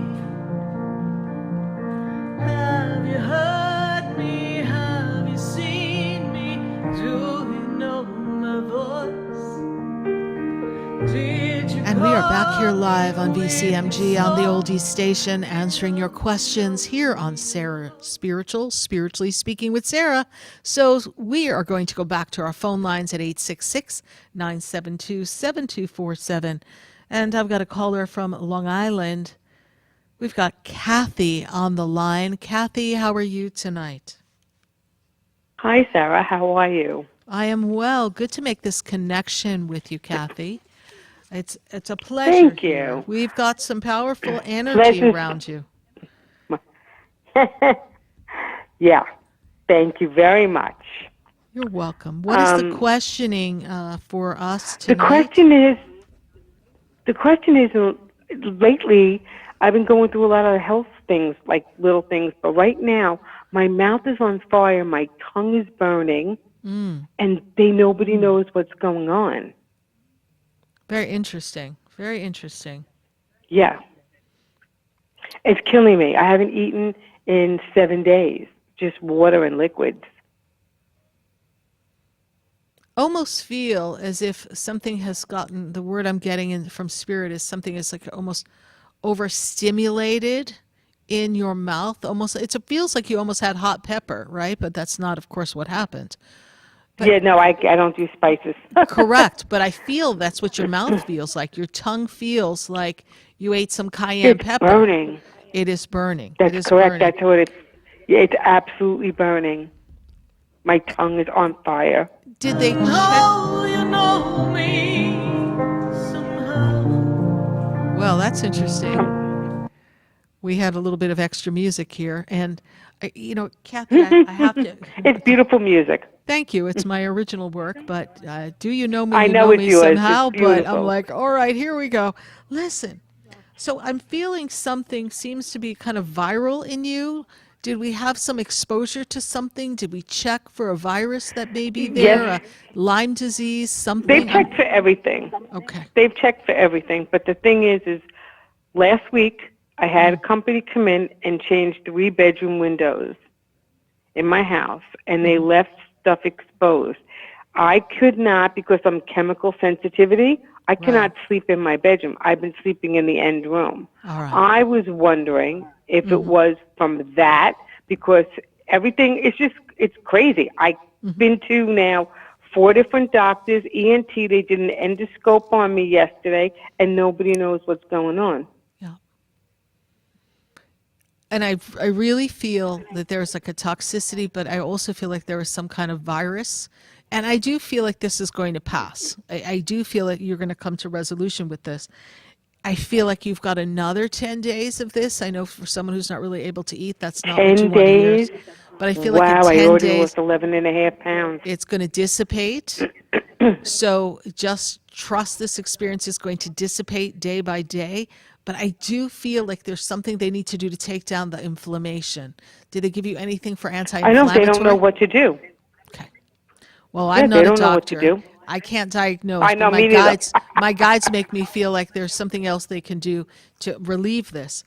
Have you heard me? Have you seen me? Do you know my voice? And we are back here live on VCMG on the Oldies Station, answering your questions here on Sarah Spiritual, Spiritually Speaking with Sarah. So we are going to go back to our phone lines at 866-972-7247. And I've got a caller from Long Island. We've got Kathy on the line. Kathy, how are you tonight? Hi, Sarah. How are you? I am well. Good to make this connection with you, Kathy. It's a pleasure. Thank here. you. We've got some powerful energy Pleasure's- around you. Yeah. Thank you very much. You're welcome. What is the questioning for us The tonight? question is, lately I've been going through a lot of health things, like little things, but right now my mouth is on fire, my tongue is burning, and nobody knows what's going on. Very interesting. Very interesting. Yeah. It's killing me. I haven't eaten in 7 days, just water and liquids. Almost feel as if something has gotten, the word I'm getting in from spirit is something is like almost overstimulated in your mouth. Almost, it feels like you almost had hot pepper, right? But that's not, of course, what happened. Yeah, no, I don't do spices. Correct, but I feel that's what your mouth feels like. Your tongue feels like you ate some cayenne pepper. It's burning. It is burning. That's it is correct. Burning. That's what it's absolutely burning. My tongue is on fire. Did they check? Oh, you know me somehow. Well, that's interesting. We had a little bit of extra music here, and Kathy, I have to. It's beautiful music. Thank you. It's my original work, but do you know me? I You know it's me yours. somehow, It's but I'm beautiful. like, all right, here we go. Listen. So I'm feeling something seems to be kind of viral in you. Did we have some exposure to something? Did we check for a virus that may be there? Yes. Lyme disease, something? They've checked for everything. Okay. They've checked for everything, but the thing is last week I had a company come in and change 3-bedroom windows in my house, and they left stuff exposed. I could not, because I'm chemical sensitivity, I cannot sleep in my bedroom. I've been sleeping in the end room. All right. I was wondering if it was from that, because everything is it's crazy. I've been to now 4 different doctors, ENT. They did an endoscope on me yesterday, and nobody knows what's going on. And I really feel that there's like a toxicity, but I also feel like there is some kind of virus. And I do feel like this is going to pass. I do feel like you're going to come to resolution with this. I feel like you've got another 10 days of this. I know for someone who's not really able to eat, that's not what you 10 want to hear. days? But I feel Wow, like in I 10 already days, lost 11.5 pounds. it's going to dissipate. So just trust this experience is going to dissipate day by day. But I do feel like there's something they need to do to take down the inflammation. Did they give you anything for I anti-inflammatory? know they don't know what to do. Well, Yeah, I'm not they a don't doctor. know what to do. I can't diagnose. I know, but me neither. my guides make me feel like there's something else they can do to relieve this.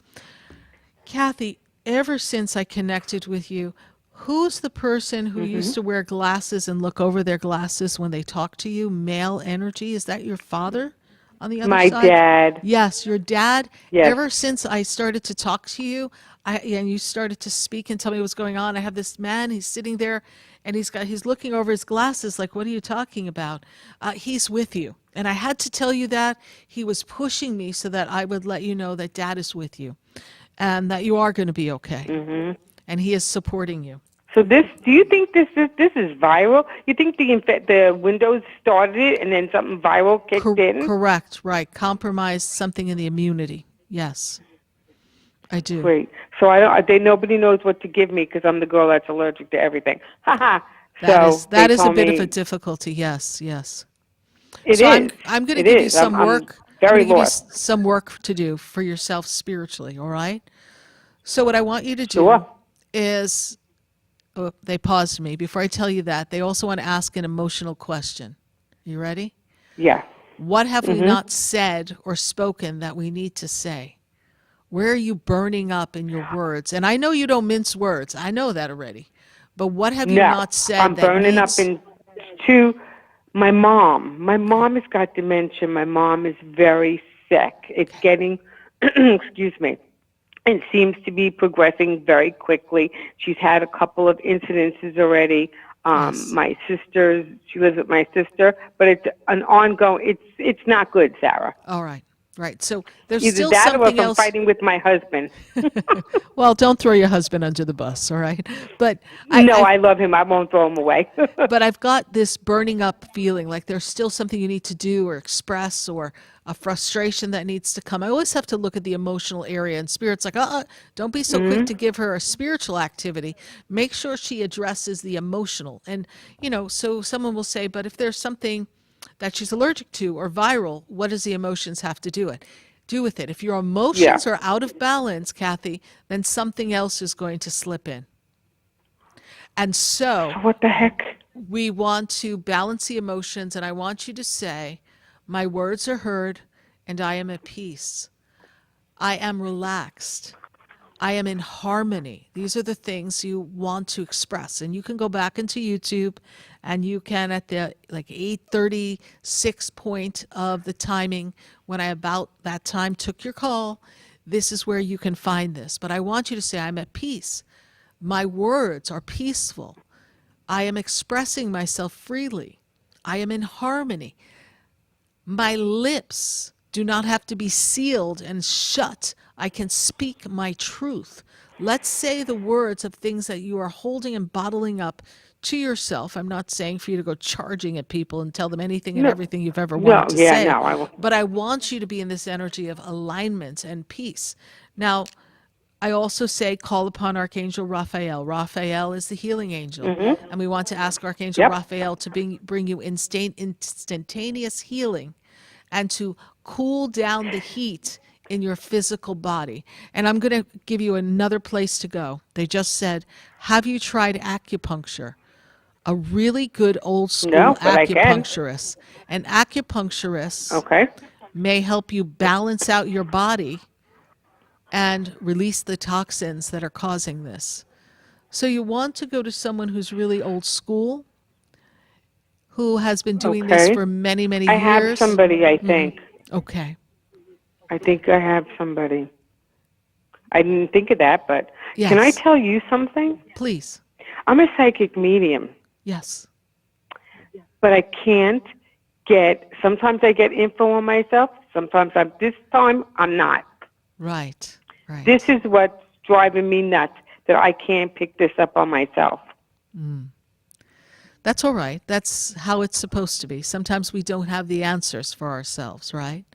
Kathy, ever since I connected with you, who's the person who used to wear glasses and look over their glasses when they talk to you? Male energy? Is that your father on the other My side? dad. Yes, your dad. Yes. Ever since I started to talk to you, and you started to speak and tell me what's going on, I have this man, he's sitting there, and he's looking over his glasses like, what are you talking about? He's with you. And I had to tell you that. He was pushing me so that I would let you know that Dad is with you and that you are going to be okay. And he is supporting you. So do you think this is viral? You think the Windows started it and then something viral kicked in? Correct, right. Compromised something in the immunity. Yes, I do. Great. So nobody knows what to give me because I'm the girl that's allergic to everything. Haha. That is a bit of a difficulty. Yes, yes. It so is. I'm going to give you some work. I'm very going to give you lost. some work to do for yourself spiritually. All right. So what I want you to do is, they paused me before I tell you that. They also want to ask an emotional question. You ready? Yeah. What have we not said or spoken that we need to say? Where are you burning up in your words? And I know you don't mince words. I know that already. But what have you not said I'm burning up into my mom. My mom has got dementia. My mom is very sick. It's getting, excuse me, it seems to be progressing very quickly. She's had a couple of incidences already. My sister, she lives with my sister, but it's an ongoing, it's not good, Sarah. All right. Right. So there's Either still that something or I'm else. fighting with my husband. Well, don't throw your husband under the bus, all right? But I love him. I won't throw him away. But I've got this burning up feeling like there's still something you need to do or express, or a frustration that needs to come. I always have to look at the emotional area, and Spirit's like, don't be so quick to give her a spiritual activity. Make sure she addresses the emotional. And, so someone will say, but if there's something that she's allergic to or viral, what does the emotions have to do with it? If your emotions are out of balance, Kathy, then something else is going to slip in. And so what the heck? We want to balance the emotions, and I want you to say, my words are heard, and I am at peace. I am relaxed. I am in harmony. These are the things you want to express. And you can go back into YouTube, and you can, at the 8:36 point of the timing, when I about that time took your call, this is where you can find this. But I want you to say, I'm at peace. My words are peaceful. I am expressing myself freely. I am in harmony. My lips do not have to be sealed and shut. I can speak my truth. Let's say the words of things that you are holding and bottling up to yourself. I'm not saying for you to go charging at people and tell them anything and everything you've ever wanted to say. I won't. But I want you to be in this energy of alignment and peace. Now, I also say call upon Archangel Raphael. Raphael is the healing angel. And we want to ask Archangel Raphael to bring you instantaneous healing and to cool down the heat in your physical body. And I'm going to give you another place to go. They just said, have you tried acupuncture? A really good old school acupuncturist. An acupuncturist may help you balance out your body and release the toxins that are causing this. So you want to go to someone who's really old school, who has been doing this for many, many years. I have somebody, I think. Okay. I think I have somebody. I didn't think of that, but can I tell you something? Please. I'm a psychic medium. Yes. But I can't sometimes I get info on myself, sometimes this time I'm not. Right. This is what's driving me nuts, that I can't pick this up on myself. That's all right. That's how it's supposed to be. Sometimes we don't have the answers for ourselves, right?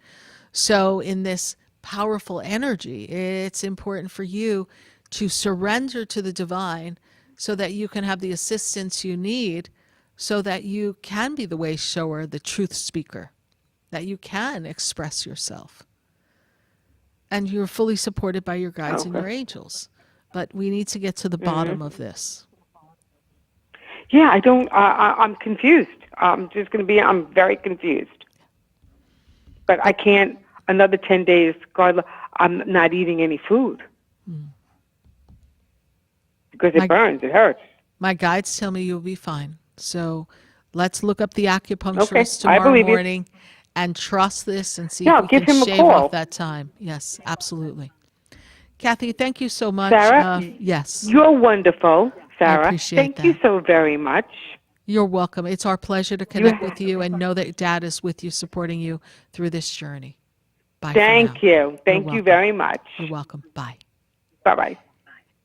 So in this powerful energy, it's important for you to surrender to the divine so that you can have the assistance you need, so that you can be the way shower, the truth speaker, that you can express yourself. And you're fully supported by your guides and your angels. But we need to get to the bottom of this. Yeah, I'm confused. I'm very confused. But I can't, another 10 days, God, I'm not eating any food. Because it burns, it hurts. My guides tell me you'll be fine. So let's look up the acupuncturist tomorrow morning and trust this and see if we can shave off that time. Yes, absolutely. Kathy, thank you so much. Sarah, yes. You're wonderful, Sarah. I appreciate Thank that. you so very much. You're welcome. It's our pleasure to connect with you and know that Dad is with you, supporting you through this journey. Bye. Thank you. Thank you very much. You're welcome. Bye. Bye-bye.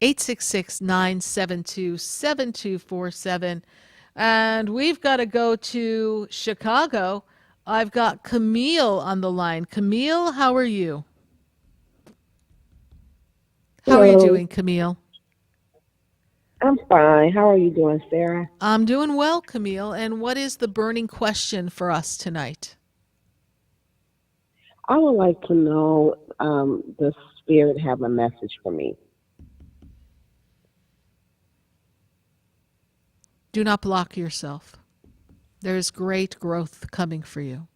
866-972-7247. And we've got to go to Chicago. I've got Camille on the line. Camille, how are you? How are you doing, Camille? I'm fine. How are you doing, Sarah? I'm doing well, Camille. And what is the burning question for us tonight? I would like to know, does Spirit have a message for me? Do not block yourself. There is great growth coming for you.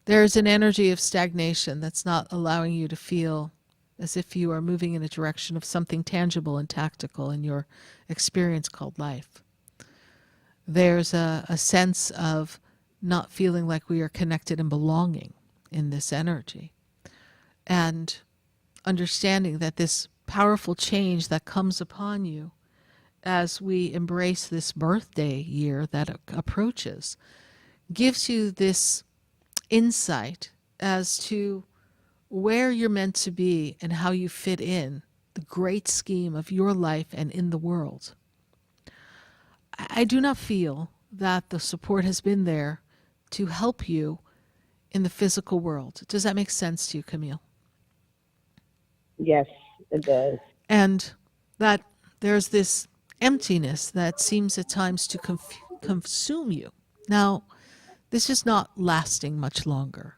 There is an energy of stagnation that's not allowing you to feel as if you are moving in a direction of something tangible and tactical in your experience called life. There's a sense of not feeling like we are connected and belonging in this energy. And understanding that this powerful change that comes upon you as we embrace this birthday year that approaches gives you this insight as to where you're meant to be and how you fit in the great scheme of your life and in the world. I do not feel that the support has been there to help you in the physical world. Does that make sense to you, Camille? Yes, it does. And that there's this emptiness that seems at times to consume you. Now, this is not lasting much longer.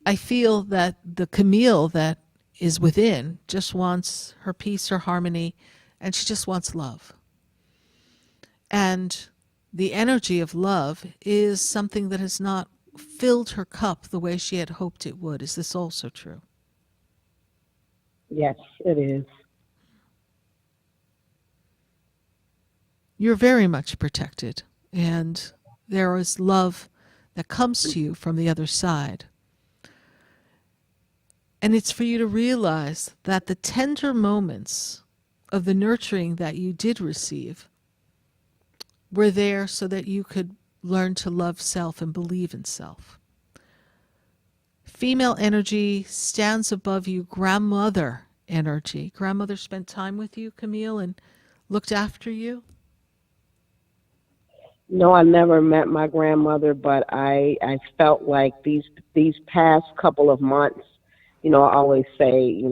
I feel that the Camille that is within just wants her peace, her harmony, and she just wants love. And the energy of love is something that has not filled her cup the way she had hoped it would. Is this also true? Yes, it is. You're very much protected, and there is love that comes to you from the other side. And it's for you to realize that the tender moments of the nurturing that you did receive were there so that you could learn to love self and believe in self. Female energy stands above you, grandmother energy. Grandmother spent time with you, Camille, and looked after you? No, I never met my grandmother, but I felt like these past couple of months, I always say,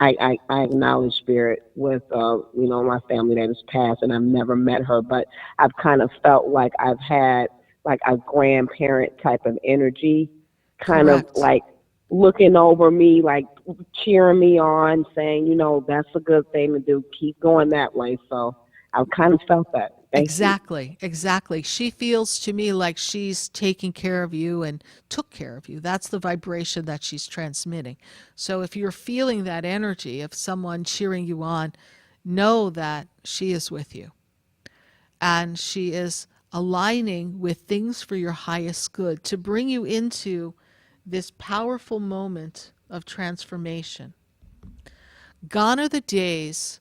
I acknowledge Spirit with, my family that has passed, and I've never met her, but I've kind of felt like I've had like a grandparent type of energy, kind Correct. of like looking over me, like cheering me on, saying, that's a good thing to do. Keep going that way. So I've kind of felt that. Thank you. Exactly. She feels to me like she's taking care of you and took care of you. That's the vibration that she's transmitting. So if you're feeling that energy of someone cheering you on, know that she is with you. And she is aligning with things for your highest good to bring you into this powerful moment of transformation. Gone are the days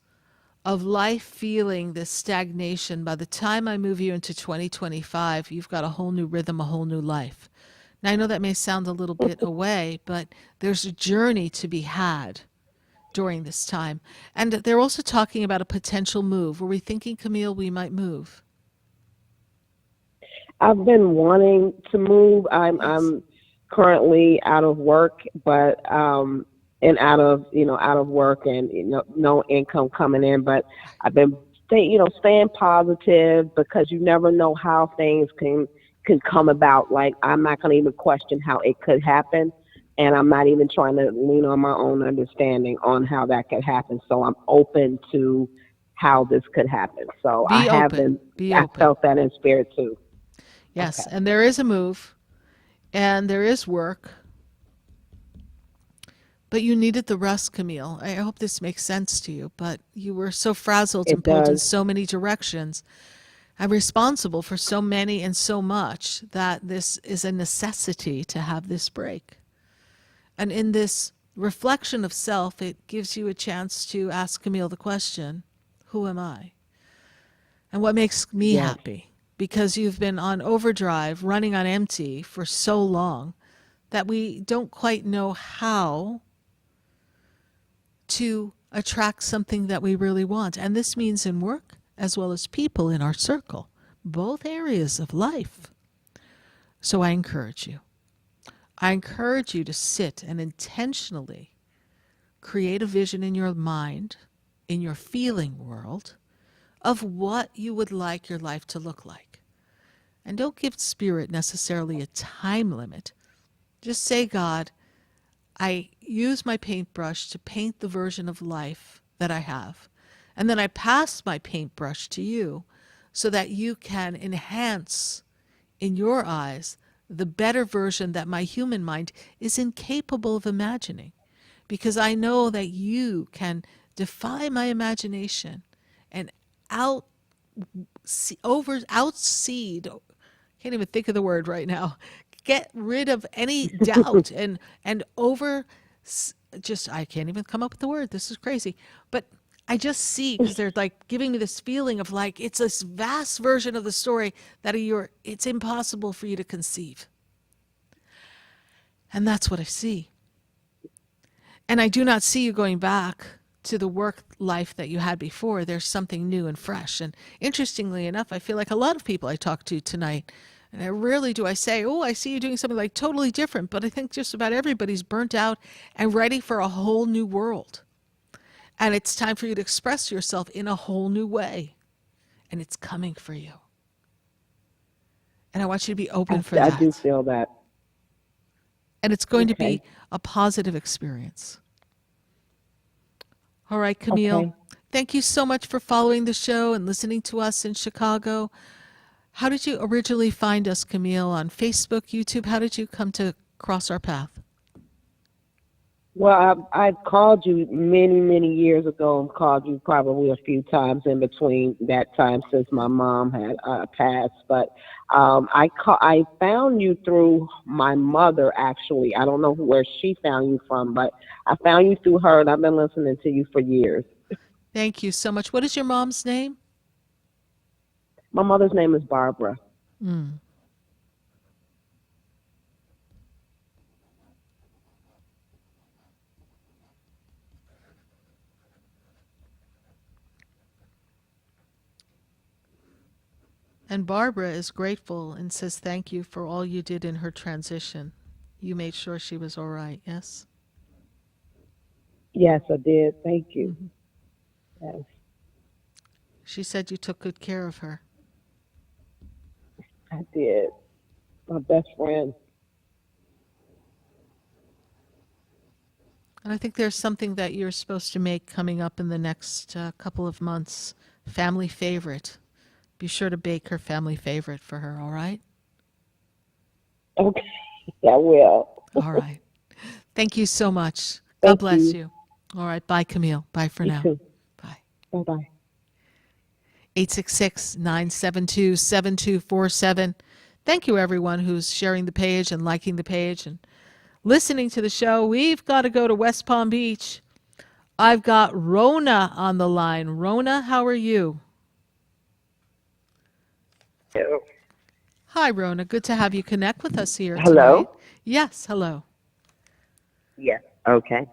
of life feeling this stagnation. By the time I move you into 2025, you've got a whole new rhythm, a whole new life. Now, I know that may sound a little bit away, but there's a journey to be had during this time. And they're also talking about a potential move. Were we thinking, Camille, we might move? I've been wanting to move. I'm currently out of work, but and out of work and no income coming in. But I've been staying positive, because you never know how things can come about. Like, I'm not going to even question how it could happen, and I'm not even trying to lean on my own understanding on how that could happen. So I'm open to how this could happen. So Be open. I felt that in Spirit too. Yes, and there is a move, and there is work, but you needed the rest, Camille. I hope this makes sense to you, but you were so frazzled and pulled in so many directions and responsible for so many and so much that this is a necessity to have this break. And in this reflection of self, it gives you a chance to ask Camille the question, who am I? And what makes me happy? Because you've been on overdrive, running on empty for so long that we don't quite know how to attract something that we really want. And this means in work as well as people in our circle, both areas of life. So I encourage you. I encourage you to sit and intentionally create a vision in your mind, in your feeling world, of what you would like your life to look like. And don't give spirit necessarily a time limit. Just say, God, I use my paintbrush to paint the version of life that I have. And then I pass my paintbrush to you so that you can enhance in your eyes the better version that my human mind is incapable of imagining. Because I know that you can defy my imagination and outseed, can't even think of the word right now, get rid of any doubt and I can't even come up with the word. This is crazy. But I just see, because they're like giving me this feeling of like, it's this vast version of the story that it's impossible for you to conceive. And that's what I see. And I do not see you going back to the work life that you had before. There's something new and fresh. And interestingly enough, I feel like a lot of people I talk to tonight, and I rarely do I say, oh, I see you doing something like totally different. But I think just about everybody's burnt out and ready for a whole new world. And it's time for you to express yourself in a whole new way. And it's coming for you. And I want you to be open for that. I do feel that. And it's going to be a positive experience. All right, Camille. Okay. Thank you so much for following the show and listening to us in Chicago. How did you originally find us, Camille, on Facebook, YouTube? How did you come to cross our path? Well, I called you many, many years ago, and called you probably a few times in between that time since my mom had passed. But I found you through my mother, actually. I don't know where she found you from, but I found you through her, and I've been listening to you for years. Thank you so much. What is your mom's name? My mother's name is Barbara. Mm. And Barbara is grateful and says thank you for all you did in her transition. You made sure she was all right, yes? Yes, I did. Thank you. Mm-hmm. Yes. She said you took good care of her. I did. My best friend. And I think there's something that you're supposed to make coming up in the next couple of months. Family favorite. Be sure to bake her family favorite for her, all right? Okay, I will. All right. Thank you so much. God bless you. All right. Bye, Camille. Bye for now. Too. Bye. Bye-bye. 866-972-7247. Thank you, everyone who's sharing the page and liking the page and listening to the show. We've got to go to West Palm Beach. I've got Rona on the line. Rona, how are you? Hello. Hi, Rona. Good to have you connect with us here Hello? tonight. Yes, hello. Yes. Okay.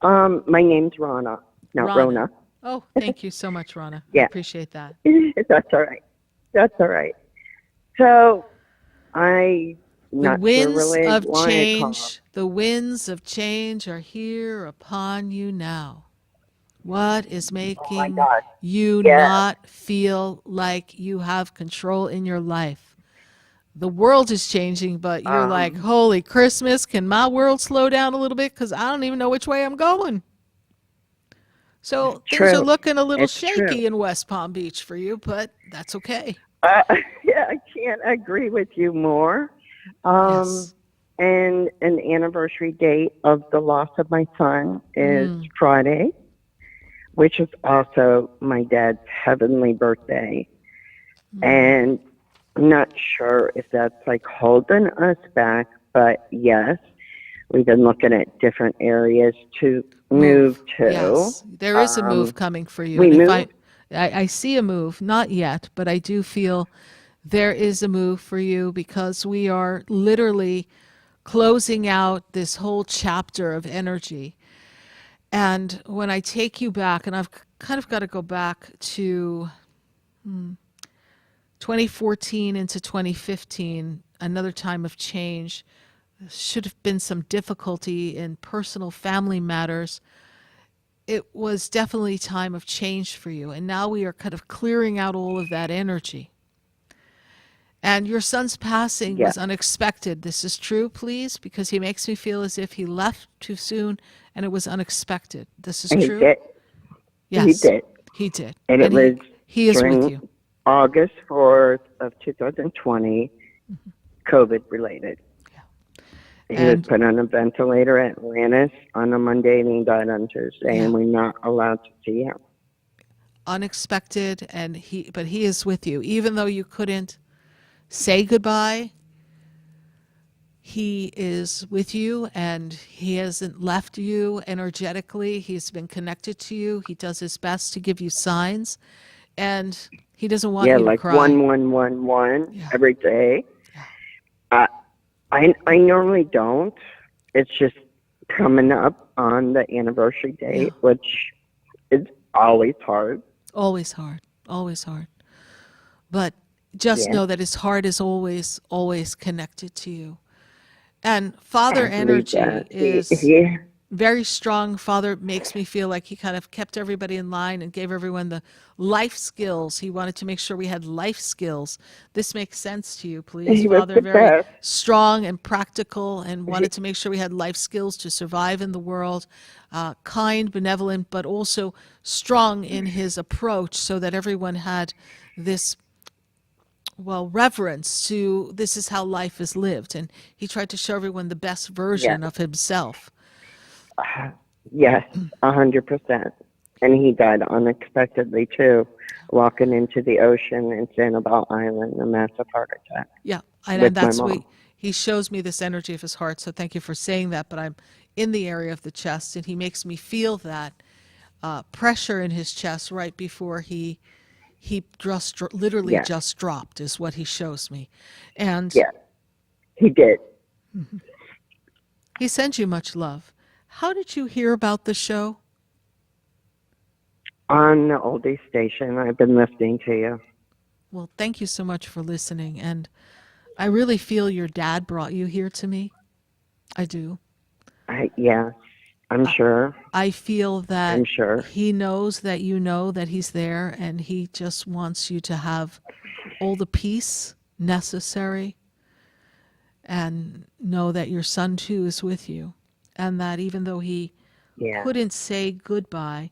My name's Rona, not Rona. Oh, thank you so much, Rona. Yeah. I appreciate that. That's all right. That's all right. So, The not winds sure really of why I change, the winds of change are here upon you now. What is making you not feel like you have control in your life? The world is changing, but you're like, holy Christmas, can my world slow down a little bit? Because I don't even know which way I'm going. So things are looking a little shaky in West Palm Beach for you, but that's okay. Yeah, I can't agree with you more. Yes. And an anniversary date of the loss of my son is Friday, which is also my dad's heavenly birthday. And I'm not sure if that's like holding us back, but yes, we've been looking at different areas to move to. Yes, there is a move coming for you. We And if moved. I see a move, not yet, but I do feel there is a move for you because we are literally closing out this whole chapter of energy. And when I take you back, and I've kind of got to go back to 2014 into 2015, another time of change, should have been some difficulty in personal family matters. It was definitely time of change for you. And now we are kind of clearing out all of that energy. And your son's passing was unexpected. This is true, please, because he makes me feel as if he left too soon and it was unexpected. This is true? Did. Yes. He did. He did. And it was he is during with you. August 4th of 2020, COVID related. He was put on a ventilator at Atlantis on a Monday and he died on Tuesday, and we're not allowed to see him. Unexpected, but he is with you. Even though you couldn't say goodbye, he is with you, and he hasn't left you energetically. He's been connected to you. He does his best to give you signs, and he doesn't want you to like cry. 1111 every day. I normally don't. It's just coming up on the anniversary date, which is always hard. Always hard. Always hard. But just know that his heart is always, always connected to you. And Father energy is very strong. Father makes me feel like he kind of kept everybody in line and gave everyone the life skills. He wanted to make sure we had life skills. This makes sense to you, please. He was Father, the very best. strong and practical, and wanted to make sure we had life skills to survive in the world. Kind, benevolent, but also strong in his approach, so that everyone had this reverence to this is how life is lived. And he tried to show everyone the best version of himself. Yes, 100%. And he died unexpectedly, too, walking into the ocean in Sanibel Island, a massive heart attack. Yeah, with and that's my what mom. he shows me, this energy of his heart. So thank you for saying that. But I'm in the area of the chest, and he makes me feel that pressure in his chest right before he just literally just dropped, is what he shows me. And he did. He sends you much love. How did you hear about the show? On the oldie station. I've been listening to you. Well, thank you so much for listening. And I really feel your dad brought you here to me. I do. I'm sure. I feel that I'm sure. he knows that you know that he's there, and he just wants you to have all the peace necessary and know that your son too is with you, and that even though he couldn't say goodbye,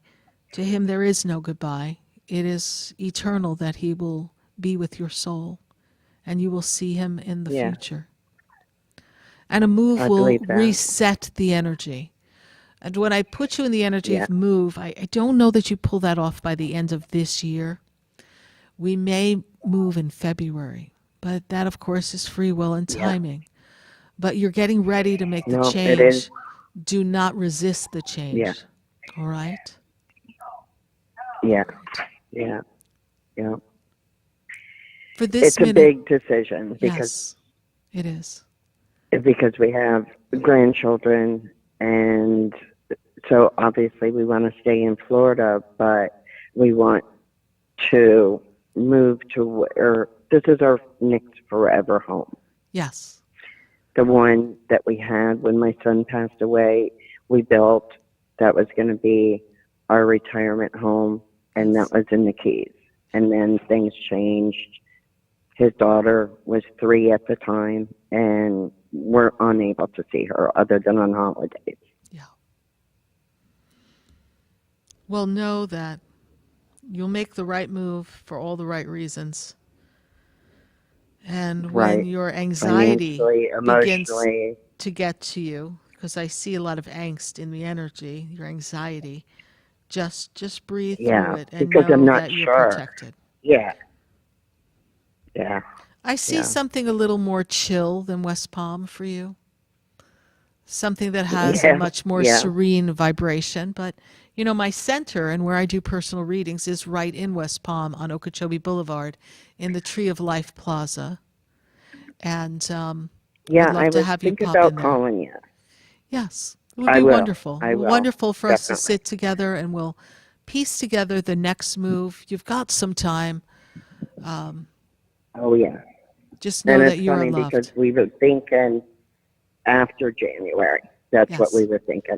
to him there is no goodbye. It is eternal that he will be with your soul, and you will see him in the future. And a move will reset the energy. And when I put you in the energy of move, I don't know that you pull that off by the end of this year. We may move in February, but that, of course, is free will and timing. But you're getting ready to make the change. It is. Do not resist the change. Yeah. All right? Yeah. For this it's a big decision because it is. Because we have grandchildren, and so obviously we want to stay in Florida, but we want to move to where this is our next forever home. Yes. The one that we had when my son passed away, we built, that was going to be our retirement home, and that was in the Keys. And then things changed. His daughter was 3 at the time, and we're unable to see her other than on holidays. Well, know that you'll make the right move for all the right reasons. And when your anxiety begins to get to you, because I see a lot of angst in the energy, your anxiety, just breathe through it and because know I'm not that sure. you're protected. Yeah. I see something a little more chill than West Palm for you. Something that has a much more serene vibration. But, you know, my center and where I do personal readings is right in West Palm on Okeechobee Boulevard in the Tree of Life Plaza. And I'd love to have you pop in there. calling you. Yes. It would I be will. wonderful. I will. Wonderful for us to Definitely. sit together and we'll piece together the next move. You've got some time. Oh, yeah. Just know And that it's you are funny loved. because we were thinking after January. That's what Yes. we were thinking.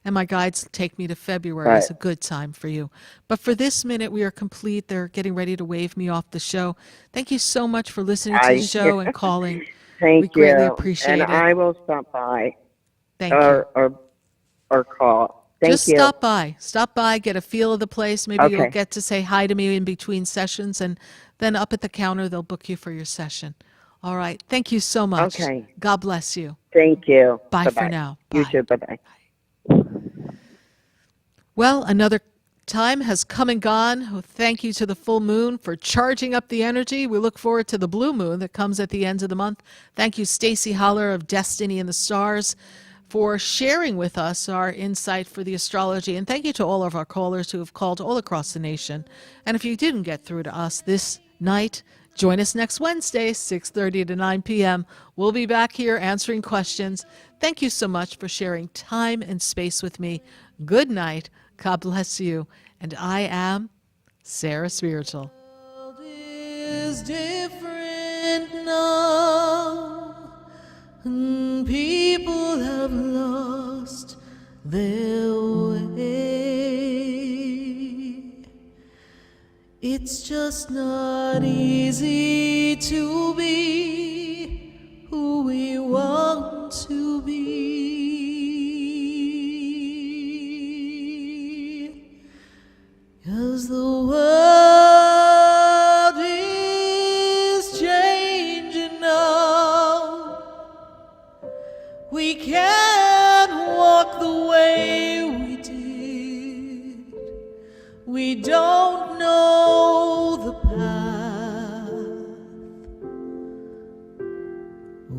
And my guides take me to February Right. as a good time for you. But for this minute, we are complete. They're getting ready to wave me off the show. Thank you so much for listening to the show and calling. Thank We greatly you. appreciate and it. I will stop by Thank you. or call. Thank Just you. stop by. Stop by, get a feel of the place. Maybe you'll Okay. get to say hi to me in between sessions, and then up at the counter, they'll book you for your session. All right. Thank you so much. Okay. God bless you. Thank you. Bye for Bye-bye. now. You too. Bye-bye. Well, another time has come and gone. Oh, thank you to the full moon for charging up the energy. We look forward to the blue moon that comes at the end of the month. Thank you, Stacie Holler of Destiny and the Stars, for sharing with us our insight for the astrology. And thank you to all of our callers who have called all across the nation. And if you didn't get through to us this night, join us next Wednesday, 6:30 to 9 p.m. We'll be back here answering questions. Thank you so much for sharing time and space with me. Good night. God bless you. And I am Sarah Spiritual. Is different now. People have lost their way. It's just not easy to be who we want to be. 'Cause the world is changing now. We can't walk the way we did. We don't know the path.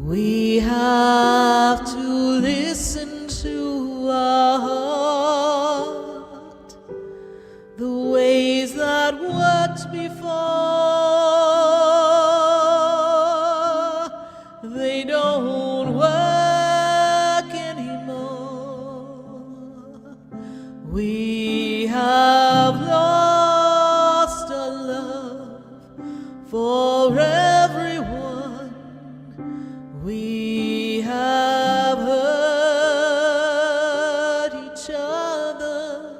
We have to listen to our heart. The ways that worked before, they don't work anymore. We have lost our love for everyone. We have hurt each other.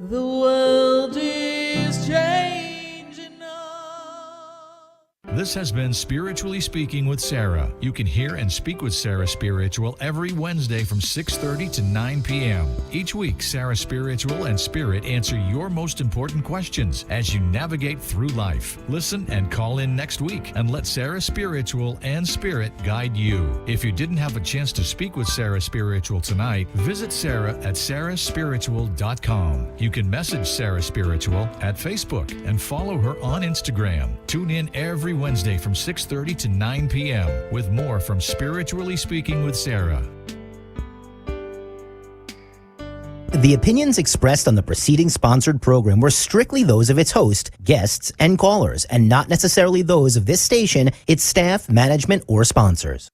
The world is changing now. This has been Spiritually Speaking with Sarah. You can hear and speak with Sarah Spiritual every Wednesday from 6:30 to 9 p.m. Each week, Sarah Spiritual and Spirit answer your most important questions as you navigate through life. Listen and call in next week and let Sarah Spiritual and Spirit guide you. If you didn't have a chance to speak with Sarah Spiritual tonight, visit Sarah at sarahspiritual.com. You can message Sarah Spiritual at Facebook and follow her on Instagram. Tune in every Wednesday from 6:30 to 9 p.m. with more from Spiritually Speaking with Sarah. The opinions expressed on the preceding sponsored program were strictly those of its host, guests, and callers, and not necessarily those of this station, its staff, management, or sponsors.